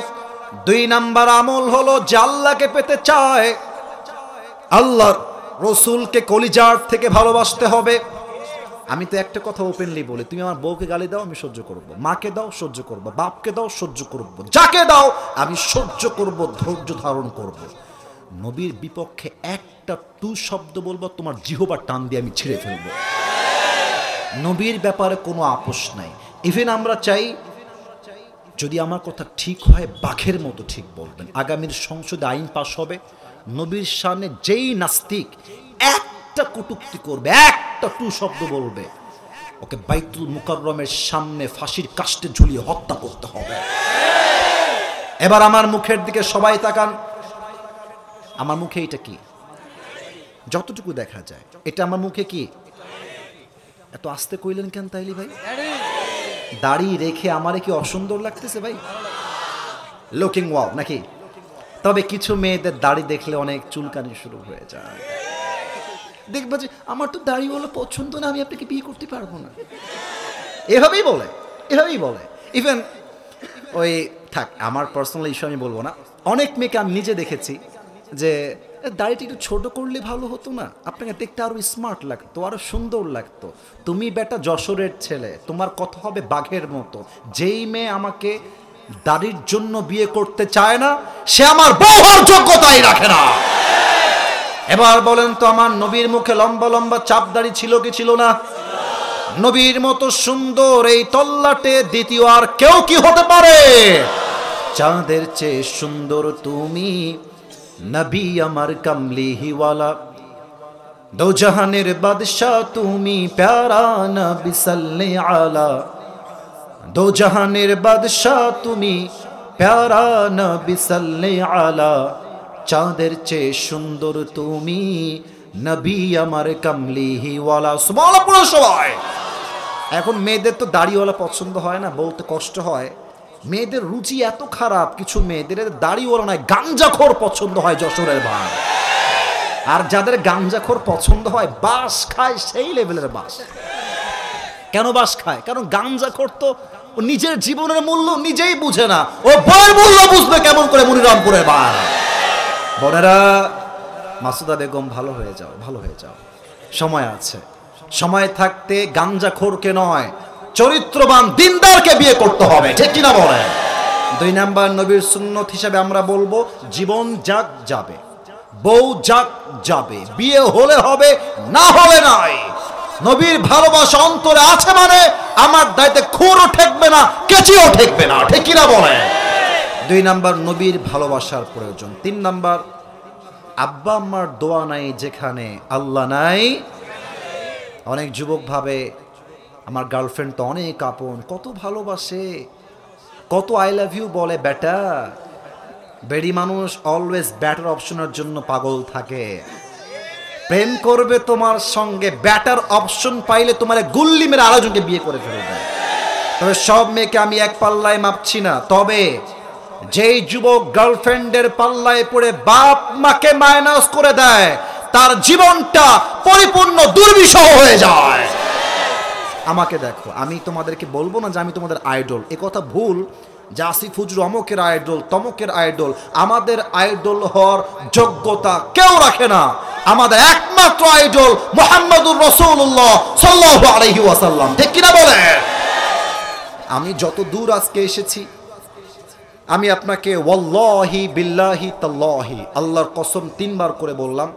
2 নম্বর আমল হলো যে আল্লাহকে পেতে চায়, আল্লাহর রসুলকে কলিজার থেকে ভালোবাসতে হবে। আমি তো একটা কথা ওপেনলি বলি, তুমি আমার বউকে গালি দাও আমি সহ্য করব, মাকে দাও সহ্য করব, বাপকে দাও সহ্য করব, যাকে দাও আমি সহ্য করব, ধৈর্য ধারণ করব। নবীর বিপক্ষে একটা টু শব্দ বলবো, তোমার জিহ্বা টান দিয়ে আমি ছিঁড়ে ফেলবো। নবীর ব্যাপারে কোনো আপোষ নাই। ইভেন আমরা চাই যদি আমার কথা ঠিক হয় বাঘের মতো ঠিক বলবেন। আগামীর সংসদে আইন পাশ হবে, নবীর সামনে যেই নাস্তিক একটা কটূক্তি করবে, একটা টু শব্দ বলবে, ওকে বাইতুল মুকাররমের সামনে ফাঁসির কাস্টে ঝুলিয়ে হত্যা করতে হবে। এবার আমার মুখের দিকে সবাই তাকান। আমার মুখে এটা কি? যতটুকু দেখা যায় এটা আমার মুখে কি? এত আস্তে কইলেন কেন তাইলি ভাই? দাড়ি রেখে আমারে কি অসুন্দর লাগতেছে ভাই? লুকিং ওয়াও নাকি? তবে কিছু মেয়েদের দাড়ি দেখলে অনেক চুলকানি শুরু হয়ে যায়। দেখবা যে আমার তো দাড়ি বলে পছন্দ না, আমি আপনাকে বিয়ে করতে পারবো না, এভাবেই বলে, এভাবেই বলে। ইভেন ওই থাক, আমার পার্সোনাল ইস্যু আমি বলবো না। অনেক মেয়েকে আমি নিজে দেখেছি যে দাড়িটা একটু ছোট করলে ভালো হতো না, আপনাকে দেখতে আরো স্মার্ট লাগতো, আরো সুন্দর লাগতো। তুমি বেটা যশোরের ছেলে, তোমার কথা হবে বাঘের মতো। যেই মেয়ে আমাকে দাড়ির জন্য বিয়ে করতে চায় না, সে আমার বউ হওয়ার যোগ্যতাই রাখে না। এবার বলেন তো, আমার নবীর মুখে লম্বা লম্বা চাপ দাড়ি ছিল কি ছিল না? নবীর মতো সুন্দর এই তল্লাটে দ্বিতীয় আর কেউ কি হতে পারে? চাঁদের চেয়ে সুন্দর তুমি, নবী আমার কামলিওয়ালা, দো জাহানের বাদশাহ তুমি, প্যারা নবী সাল্লে আলা, দো জাহানের বাদশাহ তুমি, প্যারা নবী সাল্লে আলা, চাঁদের চেয়ে সুন্দর তুমি, নবী আমার কামলিওয়ালা। সুবহানাল্লাহ সবাই। এখন মেয়েদের তো দাড়িওয়ালা পছন্দ হয় না, বলতে কষ্ট হয়। মেয়েদের রুচি এত খারাপ, কিছু মেয়েদের দাড়িওয়ালা নয় গাঞ্জাখোর পছন্দ হয়, যশোরের ভাই। আর যাদের গাঞ্জাখোর পছন্দ হয়, বাস খায় সেই লেভেলের বাস। কেন বাস খায়? কারণ গাঞ্জাখোর তো নিজের জীবনের মূল্য নিজেই বুঝে না, ও বইয়ের মূল্য বুঝবে কেমন করে? মনিরামপুরের ভাই বোনেরা, মাসুদা বেগম ভালো হয়ে যাও, ভালো হয়ে যাও, সময় আছে। সময় থাকতে গাঞ্জাখোরকে নয়, চরিত্রবান দিনদারকে বিয়ে করতে হবে, ঠিক কিনা বলেন? 2 নাম্বার নবীর সুন্নত হিসেবে আমরা বলবো, জীবন যাক যাবে, বউ যাক যাবে, বিয়ে হলে হবে, না হলে নাই। নবীর ভালোবাসা অন্তরে আছে মানে আমার দায়িত্বে খুরও ঠেকবে না, কেচিও ঠেকবে না, ঠিক কিনা বলেন? 2 নাম্বার নবীর ভালোবাসার প্রয়োজন। 3 নাম্বার, আব্বা আম্মার দোয়া নাই যেখানে, আল্লাহ নাই। অনেক যুবক ভাবে আমার গার্লফ্রেন্ড তো অনেক আপন, কত ভালোবাসে, কত আই লাভ ইউ বলে। বেটা, বেডি মানুষ অলওয়েজ ব্যাটার অপশনের জন্য পাগল থাকে। প্রেম করবে তোমার সঙ্গে, ব্যাটার অপশন পাইলে তোমার গুল্লি মেরে আরেকজনকে বিয়ে করে ফেলবে। তবে সব মেয়েকে আমি এক পাল্লায় মাপছি না, তবে যেই যুবক গার্লফ্রেন্ডের পাল্লায় পড়ে বাপ মাকে মাইনাস করে দেয়, তার জীবনটা পরিপূর্ণ দুর্বিষহ হয়ে যায়। আমাকে দেখো, আমি তোমাদেরকে বলবো না যে আমি তোমাদের আইডল, এ কথা ভুল। যে আসিফ হুজুর অমকের আইডল, তমকের আইডল, আমাদের আইডল হওয়ার যোগ্যতা কেউ রাখে না। আমাদের একমাত্র আইডল মুহাম্মদুর রাসূলুল্লাহ সাল্লাল্লাহু আলাইহি ওয়াসাল্লাম, ঠিক কিনা বলে? আমি যত দূর আজকে এসেছি, আমি আপনাকে ওয়াল্লাহি বিল্লাহি তাল্লাহি, আল্লাহর কসম 3 বার করে বললাম,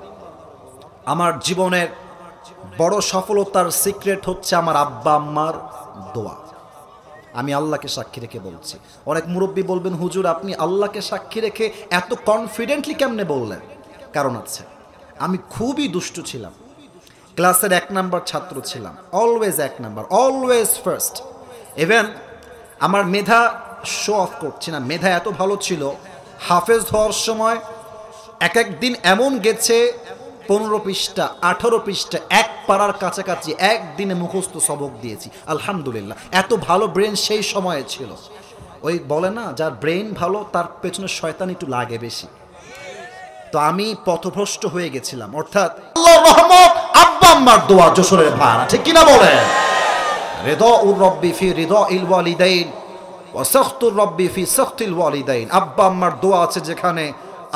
আমার জীবনের বড় সফলতার সিক্রেট হচ্ছে আমার আব্বা আম্মার দোয়া। আমি আল্লাহকে সাক্ষী রেখে বলছি। অনেক মুরব্বী বলবেন, হুজুর আপনি আল্লাহকে সাক্ষী রেখে এত কনফিডেন্টলি কেমনে বললেন? কারণ আছে, আমি খুবই দুষ্টু ছিলাম, ক্লাসের 1 নাম্বার ছাত্র ছিলাম, always 1 number, always first. Even আমার মেধা শো অফ করছি না, মেধা এত ভালো ছিল, হাফেজ হওয়ার সময় এক দিন এমন গেছে 15 পৃষ্ঠা 18 পৃষ্ঠা এক পারার কাছাকাছি একদিনে মুখস্থ সবক দিয়েছি, আলহামদুলিল্লাহ। এত ভালো ব্রেন সেই সময়ে ছিল। ওই বলে না, যার ব্রেন ভালো তার পেছনে শয়তান একটু লাগে বেশি। তো আমি পথভ্রষ্ট হয়ে গেছিলাম, অর্থাৎ আল্লাহর রহমত, আব্বা আম্মার দোয়া, যশোরের ভাড়া, ঠিক কিনা বলেন? রিদাউর রব্বি ফি রিদাইল ওয়ালিদাইন ওয়া সাখতুর রব্বি ফি সাখতিল ওয়ালিদাইন। আব্বা আম্মার দোয়া আছে যেখানে,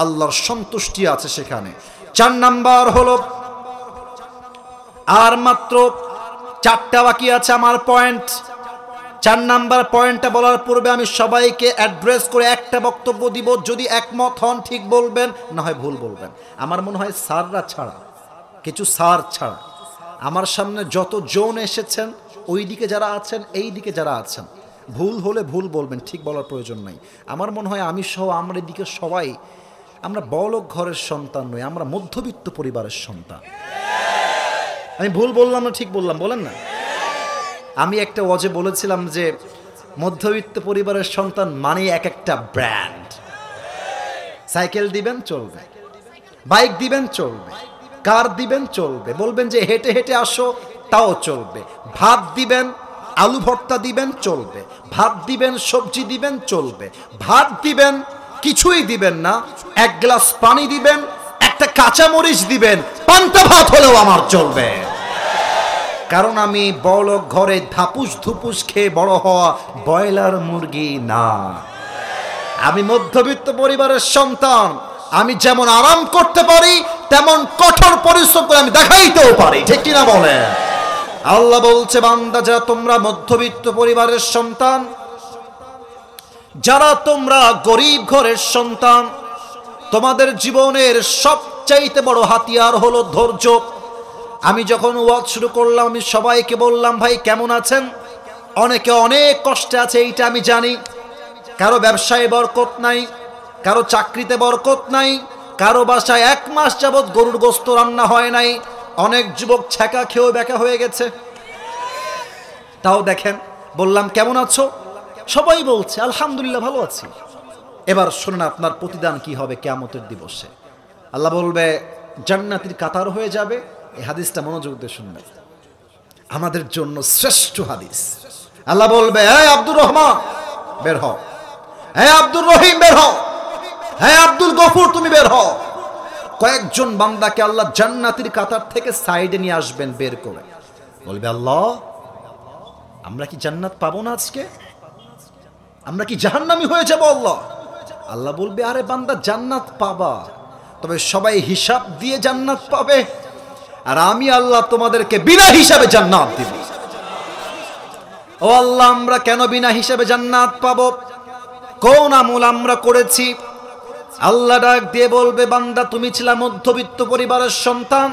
আল্লাহর সন্তুষ্টি আছে সেখানে। 4 নাম্বার হলো, আর মাত্র 4টা বাকি আছে আমার পয়েন্ট। 4 নাম্বার পয়েন্টটা বলার পূর্বে আমি সবাইকে অ্যাড্রেস করে একটা বক্তব্য দিব, যদি একমত হন ঠিক বলবেন, না হয় ভুল বলবেন। আমার মনে হয় স্যাররা ছাড়া, কিছু স্যার ছাড়া আমার সামনে যত জন এসেছেন, ওই দিকে যারা আছেন, এই দিকে যারা আছেন, ভুল হলে ভুল বলবেন, ঠিক বলার প্রয়োজন নাই। আমার মনে হয় আমি সহ আমরা এদিকে সবাই, আমরা বড়লোক ঘরের সন্তান নই, আমরা মধ্যবিত্ত পরিবারের সন্তান। আমি ভুল বললাম না ঠিক বললাম? বলেন না। আমি একটা ওয়াজে বলেছিলাম যে মধ্যবিত্ত পরিবারের সন্তান মানে এক একটা ব্র্যান্ড। সাইকেল দিবেন চলবে, বাইক দিবেন চলবে, কার দিবেন চলবে, বলবেন যে হেঁটে হেঁটে আসো তাও চলবে, ভাত দিবেন, আলু ভর্তা দিবেন চলবে, ভাত দিবেন সবজি দিবেন চলবে, ভাত দিবেন কিছুই দিবেন না, 1 গ্লাস পানি দিবেন, একটা কাঁচামরিচ দিবেন, পান্তা ভাত হলেও আমার চলবে। কারণ আমি বড়লোক ঘরে ধাপুস ধুপুস খেয়ে বড় হওয়া ব্রয়লার মুরগি না, আমি মধ্যবিত্ত পরিবারের সন্তান। আমি যেমন আরাম করতে পারি, তেমন কঠোর পরিশ্রম করে আমি দেখাইতেও পারি, ঠিক কিনা বলেন? আল্লাহ বলছে, বান্দা যারা তোমরা মধ্যবিত্ত পরিবারের সন্তান, যারা তোমরা গরিব ঘরের সন্তান, তোমাদের জীবনের সবচাইতে বড় হাতিয়ার হলো ধৈর্য। আমি যখন ওয়াজ শুরু করলাম আমি সবাইকে বললাম, ভাই কেমন আছেন? অনেকে অনেক কষ্টে আছে, এইটা আমি জানি। কারো ব্যবসায় বরকত নাই, কারো চাকরিতে বরকত নাই, কারো বাসায় 1 মাস যাবৎ গরুর গোস্ত রান্না হয় নাই, অনেক যুবক ছ্যাঁকা খেয়েও বেঁকা হয়ে গেছে। তাও দেখেন, বললাম কেমন আছো? সবাই বলছে আলহামদুলিল্লাহ ভালো আছি। এবার শুনুন আপনার প্রতিদান কি হবে কিয়ামতের দিবসে। আল্লাহ বলবে জান্নাতের কাতার হয়ে যাবে। এই হাদিসটা মনোযোগ দিয়ে শুনবেন, আমাদের জন্য শ্রেষ্ঠ হাদিস। আল্লাহ বলবে, হে আব্দুর রহমান বের হও, হে আব্দুর রহিম বের হও, হে আব্দুল গফুর তুমি বের হও। কয়েকজন বান্দাকে আল্লাহ জান্নাতের কাতার থেকে সাইডে নিয়ে আসবেন বের করে। বলবে আল্লাহ আমরা কি জান্নাত পাবো না আজকে? আমরা কি জাহান্নামী হয়ে যাবো? আল্লাহ আল্লাহ বলবে, আরে বান্দা জান্নাত পাবা, তবে সবাই হিসাব দিয়ে জান্নাত পাবে, আর আমি আল্লাহ তোমাদেরকে বিনা হিসাবে জান্নাত দিব। ও আল্লাহ আমরা কেন বিনা হিসাবে জান্নাত পাবো? কোন আমল আমরা করেছি? আল্লাহ ডাক দিয়ে বলবে, বান্দা তুমি ছিলে মধ্যবিত্ত পরিবারের সন্তান,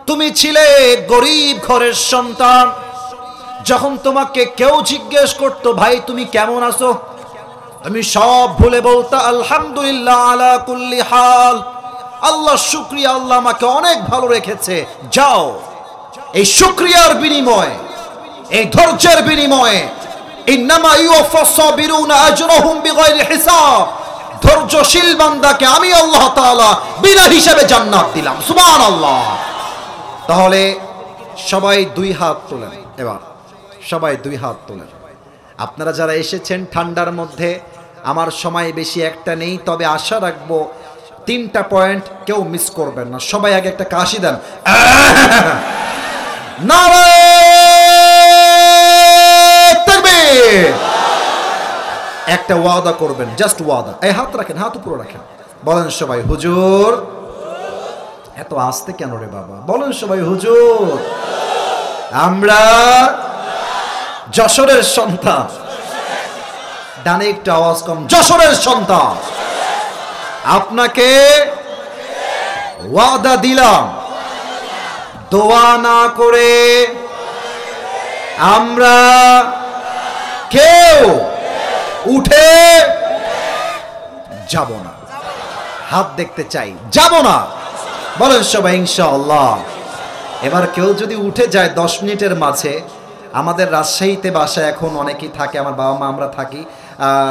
তুমি ছিলে গরিব ঘরের সন্তান। যখন তোমাকে কেউ জিজ্ঞেস করতো ভাই তুমি কেমন আছো, তুমি সব ভুলে বলতা আলহামদুলিল্লাহ আলা কুল্লি হাল, আল্লাহ শুকরিয়া, আল্লাহ আমাকে অনেক ভালো রেখেছে। যাও এই শুকরিয়ার বিনিময়ে, এই ধৈর্যের বিনিময়ে, ইন্নামা ইউওয়াফাস সাবিরুনা আজরাহুম বিগাইরি হিসাব, ধৈর্যশীল বান্দাকে আমি আল্লাহ তাআলা বিনা হিসাবে জান্নাত দিলাম। সুবহানাল্লাহ। তাহলে সবাই 2 হাত তোলেন, এবার সবাই 2 হাত তোলেন। আপনারা যারা এসেছেন ঠান্ডার মধ্যে, আমার সময় বেশি একটা নেই, তবে আশা রাখবো 3টা পয়েন্ট কেউ মিস করবেন না। সবাই আগে একটা কাশি দেন, নারে তাকবীর। একটা ওয়াদা করবেন, জাস্ট ওয়াদা। এই হাত রাখেন, হাত উপরে রাখেন, বলেন সবাই হুজুর। এত আস্তে কেন রে বাবা? বলেন সবাই হুজুর আমরা যশোরের সন্তান। ডানে একটু আওয়াজ কম, যশোরের সন্তান। আপনাকে ওয়াদা দিলাম, দোয়া না করে আমরা কেউ উঠে যাব না। হাত দেখতে চাই, যাব না। বলেন সবাই ইনশাআল্লাহ। এবার কেউ যদি উঠে যায় 10 মিনিটের মাঝে, আমাদের রাজশাহীতে বাসায় এখন অনেকেই থাকে, আমার বাবা মা আমরা থাকি,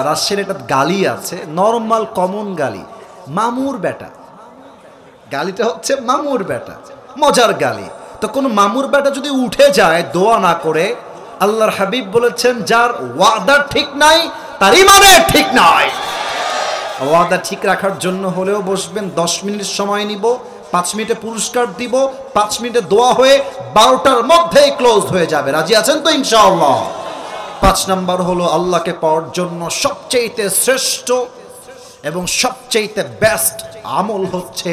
রাজশাহীর একটা গালি আছে, নরমাল কমন গালি, মামুর বেটা। গালিটা হচ্ছে মামুর বেটা, মজার গালি। তো কোন মামুর বেটা যদি উঠে যায় দোয়া না করে, আল্লাহর হাবিব বলেছেন যার ওয়াদা ঠিক নাই তার ইমানে ঠিক নাই। ওয়াদা ঠিক রাখার জন্য হলেও বসবেন, 10 মিনিট সময় নিব, 5 মিনিটে পুরস্কার দিব, 5 মিনিটে দোয়া হয়ে 12টার মধ্যেই ক্লোজ হয়ে যাবে। রাজি আছেন তো ইনশাআল্লাহ? 5 নাম্বার হলো আল্লাহকে পাওয়ার জন্য সবচেয়ে শ্রেষ্ঠ এবং সবচেয়ে বেস্ট আমল হচ্ছে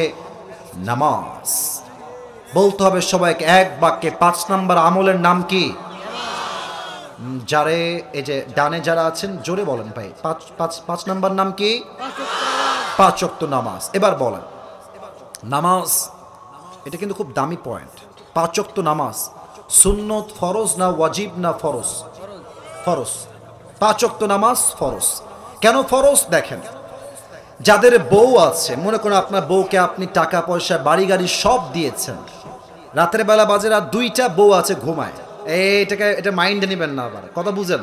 নামাজ। বলতে হবে সবাইকে এক বাক্যে 5 নাম্বার আমলের নাম কি? যারে এই যে ডানে যারা আছেন জোরে বলেন ভাই, 5 নাম্বার নাম কি? 5 ওয়াক্ত নামাজ। এবার বলেন নামাজ, এটা কিন্তু খুব দামি পয়েন্ট। 5 ওয়াক্ত নামাজ সুন্নত, ফরজ না ওয়াজিব না ফরজ? ফরজ। 5 ওয়াক্ত নামাজ ফরজ। কেন ফরজ? দেখেন, যাদের বউ আছে, মনে করুন আপনার বউকে আপনি টাকা পয়সা বাড়ি গাড়ি সব দিয়েছেন, রাতের বেলা বাজে রাত 2টা, বউ আছে ঘুমায়, এটা মাইন্ডে নেবেন না, আবার কথা বুঝেন।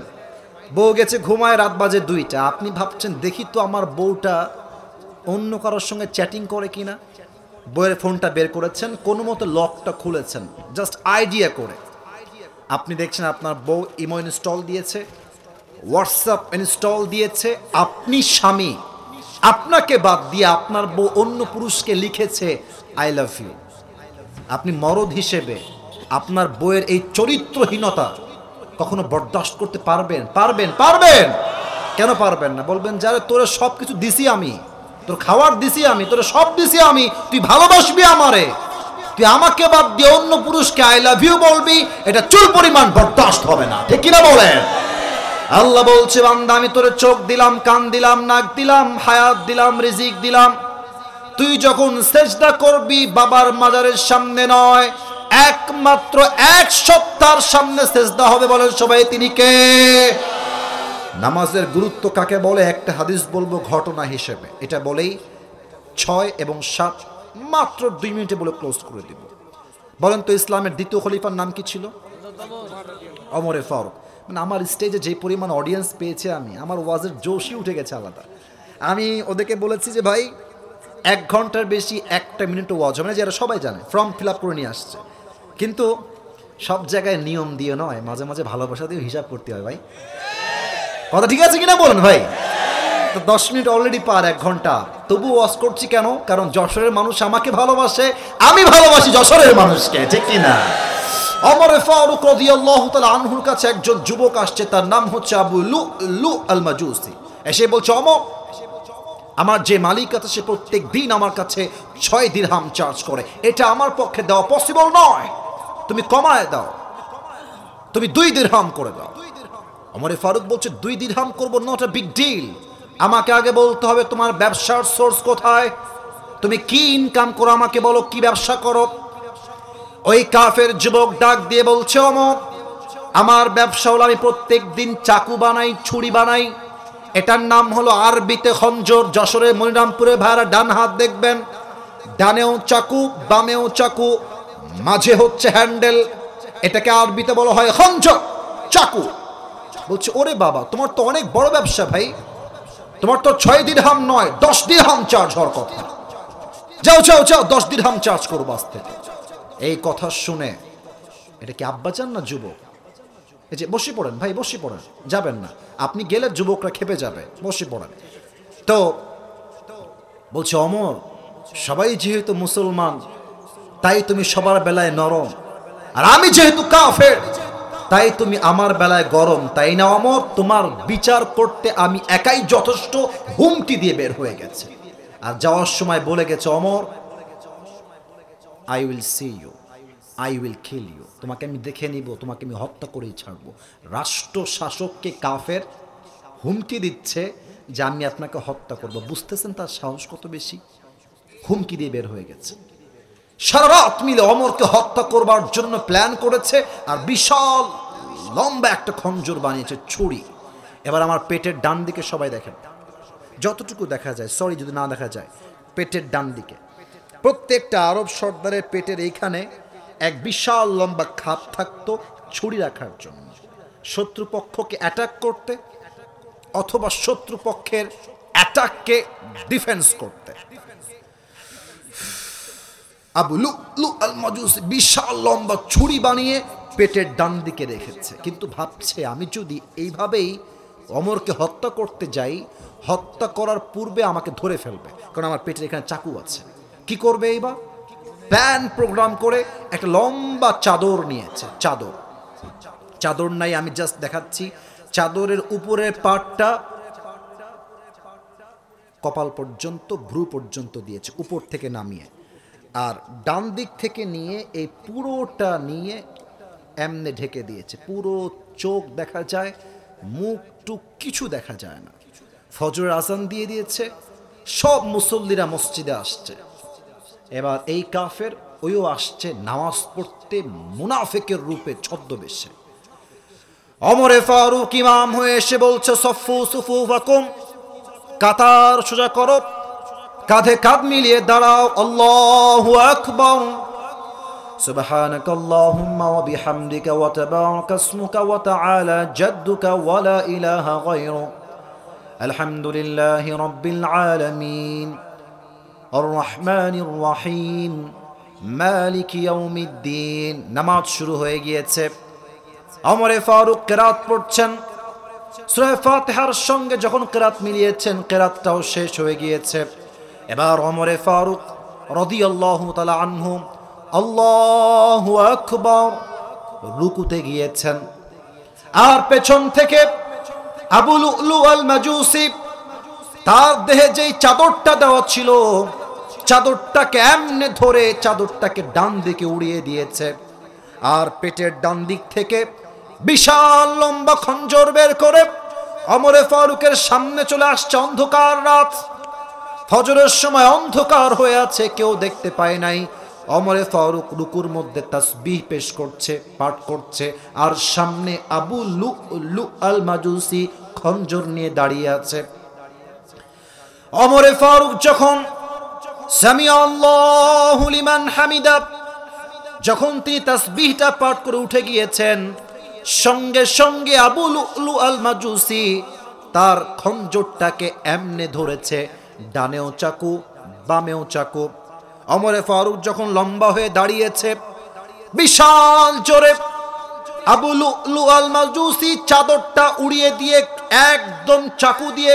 বউ গেছে ঘুমায়, রাত বাজে 2টা, আপনি ভাবছেন দেখি তো আমার বউটা অন্য কারোর সঙ্গে চ্যাটিং করে কিনা। বউয়ের ফোনটা বের করেছেন, কোনো মতো লকটা খুলেছেন, জাস্ট আইডিয়া করে। আপনি দেখছেন আপনার বউ ইমো ইনস্টল দিয়েছে, হোয়াটসঅ্যাপ ইনস্টল দিয়েছে, আপনি স্বামী, আপনাকে বাদ দিয়ে আপনার বউ অন্য পুরুষকে লিখেছে আই লাভ ইউ। আপনি মরদ হিসেবে আপনার বউয়ের এই চরিত্রহীনতা কখনো বরদাস্ত করতে পারবেন? পারবেন? পারবেন? কেন পারবেন না? বলবেন যারা তোরে সব কিছু দিছি আমি, তোর খাওয়ার দিছি আমি, তোরে সব দিছি আমি, তুই ভালোবাসবি আমারে, তুই আমাকে বাদ দিয়ে অন্য পুরুষকে আই লাভ ইউ বলবি, এটা চুল পরিমাণ বরদাস্ত হবে না। ঠিক কিনা বলেন? আল্লাহ বলছে বান্দা আমি তোরে চোখ দিলাম, কান দিলাম, নাক দিলাম, হায়াত দিলাম, রিজিক দিলাম, তুই যখন সেজদা করবি বাবার মাজারের সামনে নয়, একমাত্র এক সত্তার সামনে সেজদা হবে। বলেন সবাই তিনি কে? নামাজের গুরুত্ব কাকে বলে একটা হাদিস বলবো ঘটনা হিসেবে, এটা বলেই 6 এবং 7 মাত্র 2 মিনিটে বলে ক্লোজ করে দিব। বলেন তো ইসলামের দ্বিতীয় খলিফার নাম কি ছিল? ওমরে ফারুক। মানে আমার স্টেজে যে পরিমাণ অডিয়েন্স পেয়েছে আমি, আমার ওয়াজের জোশই উঠে গেছে আলাদা। আমি ওদেরকে বলেছি যে ভাই 1 ঘন্টার বেশি 1টা মিনিট ওয়াজ হবে না, যারা সবাই জানে ফর্ম ফিল আপ করে নিয়ে আসছে, কিন্তু সব জায়গায় নিয়ম দিয়ে নয়, মাঝে মাঝে ভালোবাসা দিয়ে হিসাব করতে হয় ভাই। কথা ঠিক আছে কিনা বলেন ভাই? তো 10 মিনিট অলরেডি পার 1 ঘন্টা, তবু ওয়াজ করছি কেন? কারণ যশোরের মানুষ আমাকে ভালোবাসে, আমি ভালোবাসি যশোরের মানুষকে, ঠিক কিনা? ওমর ফারুক রাদিয়াল্লাহু তাআলা আনহুর কাছে একজন যুবক আসছে, তার নাম হচ্ছে আবু লুলু আল মাজুসি। এসে বলছে, ওমর, আমার যে মালিক আছে সে প্রত্যেক দিন আমার কাছে 6 দিরহাম চার্জ করে, এটা আমার পক্ষে দেওয়া পসিবল নয়, তুমি কমায় দাও, তুমি 2 দিরহাম করে দাও। ওমর ফারুক বলছে 2 দিরহাম করব, নট আ বিগ ডিল। আমাকে আগে বলতে হবে তোমার ব্যবসার সোর্স কোথায়, তুমি কি ইনকাম করো, আমাকে বলো কি ব্যবসা করো। ওই কাফের যুবক ডাক দিয়ে বলছে, ওমর, আমার ব্যবসা হলো আমি প্রত্যেক দিন চাকু বানাই, ছুরি বানাই, এটার নাম হলো আরবিতে খঞ্জর। যশোরের মনিরামপুরে ভাইরা ডান হাত দেখবেন, ডানেও চাকু, বামেও চাকু, মাঝে হচ্ছে হ্যান্ডেল, এটাকে আরবিতে বলা হয় খঞ্জর, চাকু। বলছে, ওরে বাবা, তোমার তো অনেক বড় ব্যবসা ভাই, তোমার তো 6 দিরহাম নয় 10 দিরহাম চার্জ হওয়ার কথা, যাও যাও যাও 10 দিরহাম চার্জ করবো আজ থেকে। এই কথা শুনে, এটা কি আব্বাজান না যুবক? এই যে বসে পড়েন ভাই, বসে পড়েন, যাবেন না, আপনি গেলে যুবকরা খেপে যাবে, বসে পড়েন। তো বলছে, ওমর, সবাই যেহেতু মুসলমান তাই তুমি সবার বেলায় নরম, আর আমি যেহেতু কাফের তাই তুমি আমার বেলায় গরম, তাই না ওমর? তোমার বিচার করতে আমি একাই যথেষ্ট। হুমকি দিয়ে বের হয়ে গেছে, আর যাওয়ার সময় বলে গেছে, Omar, I will see you, I will kill you, তোমাকে আমি দেখে নিব, তোমাকে আমি হত্যা করেই ছাড়বো। রাষ্ট্র শাসককে কাফের হুমকি দিচ্ছে যে আমি আপনাকে হত্যা করব। বুঝতেছেন তার সাহস কত বেশি? হুমকি দিয়ে বের হয়ে গেছে। সারা রাত মিলে ওমরকে হত্যা করবার জন্য প্ল্যান করেছে, আর বিশাল লম্বা একটা খঞ্জর বানিয়েছে, ছুরি। এবার আমার পেটের ডান দিকে সবাই দেখেন, যতটুকু দেখা যায়, সরি যদি না দেখা যায়, পেটের ডান দিকে প্রত্যেকটা আরব সর্দারের পেটের এইখানে এক বিশাল লম্বা খাপ থাকতো ছুরি রাখার জন্য, শত্রুপক্ষকে অ্যাটাক করতে অথবা শত্রুপক্ষের অ্যাটাককে ডিফেন্স করতে। আবু লুলু আল মাজুসি বিশাল লম্বা ছুরি বানিয়ে পেটের ডান দিকে রেখেছে, কিন্তু ভাবছে আমি যদি এইভাবেই ওমরকে হত্যা করতে যাই, হত্যা করার পূর্বে আমাকে ধরে ফেলবে, কারণ আমার পেটের এখানে চাকু আছে। কি করবে এইবার? প্ল্যান প্রোগ্রাম করে একটা লম্বা চাদর নিয়েছে। চাদর নাই, আমি জাস্ট দেখাচ্ছি। চাদরের উপরের পাটটা কপাল পর্যন্ত, ভ্রু পর্যন্ত দিয়েছে, উপর থেকে নামিয়ে, আর ডান দিক থেকে নিয়ে এই পুরোটা নিয়ে এমনে ঢেকে দিয়েছে। পুরো চোখ দেখা যায়, মুখ টুক কিছু দেখা যায় না। ফজরের আজান দিয়ে দিয়েছে, সব মুসল্লিরা মসজিদে আসছে। এবার এই কাফের ওইও আসছে নামাজ পড়তে মুনাফিকের রূপে ছদ্মবেশে। ওমরে ফারুক ইমাম হয়ে এসে বলছে, সফু সুফুফাকুম, কাতার সোজা করো, কাঁধে কাঁধ মিলিয়ে দাঁড়াও, আল্লাহু আকবার, সুবহানাকাল্লাহুম্মা ওয়া বিহামদিকা ওয়া তাবারাকা ইসমুকা ওয়া তাআলা জাদ্দুকা ওয়া লা ইলাহা গায়রুক, আলহামদুলিল্লাহি রাব্বিল আলামিন, আর রহমানির রহিম, মালিকি ইয়াউমিদ্দিন। নামাজ শুরু হয়ে গিয়েছে। ওমরে ফারুক কিরাত পড়ছেন, সূরা ফাতিহার সঙ্গে যখন কিরাত মিলিয়েছেন, কিরাতটাও শেষ হয়ে গিয়েছে। এবার ওমরে ফারুক রাদিয়াল্লাহু তাআলা আনহু আল্লাহু আকবার রুকুতে গিয়েছেন, আর পেছন থেকে আবু লুলু আল মাজুসি তার দেহে যেই চাদরটা দেওয়া ছিল, চাদরটাকে এমনে ধরে চাদরটাকে ডান দিকে উড়িয়ে দিয়েছে, আর পেটের ডান দিক থেকে বিশাল লম্বা খঞ্জর বের করে ওমরে ফারুকের সামনে চলে আসছে অন্ধকার রাত, ফজরের সময় অন্ধকার হয়ে আছে, কেউ দেখতে পায় নাই। ওমরে ফারুক রুকুর মধ্যে তাসবিহ পেশ করছে, পাঠ করছে, আর সামনে আবু লুলু আল মাজুসি খঞ্জর নিয়ে দাঁড়িয়ে আছে। ওমরে ফারুক যখন সামিয়া আল্লাহু লিমান হামিদা, যখন তিনি তাসবিহটা পাঠ করে উঠে গিয়েছেন, সঙ্গে সঙ্গে আবু লুলু আল মাজুসি তার খঞ্জরটাকে এমনে ধরেছে, ডানেও চাকু বামেও চাকু। ওমরে ফারুক যখন লম্বা হয়ে দাঁড়িয়েছে, বিশাল জোরে আবু লুলু আল মাজুসি চাদরটা উড়িয়ে দিয়ে একদম চাকু দিয়ে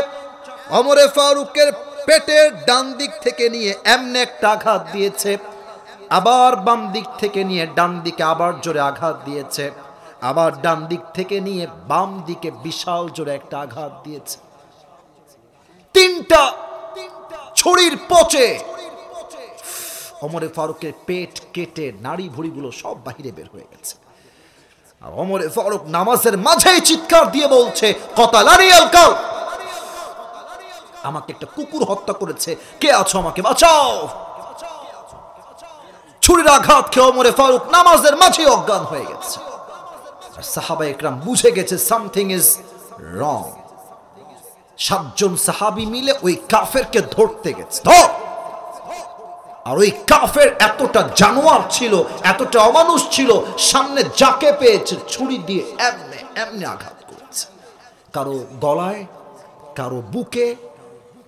ওমরে ফারুকের পেটের ডান দিক থেকে নিয়ে এমনে একটা আঘাত দিয়েছে, আবার বাম দিক থেকে নিয়ে ডান দিকে আবার জোরে আঘাত দিয়েছে, আবার ডান দিক থেকে নিয়ে বাম দিকে বিশাল জোরে একটা আঘাত দিয়েছে। তিনটা ছুরির পচে ওমরে ফারুকের পেট কেটে নাড়ি ভুড়িগুলো সব বাহিরে বের হয়ে গেছে। আর ওমরে ফারুক নামাজের মাঝেই চিৎকার দিয়ে বলছে, কতালানি আল কাল, আমাকে একটা কুকুর হত্যা করেছে, কে আছো আমাকে বাঁচাও। ছুরির আঘাত খেয়ে ওমরে ফারুক নামাজের মাঝেই অজ্ঞান হয়ে গেছে। আর সাহাবা একরাম বুঝে গেছে সামথিং ইজ রং। 7 জন সাহাবী মিলে ওই কাফেরকে ধরতে গেছে। আর ওই কাফের এতটা জানোয়ার ছিল, এতটা অমানুষ ছিল, সামনে যাকে পেয়েছে ছুরি দিয়ে এমনে এমনে আঘাত করেছে। কারো গলায়, কারো বুকে,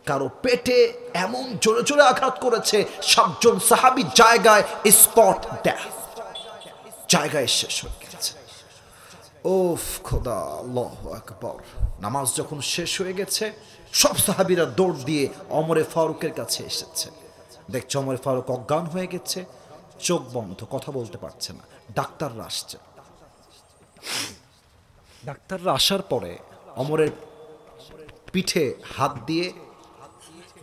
কারো পেটে এমন জোরে জোরে আঘাত করেছে, 7 জন সাহাবী জায়গায় স্পট ডেথ, জায়গায় শেষ হয়ে গেছে। ওফ খোদা, আল্লাহু আকবার। নামাজ যখন শেষ হয়ে গেছে, সব সাহাবীরা দৌড় দিয়ে ওমরে ফারুকের কাছে এসেছে। দেখছে ওমরে ফারুক অজ্ঞান হয়ে গেছে, চোখ বন্ধ, কথা বলতে পারছে না। ডাক্তাররা আসছে। ডাক্তাররা আসার পরে ওমরের পিঠে হাত দিয়ে,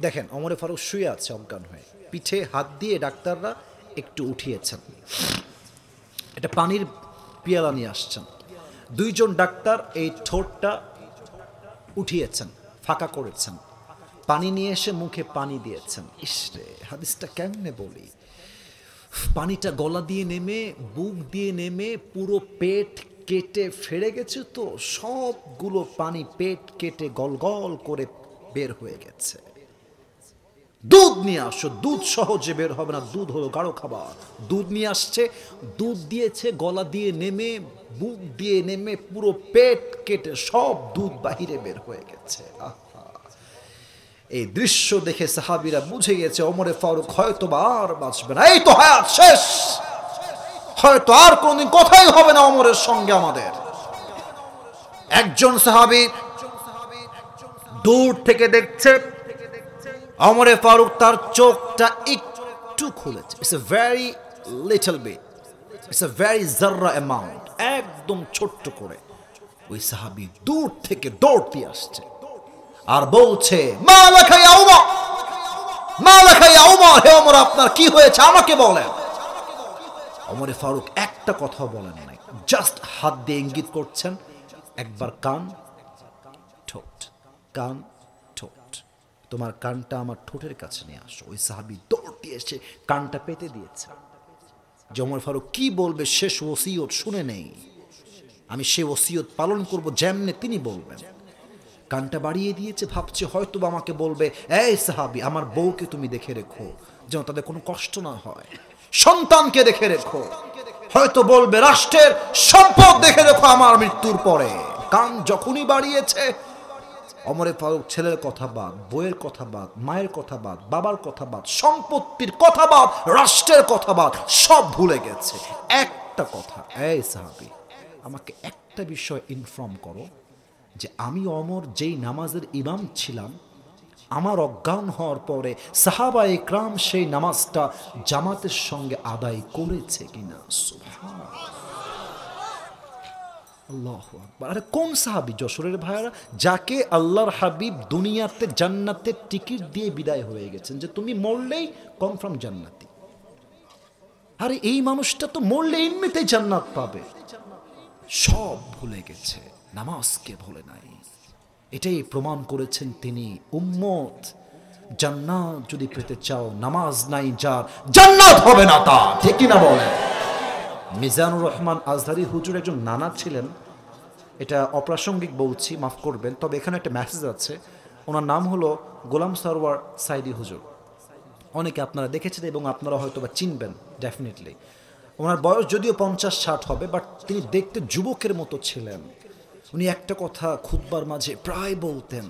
দেখেন ওমরে ফারুক শুয়ে আছে অজ্ঞান হয়ে, পিঠে হাত দিয়ে ডাক্তাররা একটু উঠিয়েছেন। এটা পানির পিয়ালা নিয়ে আসছেন। 2 জন ডাক্তার এই ঠোঁটটা উঠিয়েছেন, ফাঁকা করেছেন, পানি নিয়ে এসে মুখে পানি দিয়েছেন। ইসরে, হাদিসটা কেমনে বলি, পানিটা গলা দিয়ে নেমে, বুক দিয়ে নেমে পুরো পেট কেটে ফেড়ে গেছে, তো সবগুলো পানি পেট কেটে গল গল করে বের হয়ে গেছে। দুধ নিয়ে আসো, দুধ সহজে বের হবে না, দুধ হলো গাঢ় খাবার। দুধ নিয়ে আসছে, দুধ দিয়েছে, গলা দিয়ে নেমে, বুক দিয়ে নেমে পুরো পেট কেটে সব দুধ বাহিরে বের হয়ে গেছে। এই দৃশ্য দেখে সাহাবীরা বুঝে গেছে ওমরে ফারুক হয়তো আর বাঁচবে না, এই তো হায়াত শেষ, হয়তো আর কোনদিন কথাই হবে না ওমরের সঙ্গে আমাদের। একজন সাহাবী দূর থেকে দেখছে ওমরে ফারুক তার চোখটা একটু খুলেছে। It's a very little bit, it's a very জাররা অ্যামাউন্ট, একদম ছোট্ট করে। ওই সাহাবী দূর থেকে দৌড় দিয়ে আসছে আর বলছে, মালাকা ইয়া উমর, মালাকা ইয়া উমর, হে ওমর আপনার কি হয়েছে আমাকে বলেন। ওমরে ফারুক একটা কথা বলেন নাই, জাস্ট হাত দিয়ে ইঙ্গিত করছেন, একবার কান ঠোঁট, কান ঠোঁট, তোমার কানটা আমার ঠোঁটের কাছে নিয়ে আসো। ওই সাহাবী দৌড় দিয়ে এসে কানটা পেতে দিয়েছে। যে ওমর ফারুক কি বলবে শেষ ওসিয়ত শুনে নেই, আমি সে ওসিয়ত পালন করব যেমনে তিনি বলবেন। কানটা বাড়িয়ে দিয়েছে, ভাবছে হয়তো আমাকে বলবে, এই সাহাবী আমার বউকে তুমি দেখে রেখো যেন তাদের কোনো কষ্ট না হয়, সন্তানকে দেখে রেখো, হয়তো বলবে রাষ্ট্রের সম্পদ দেখে রেখো আমার মৃত্যুর পরে। কান যখনই বাড়িয়েছে, ওমরে ফারুক ছেলের কথা বাদ, বউয়ের কথা বাদ, মায়ের কথা বাদ, বাবার কথা বাদ, সম্পত্তির কথা বাদ, রাষ্ট্রের কথা বাদ, সব ভুলে গেছে। একটা কথা, এই সাহাবী আমাকে একটা বিষয় ইনফর্ম করো, যে আমি ওমর যেই নামাজের ইমাম ছিলাম, আমার অজ্ঞান হওয়ার পরে সাহাবা ইকরাম সেই নামাজটা জামাতের সঙ্গে আদায় করেছে কিনা। সুবহানাল্লাহ, আল্লাহু আকবার। আরে কোন সাহাবী যশোরের ভাইরা, যাকে আল্লাহর হাবিব দুনিয়াতে জান্নাতের টিকিট দিয়ে বিদায় হয়ে গেছেন, যে তুমি মরলেই কনফার্ম জান্নাতি। আরে এই মানুষটা তো মরলে এমনিতেই জান্নাত পাবে, সব ভুলে গেছে, নামাজকে ভুলে নাই। এটাই প্রমাণ করেছেন তিনি, উম্মত জান্নাত যদি পেতে চাও নামাজ নাই যার, জান্নাত হবে না তা, ঠিক কি না বলেন? মিজানুর রহমান আজহারি হুজুর একজন নানা ছিলেন, এটা অপ্রাসঙ্গিক বলছি, মাফ করবেন, তবে এখানে একটা মেসেজ আছে। ওনার নাম হলো গোলাম সরওয়ার সাইদি হুজুর। অনেকে আপনারা দেখেছেন এবং আপনারা হয়তো বা চিনবেন ডেফিনেটলি। ওনার বয়স যদিও 50-60 হবে, বাট তিনি দেখতে যুবকের মতো ছিলেন। উনি একটা কথা খুতবার মাঝে প্রায় বলতেন,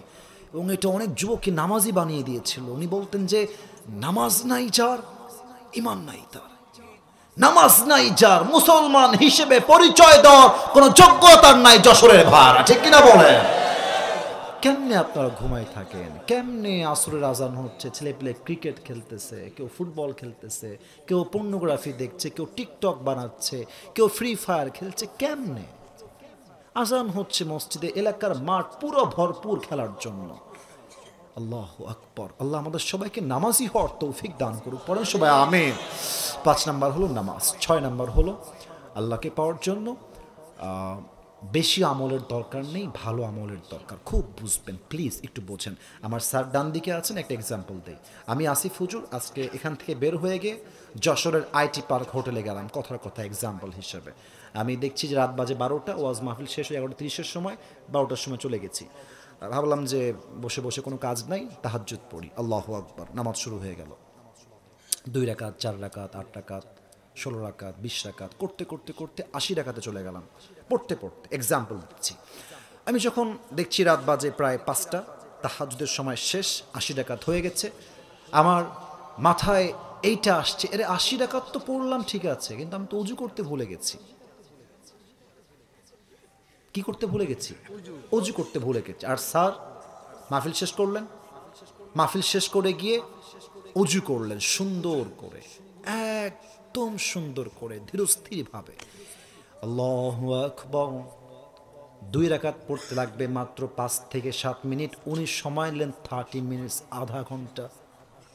এবং এটা অনেক যুবককে নামাজি বানিয়ে দিয়েছিল। উনি বলতেন যে নামাজ নাই যার, ইমান নাই তার। নামাজ নাই যার, মুসলমান হিসেবে পরিচয় দেওয়ার কোনো যোগ্যতার নাই যশোরের ভাড়া, ঠিক কিনা বলেন? কেমনে আপনারা ঘুমাই থাকেন? কেমনে আসরের আজান হচ্ছে, ছেলে পেলে ক্রিকেট খেলতেছে, কেউ ফুটবল খেলতেছে, কেউ পর্নোগ্রাফি দেখছে, কেউ টিকটক বানাচ্ছে, কেউ ফ্রি ফায়ার খেলছে, কেমনে? আজান হচ্ছে মসজিদে, এলাকার মাঠ পুরো ভরপুর খেলার জন্য। আল্লাহু আকবার। আল্লাহ আমাদের সবাইকে নামাজি হওয়ার তৌফিক দান করুক, পড়েন সবাই আমিন। 5 নাম্বার হলো নামাজ। 6 নাম্বার হলো আল্লাহকে পাওয়ার জন্য বেশি আমলের দরকার নেই, ভালো আমলের দরকার। খুব বুঝবেন, প্লিজ একটু বোঝেন। আমার স্যার ডান দিকে আছেন, একটা এক্সাম্পল দেই। আমি আসিফ হুজুর আজকে এখান থেকে বের হয়ে গিয়ে যশোরের আইটি পার্ক হোটেলে গেলাম, কথার কথা এক্সাম্পল হিসেবে। আমি দেখছি যে রাত বাজে 12টা, ওয়াজ মাহফিল শেষ হয়ে 11:30-এর সময়, 12টার সময় চলে গেছি। ভাবলাম যে বসে বসে কোনো কাজ নাই, তাহাজ্জুদ পড়ি। আল্লাহু আকবার, নামাজ শুরু হয়ে গেল। 2 রাকাত, 4 রাকাত, 8 রাকাত, 16 রাকাত, 20 রাকাত করতে করতে করতে 80 রাকাতে চলে গেলাম পড়তে পড়তে। এক্সাম্পল দিচ্ছি। আমি যখন দেখছি রাত বাজে প্রায় 5টা, তাহাজ্জুদের সময় শেষ, 80 রাকাত হয়ে গেছে, আমার মাথায় এইটা আসছে, এরে 80 রাকাত তো পড়লাম ঠিক আছে, কিন্তু আমি তো ওযু করতে ভুলে গেছি। কি করতে ভুলে গেছি? ওযু করতে ভুলে গেছি। আর স্যার মাহফিল শেষ করলেন, মাহফিল শেষ করে গিয়ে ওযু করলেন সুন্দর করে, একদম সুন্দর করে, ধীরস্থির ভাবে। আল্লাহু আকবার। 2 রাকাত পড়তে লাগবে মাত্র 5 থেকে 7 মিনিট, উনি সময় নিলেন 30 মিনিটস, আধা ঘন্টা।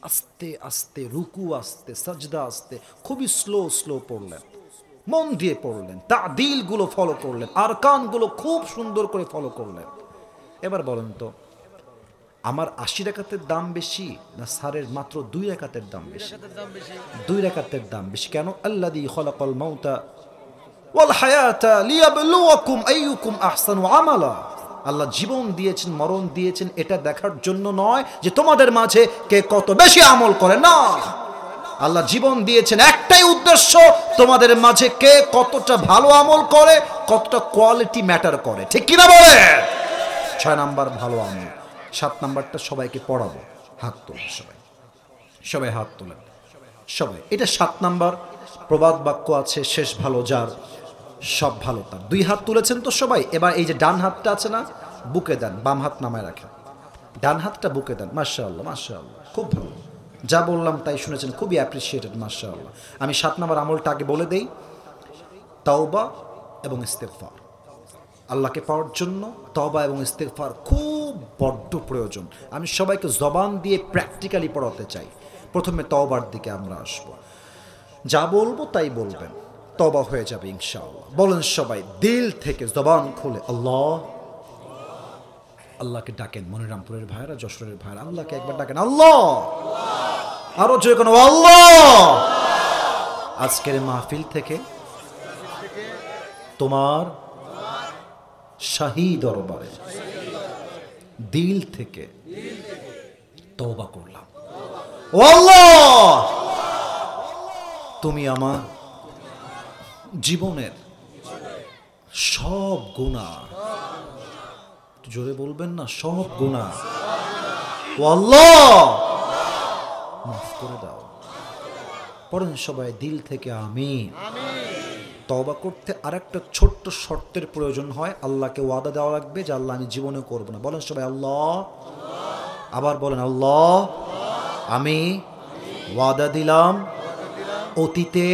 আস্তে আস্তে রুকু, আস্তে সাজদা, আস্তে, খুবই স্লো স্লো পড়লেন, মন দিয়ে পড়লেন, তাদিলগুলো ফলো করলেন, আরকানগুলো খুব সুন্দর করে ফলো করলেন। এবার বলেন তো, আমার 80 রাকাতের দাম বেশি না স্যারের মাত্র 2 রাকাতের দাম বেশি? 2 রাকাতের দাম বেশি। কেন? আল্লাযী খালাকাল মাউতা ওয়াল হায়াতা লিয়াবলুয়াকুম আইয়ুকুম আহসানু আমালা। আল্লাহ জীবন দিয়েছেন, মরণ দিয়েছেন এটা দেখার জন্য নয় যে তোমাদের মাঝে কে কত বেশি আমল করে, না। আল্লাহ জীবন দিয়েছেন একটাই উদ্দেশ্য, তোমাদের মাঝে কে কতটা ভালো আমল করে, কতটা কোয়ালিটি ম্যাটার করে, ঠিক কিনা বলে? 6 নাম্বার ভালো আমল। 7 নাম্বারটা সবাইকে পড়াবো। হাত তোলেন সবাই, সবাই হাত তোলেন সবাই। এটা 7 নাম্বার। প্রবাদ বাক্য আছে, শেষ ভালো যার সব ভালো তার। 2 হাত তুলেছেন তো সবাই। এবার এই যে ডান হাতটা আছে না, বুকে দেন, বাম হাত নামায় রাখেন, ডান হাতটা বুকে দেন। মাশাআল্লাহ মাশাআল্লাহ, খুব ভালো। যা বললাম তাই শুনেছেন, খুবই অ্যাপ্রিসিয়েটেড, মাশাআল্লাহ। আমি 7 নাম্বার আমলটা আগে বলে দেই। তাওবা এবং ইস্তেগফার। আল্লাহকে পাওয়ার জন্য তওবা এবং ইস্তেগফার খুব বড্ড প্রয়োজন। আমি সবাইকে জবান দিয়ে প্র্যাকটিক্যালি পড়াতে চাই। প্রথমে তওবার দিকে আমরা আসব। যা বলবো তাই বলবেন, তওবা হয়ে যাবে ইনশাআল্লাহ। বলেন সবাই দিল থেকে জবান খুলে আল্লাহ। আল্লাহকে ডাকেন। মনিরামপুরের ভাইরা, যশোরের ভাইরা, আল্লাহকে একবার ডাকেন আল্লাহ। আরো জোরে কোনো আল্লাহ। আজকের মাহফিল থেকে তোমার শাহী দরবারে দিল থেকে তওবা করলাম। ও আল্লাহ, তুমি আমার জীবনের সব গুনাহ, জোরে বলবেন না, সব গুনাহ ও আল্লাহ মাফ করে দাও। পড়েন সবাই দিল থেকে আমিন। তওবা করতে আরেকটা ছোট্ট শর্তের প্রয়োজন হয়। আল্লাহকে ওয়াদা দেওয়া লাগবে যে আল্লাহ আমি জীবনে করব না। বলেন সবাই আল্লাহ। আবার বলেন আল্লাহ, আমি ওয়াদা দিলাম অতীতে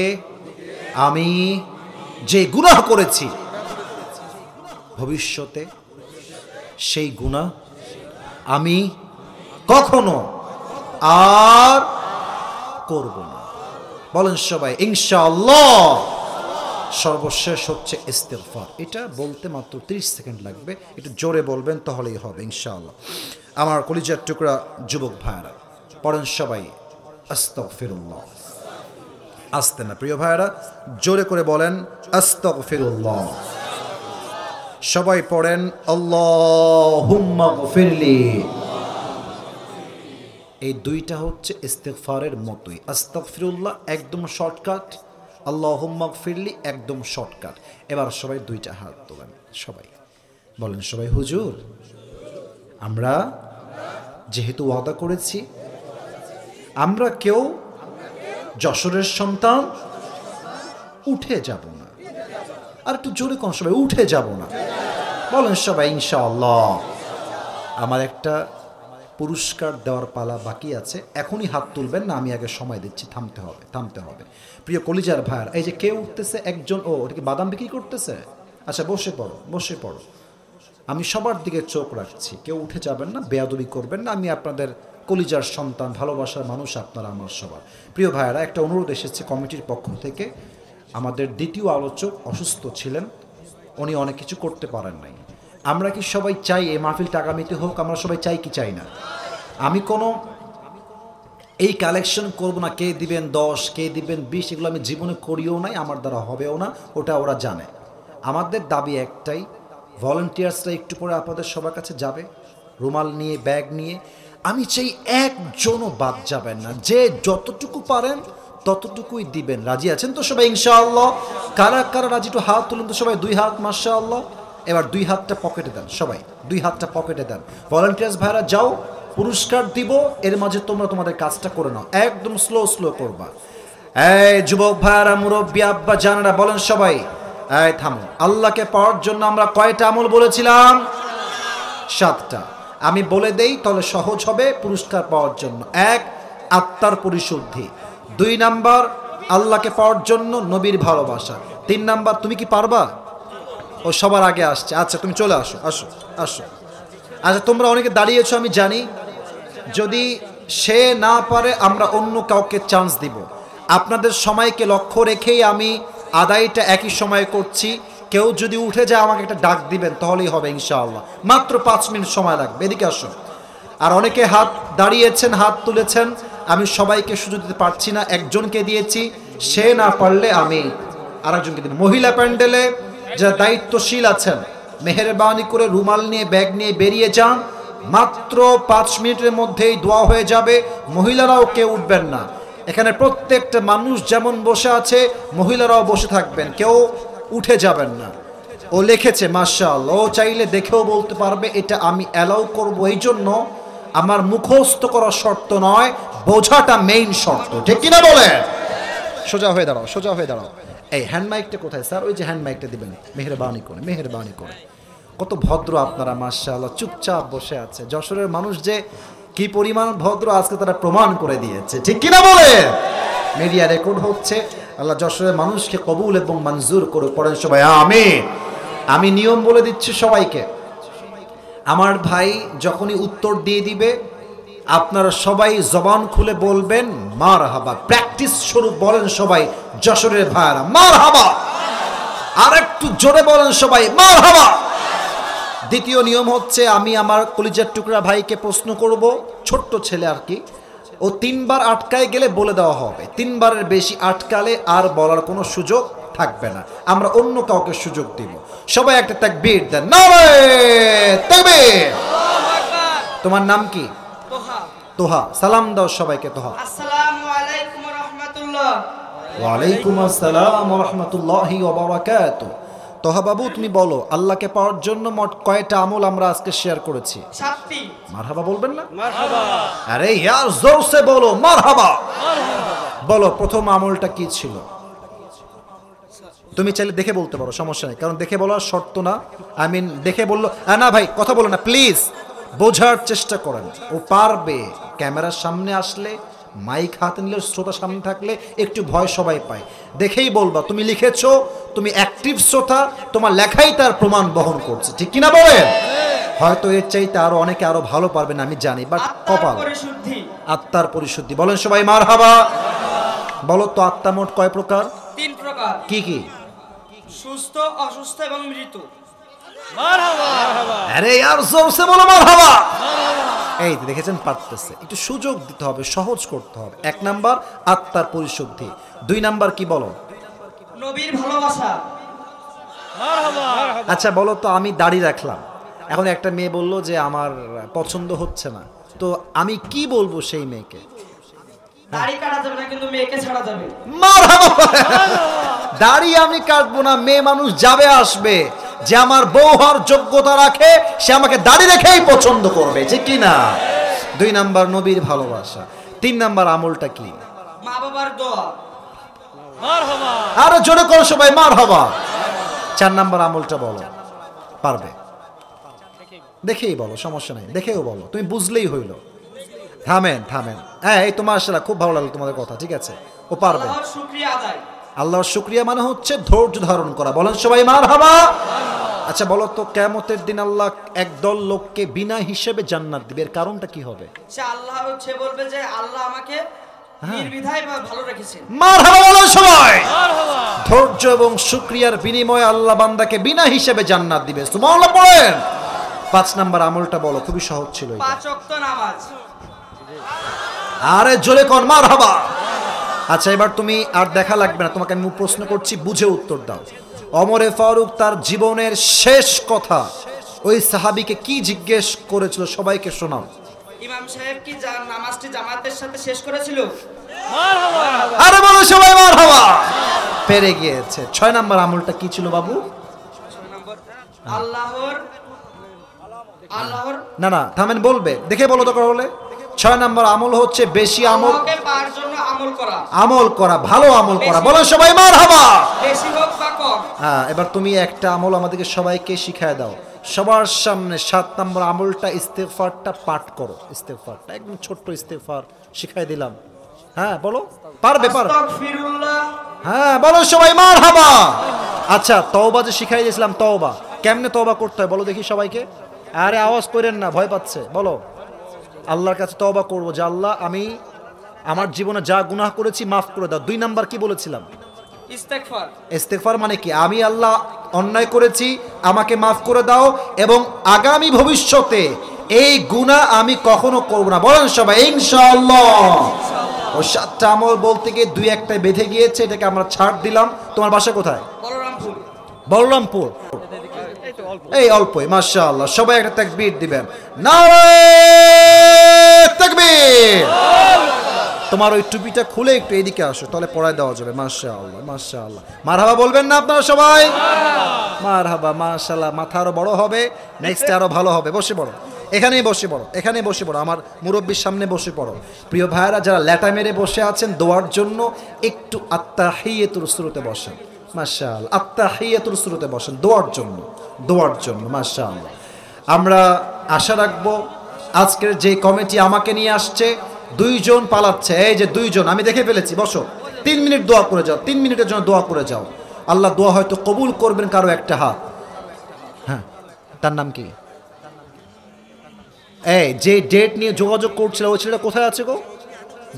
আমি যে গুনাহ করেছি ভবিষ্যতে সেই গুনাহ আমি কখনো আর করব না। বলেন সবাই ইনশাআল্লাহ। সর্বশেষ হচ্ছে ইস্তিগফার। এটা বলতে মাত্র 30 সেকেন্ড লাগবে, একটু জোরে বলবেন তাহলেই হবে ইনশাআল্লাহ। আমার কলিজার টুকরা যুবক ভাইরা পড়েন সবাই আস্তাগফিরুল্লাহ। আস্তে না প্রিয় ভাইরা, জোরে করে বলেন আস্তাগফিরুল্লাহ। সবাই পড়েন আল্লাহুম্মা গফিরলি। এই দুইটা হচ্ছে ইস্তিগফারের মতোই। আস্তাগফিরুল্লাহ একদম শর্টকাট, আল্লাহুম্মা গফিরলি একদম শর্টকাট। এবার সবাই দুইটা হাত তোলেন, সবাই বলেন সবাই হুজুর আমরা যেহেতু ওয়াদা করেছি আমরা কেউ যশোরের সন্তান উঠে যাব না। আর একটু জোরে কোন সবাই উঠে যাব না বলেন সবাই ইনশাআল্লাহ। আমার একটা পুরস্কার দেওয়ার পালা বাকি আছে, এখনই হাত তুলবেন না, আমি আগে সময় দিচ্ছি, থামতে হবে থামতে হবে। প্রিয় কলিজার ভাইয়ার, এই যে কেউ উঠতেছে একজন, ও ওটা কি বাদাম বিক্রি করতেছে? আচ্ছা বসে পড়ো বসে পড়ো, আমি সবার দিকে চোখ রাখছি, কেউ উঠে যাবেন না, বেয়াদবি করবেন না, আমি আপনাদের কলিজার সন্তান, ভালোবাসার মানুষ আপনারা আমার সবার। প্রিয় ভাইয়ারা, একটা অনুরোধ এসেছে কমিটির পক্ষ থেকে। আমাদের দ্বিতীয় আলোচক অসুস্থ ছিলেন, উনি অনেক কিছু করতে পারেন নাই। আমরা কি সবাই চাই এই মাহফিলটা আগামীতে হোক? আমরা সবাই চাই কি চাই না? আমি কোনো এই কালেকশন করব না, কে দিবেন 10 কে দিবেন 20, এগুলো আমি জীবনে করিও নাই, আমার দ্বারা হবেও না, ওটা ওরা জানে। আমাদের দাবি একটাই, ভলান্টিয়ার্সরা একটু পরে আপনাদের সবার কাছে যাবে রুমাল নিয়ে, ব্যাগ নিয়ে। আমি চাই একজনও বাদ যাবেন না, যে যতটুকু পারেন ততটুকুই দিবেন। রাজি আছেন তো সবাই ইনশাআল্লাহ? কারা কারা রাজি একটু হাত তুলেন তো সবাই, 2 হাত মাশাআল্লাহ। এবার 2 হাতটা পকেটে দেন সবাই, 2 হাতটা পকেটে দেন। ভলান্টিয়ার্স ভাইরা যাও, পুরস্কার দিব, এর মাঝে তোমরা তোমাদের কাজটা করে নাও, একদম স্লো স্লো করবা। এই যুবক ভাইরা, মুরব্বী আব্বা জানারা বলেন সবাই, এই থামো। আল্লাহকে পাওয়ার জন্য আমরা কয়টা আমল বলেছিলাম? 7টা। আমি বলে দেই তাহলে সহজ হবে পুরস্কার পাওয়ার জন্য। 1, আত্মার পরিশুদ্ধি। 2 নাম্বার, আল্লাহকে পাওয়ার জন্য নবীর ভালোবাসা। 3 নাম্বার, তুমি কি পারবা? ও সবার আগে আসছে, আচ্ছা তুমি চলে আসো আসো আসো। আচ্ছা তোমরা অনেকে দাঁড়িয়েছো আমি জানি, যদি সে না পারে আমরা অন্য কাউকে চান্স দিব। আপনাদের সময়কে লক্ষ্য রেখেই আমি আদায়টা একই সময়ে করছি। কেউ যদি উঠে যায় আমাকে একটা ডাক দিবেন, তাহলেই হবে ইনশাআল্লাহ। মাত্র 5 মিনিট সময় লাগবে, এদিকে আসুন। আর অনেকে হাত দাঁড়িয়েছেন, হাত তুলেছেন, আমি সবাইকে সুযোগ দিতে পারছি না, একজনকে দিয়েছি, সে না পারলে আমি আরেকজনকে দিন। মহিলা প্যান্ডেলে যারা দায়িত্বশীল আছেন, মেহেরবানি করে রুমাল নিয়ে, ব্যাগ নিয়ে বেরিয়ে যান, মাত্র 5 মিনিটের মধ্যেই দোয়া হয়ে যাবে। মহিলারাও কেউ উঠবেন না, এখানে প্রত্যেকটা মানুষ যেমন বসে আছে মহিলারাও বসে থাকবেন, কেউ উঠে যাবেন না। ও লিখেছে মাশাআল্লাহ, ও চাইলে দেখেও বলতে পারবে, এটা আমি অ্যালাউ করব। এই জন্য আমার মুখস্থ করার শর্ত নয়, বোঝাটা মেইন শর্ত, ঠিক কিনা বলে? সোজা হয়ে দাঁড়াও, সোজা হয়ে দাঁড়াও। এই হ্যান্ড মাইকটা কোথায় স্যার? ওই যে হ্যান্ড মাইকটা দিবেন, মেহেরবানি করে, মেহেরবানি করে। কত ভদ্র আপনারা মাশাআল্লাহ, চুপচাপ বসে আছে। যশোরের মানুষ যে কি পরিমাণ ভদ্র আজকে তারা প্রমাণ করে দিয়েছে, ঠিক কিনা বলে? মিডিয়া রেকর্ড হচ্ছে, আল্লাহ যশোরের মানুষকে কবুল এবং মঞ্জুর করুক। পড়েন সবাই আমিন। আমি নিয়ম বলে দিচ্ছি সবাইকে, আমার ভাই যখনই উত্তর দিয়ে দিবে আপনারা সবাই জবান খুলে বলবেন মারহাবা। প্র্যাকটিস স্বরূপ বলেন সবাই, যশোরের ভাইরা মারহাবা। আর একটু জোরে বলেন সবাই মারহাবা। দ্বিতীয় নিয়ম হচ্ছে, আমি আমার কলিজার টুকরা ভাইকে প্রশ্ন করব, ছোট্ট ছেলে আর কি, ও 3 বার আটকায় গেলে বলে দেওয়া হবে। 3 বারের বেশি আটকালে আর বলার কোনো সুযোগ থাকবে না, আমরা অন্য কাউকে সুযোগ দিব। সবাই একটা তাকবীর দেন, নারে তাকবীর। তোমার নাম কি? তোহা। তোহা। সালাম দাও সবাইকে। তোহা, আসসালামু আলাইকুম ওয়া রাহমাতুল্লাহ। ওয়া আলাইকুম আসসালাম ওয়া রাহমাতুল্লাহি ওয়া বারাকাতুহু। তোহা বাবু তুমি বলো, আল্লাহকে পাওয়ার জন্য মোট কয়টা আমল আমরা আজকে শেয়ার করেছি? 7টি। মারহাবা বলবেন না? মারহাবা। আরে ইয়ার জোর সে বলো মারহাবা। বলো প্রথম আমলটা কি ছিল? তুমি চাইলে দেখে বলতে পারো, সমস্যা নেই, কারণ দেখে বলার শর্ত না। আই মিন দেখে বললো না ভাই কথা বলো না প্লিজ, বোঝার চেষ্টা করেন, ও পারবে। ক্যামেরার সামনে আসলে, মাইক হাতে নিলে, শ্রোতা সামনে থাকলে একটু ভয় সবাই পায়। দেখেই বলবা, তুমি লিখেছো, তুমি অ্যাক্টিভ শ্রোতা, তোমার লেখাই তার প্রমাণ বহন করছে, ঠিক কিনা বলেন? হয়তো এর চাইতে আরো অনেকে আরো ভালো পারবেন আমি জানি, বাট কপাল। আত্মার পরিশুদ্ধি বলেন সবাই মারহাবা। বলো তো আত্মা মোট কয় প্রকার? 3 প্রকার। কি কি? সুস্থ, অসুস্থ এবং মৃত। আরে यार জোরসে বলো মারহাবা। এই দেখেছেন পারতেছে, একটু সুযোগ দিতে হবে, সহজ করতে হবে। 1 নাম্বার আত্মার পরিশুদ্ধি, 2 নাম্বার কি বলো? নবীর ভালোবাসা। আচ্ছা বলো তো, আমি দাড়ি রাখলাম, এখন একটা মেয়ে বললো যে আমার পছন্দ হচ্ছে না, তো আমি কি বলবো সেই মেয়েকে? দাড়ি কাটা যাবে না, কিন্তু মেয়েকে ছাড়া যাবে। মারহাবা। দাড়ি আমি কাটবো না, মেয়ে মানুষ যাবে আসবে, যে আমার বউ হওয়ার যোগ্যতা রাখে সে আমাকে দাড়ি রেখেই পছন্দ করবে, ঠিক কি না? 2 নাম্বার নবীর ভালোবাসা। 3 নাম্বার আমলটা কি? মা বাবার দোয়া। আরো জোরে করো সবাই মারহাবা। 4 নাম্বার আমলটা বলো, পারবে? দেখেই বলো, সমস্যা নাই, দেখেও বলো, তুমি বুঝলেই হইল। থামেন থামেন, হ্যাঁ এই তোমার আসলে খুব ভালো লাগলো তোমাদের কথা, ঠিক আছে, ও পারবে। আল্লাহর শুকরিয়া আদায়। আল্লাহর শুকরিয়া মানে হচ্ছে ধৈর্য ধারণ করা। বলেন সবাই মারহাবা। আচ্ছা বলো তো, কিয়ামতের দিন আল্লাহ একদল লোককে বিনা হিসেবে জান্নাত দিবে, এর কারণটা কি হবে? সে বলবে যে আল্লাহ আমাকে নির্বিধায় ভালো রেখেছেন। মারহাবা বলেন সবাই। ধৈর্য এবং শুকরিয়ার বিনিময়ে আল্লাহ বান্দাকে বিনা হিসেবে জান্নাত দিবে। সুবহানাল্লাহ পড়েন। 5 নাম্বার আমলটা বলো, খুবই সহজ ছিল এটা। 5 ওয়াক্ত নামাজ। আরে জোরে কোন মারহাবা। আচ্ছা এবার তুমি আর দেখা লাগবে না, তোমাকে আমি প্রশ্ন করছি, বুঝে উত্তর দাও। ওমরে ফারুক তার জীবনের শেষ কথা ওই সাহাবীকে কি জিজ্ঞেস করেছিল, সবাইকে শোনাও। ইমাম সাহেব কি নামাজটি জামাতের সাথে শেষ করেছিল? আরে বলো সবাই মারহাবা। পেরে গিয়েছে। 6 নাম্বার আমলটা কি ছিল বাবু? আল্লাহর না না থামেন, বলবে দেখে বলো দরকার হলে। 6 নাম্বার আমল হচ্ছে বেশি আমল, আল্লাহকে পাওয়ার জন্য আমল করা। আমল করা, ভালো আমল করা। বলো সবাই মারহাবা। বেশি হোক বা কম। হ্যাঁ এবার তুমি একটা আমল আমাদেরকে সবাইকে শিখায় দাও, সবার সামনে। 7 নম্বর আমলটা ইস্তেগফারটা পাঠ করো। ইস্তেগফারটা একদম ছোট্ট ইস্তেগফার শিখাই দিলাম। হ্যাঁ বলো, পারবে পারবে। আস্তাগফিরুল্লাহ। হ্যাঁ বলো সবাই মারহাবা। আচ্ছা তওবা যে শিখাই দিয়েছিলাম, তওবা কেমনে তওবা করতে হয় বলো দেখি সবাইকে। আরে আওয়াজ করেন না, ভয় পাচ্ছে। বলো আল্লাহর কাছে তওবা করবো যে আল্লাহ আমি আমার জীবনে যা গুনাহ করেছি মাফ করে দাও। 2 নাম্বার কি বলেছিলাম? ইস্তেগফার। ইস্তেগফার মানে কি? আমি আল্লাহ অন্যায় করেছি, আমাকে মাফ করে দাও, এবং আগামী ভবিষ্যতে এই গুনাহ আমি কখনো করব না। বলেন সবাই ইনশাআল্লাহ। ও 7টা আমল বলতে গিয়ে 2-1টায় বেঁধে গিয়েছে, এটাকে আমরা ছাড় দিলাম। তোমার বাসা কোথায়? বলরামপুর। বলরামপুর। এই অল্পই, মাশাআল্লাহ। সবাই একটা তাকবীর দিবেন, নারে তাকবীর। তোমার ওই টুপিটা খুলে একটু এদিকে আসো, তাহলে পড়ায় দেওয়া যাবে। মাশাআল্লাহ মাশাআল্লাহ। মারহাবা বলবেন না আপনারা সবাই? মারহাবা মাশাআল্লাহ। মাথা আরো বড় হবে, নেক্সট আরো ভালো হবে। বসে পড়ো, এখানেই বসে পড়ো, এখানেই বসে পড়ো, আমার মুরব্বির সামনে বসে পড়ো। প্রিয় ভাইয়েরা যারা ল্যাটা মেরে বসে আছেন দোয়ার জন্য, একটু আত্তাহিয়াতুর শুরুতে বসেন। মাশাআল্লাহ, আত্তাহিয়াতুর শুরুতে বসেন দোয়ার জন্য, দোয়ার জন্য। মাশাআল্লাহ। আমরা আশা রাখবো আজকের যে কমিটি আমাকে নিয়ে আসছে, 2 জন পালাচ্ছে। এই যে 2 জন আমি দেখে ফেলেছি। বসো, 3 মিনিট দোয়া করে যাও, 3 মিনিটের জন্য দোয়া করে যাও। আল্লাহ দোয়া হয়তো কবুল করবেন। কারো একটা হাত। হ্যাঁ তার নাম কি? এই যে ডেট নিয়ে যোগাযোগ করছিল ওই ছেলেটা কোথায় আছে গো?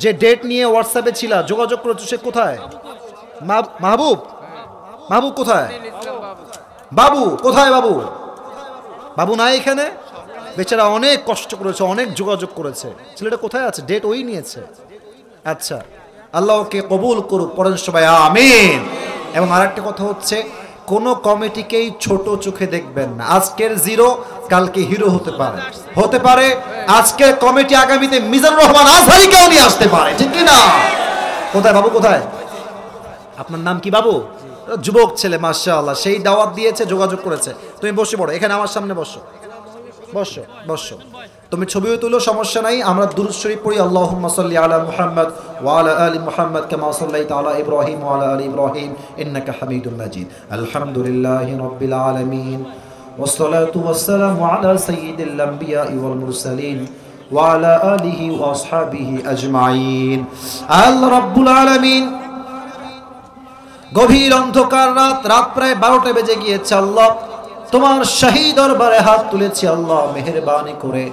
যে ডেট নিয়ে হোয়াটসঅ্যাপে ছিল, যোগাযোগ করেছো, সে কোথায়? মাহবুব, মাহবুব কোথায়? বাবু কোথায়? বাবু, বাবু নাই এখানে? বেচারা অনেক কষ্ট করেছে, অনেক যোগাযোগ করেছে। ছেলেটা কোথায় আছে? ডেট ওই নিয়েছে। আচ্ছা আল্লাহ ওকে কবুল করুক। পড়েন সবাই আমিন। এবং আরেকটা কথা হচ্ছে, কোনো কমিটিকেই ছোট চোখে দেখবেন না। আজকের জিরো কালকে হিরো হতে পারে, হতে পারে আজকের কমিটি আগামীতে মিজানুর রহমান আজহারিকেও নিয়ে আসতে পারে, ঠিক কি না? কোথায় বাবু, কোথায়? আপনার নাম কি বাবু? যুবক ছেলে, মাশাআল্লাহ। সেই দাওয়াত দিয়েছে, যোগাযোগ করেছে। তুমি বসে পড়ো, এখানে আমার সামনে বসো, বসো বসো। তুমি ছবিও তুলো, সমস্যা নাই। আমরা দুরূদ শরীফ পড়ি। আল্লাহুম্মা সাল্লি আলা মুহাম্মদ ওয়া আলা আলি মুহাম্মদ কামা সাল্লাইতা আলা ইব্রাহিম ওয়া আলা আলি ইব্রাহিম ইন্নাকা হামিদুম মাজিদ। আলহামদুলিল্লাহি রাব্বিল আলামিন ওয়াসসালাতু ওয়াসসালামু আলা সাইয়্যিদিল আমবিয়াই ওয়াল মুরসালিন ওয়া আলা আলিহি ওয়া আসহাবিহি আজমাইন। আল্লাহ রাব্বুল আলামিন, গভীর অন্ধকার রাত, রাত প্রায় 12টা বেজে গিয়েছে। আল্লাহ তোমার শাহী দরবারে হাত তুলেছি। আল্লাহ মেহেরবানি করে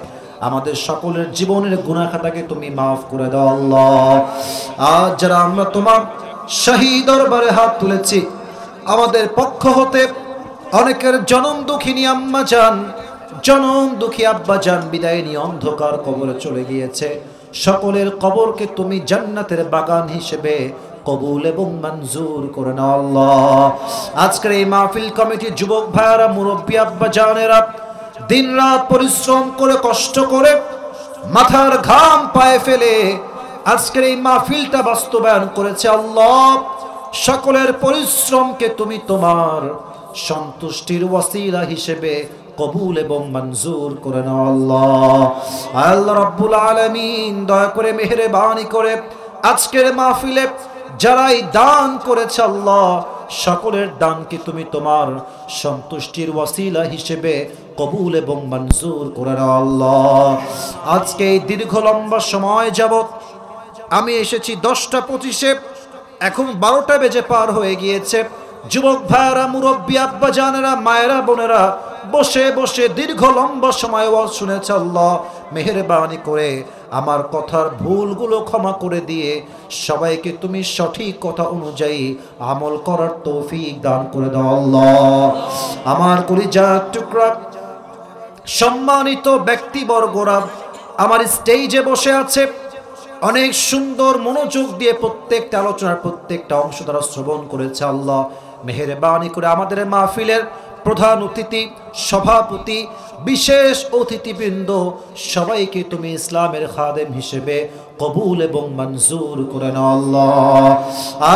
আমাদের সকলের জীবনের গুনাহ খাতাকে তুমি মাফ করে দাও। আল্লাহ আজ যারা আমরা তোমার শাহী দরবারে হাত তুলেছি, আমাদের পক্ষ হতে অনেকের জনম দুঃখিনী আম্মা জান, জনম দুঃখী আব্বা জান বিদায় নিয়ে অন্ধকার কবরে চলে গিয়েছে। সকলের কবরকে তুমি জান্নাতের বাগান হিসেবে কবুল এবং মঞ্জুর করে নাও আল্লাহ। আজকের এই মাহফিল কমিটির যুবক ভাইয়েরা, মুরব্বী আব্বা জানেরা দিন রাত পরিশ্রম করে কষ্ট করে মাথার ঘাম পায়ে ফেলে আজকের এই মাহফিলটা বাস্তবায়ন করেছে আল্লাহ। সকলের পরিশ্রমকে তুমি তোমার সন্তুষ্টির ওয়াসিলা হিসেবে কবুল এবং মঞ্জুর করে নাও আল্লাহ। আল্লাহ রাব্বুল আলামিন দয়া করে মেহেরবানি করে আজকের মাহফিলে যারাই দান করেছে আল্লাহ, সকলের দানকে তুমি তোমার সন্তুষ্টির ওয়াসিলা হিসেবে কবুল এবং মঞ্জুর করে নাও আল্লাহ। আজকে এই দীর্ঘ লম্বা সময় যাবত আমি এসেছি 10টা 25-এ, এখন 12টা বেজে পার হয়ে গিয়েছে। যুবক ভাইয়েরা, মুরব্বী আব্বা জানেরা, মায়েরা, বোনেরা বসে বসে দীর্ঘ লম্বা সময় ওয়াজ শুনেছে আল্লাহ। মেহেরবানি করে আমার কথার ভুলগুলো ক্ষমা করে দিয়ে সবাইকে তুমি সঠিক কথা অনুযায়ী আমল করার তৌফিক দান করে দাও আল্লাহ। আমার কলিজার টুকরা সম্মানিত ব্যক্তিবর্গরা আমার স্টেজে বসে আছে, অনেক সুন্দর মনোযোগ দিয়ে প্রত্যেকটা আলোচনার প্রত্যেকটা অংশ তারা শ্রবণ করেছে আল্লাহ। মেহেরবানি করে আমাদের মাহফিলের প্রধান অতিথি, সভাপতি, বিশেষ অতিথিবৃন্দ সবাইকে তুমি ইসলামের খাদেম হিসেবে কবুল এবং মঞ্জুর করে নাও আল্লাহ।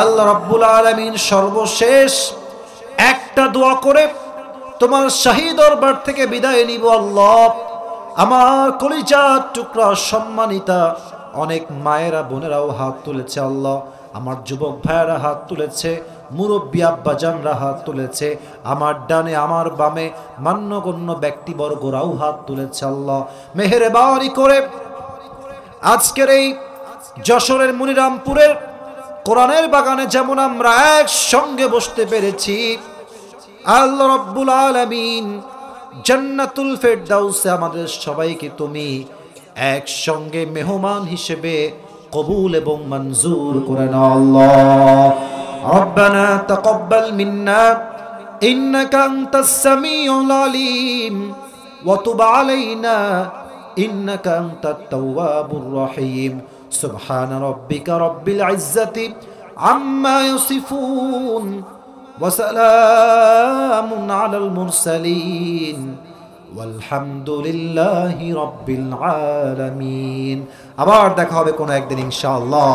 আল্লাহ রাব্বুল আলামিন সর্বশেষ একটা দোয়া করে তোমার শাহী দরবার থেকে বিদায় নিব আল্লাহ। আমার কলিজার টুকরা সম্মানিতা অনেক মায়েরা বোনেরাও হাত তুলেছে আল্লাহ, আমার যুবক ভাইয়েরা হাত তুলেছে, মুরব্বী আব্বাজানরা হাত তুলেছে, আমার ডানে আমার বামে মান্যগণ্য ব্যক্তিবর্গরাও হাত তুলেছে আল্লাহ। মেহেরবানি করে আজকের এই যশোরের মনিরামপুরের কোরআনের বাগানে যেমন আমরা একসঙ্গে বসতে পেরেছি, আল্লাহ রাব্বুল আলামিন জান্নাতুল ফেরদাউসে আমাদের সবাইকে তুমি একসঙ্গে মেহমান হিসেবে কবুল এবং মঞ্জুর করে নাও আল্লাহ। রব্বানা তাকাব্বাল মিন্না ইন্নাকা আনতাস সামিউল আলিম ওয়া তুব আলাইনা ইন্নাকা আনতাত তাওয়াবুর রহিম। সুবহান রাব্বিকা রাব্বিল ইজ্জাতি আম্মা ইয়াসিফুন ওয়া সালামুন আলাল মুরসালিন ওয়ালহামদুলিল্লাহি রাব্বিল আলামিন। আবার দেখা হবে কোনো একদিন ইনশাআল্লাহ।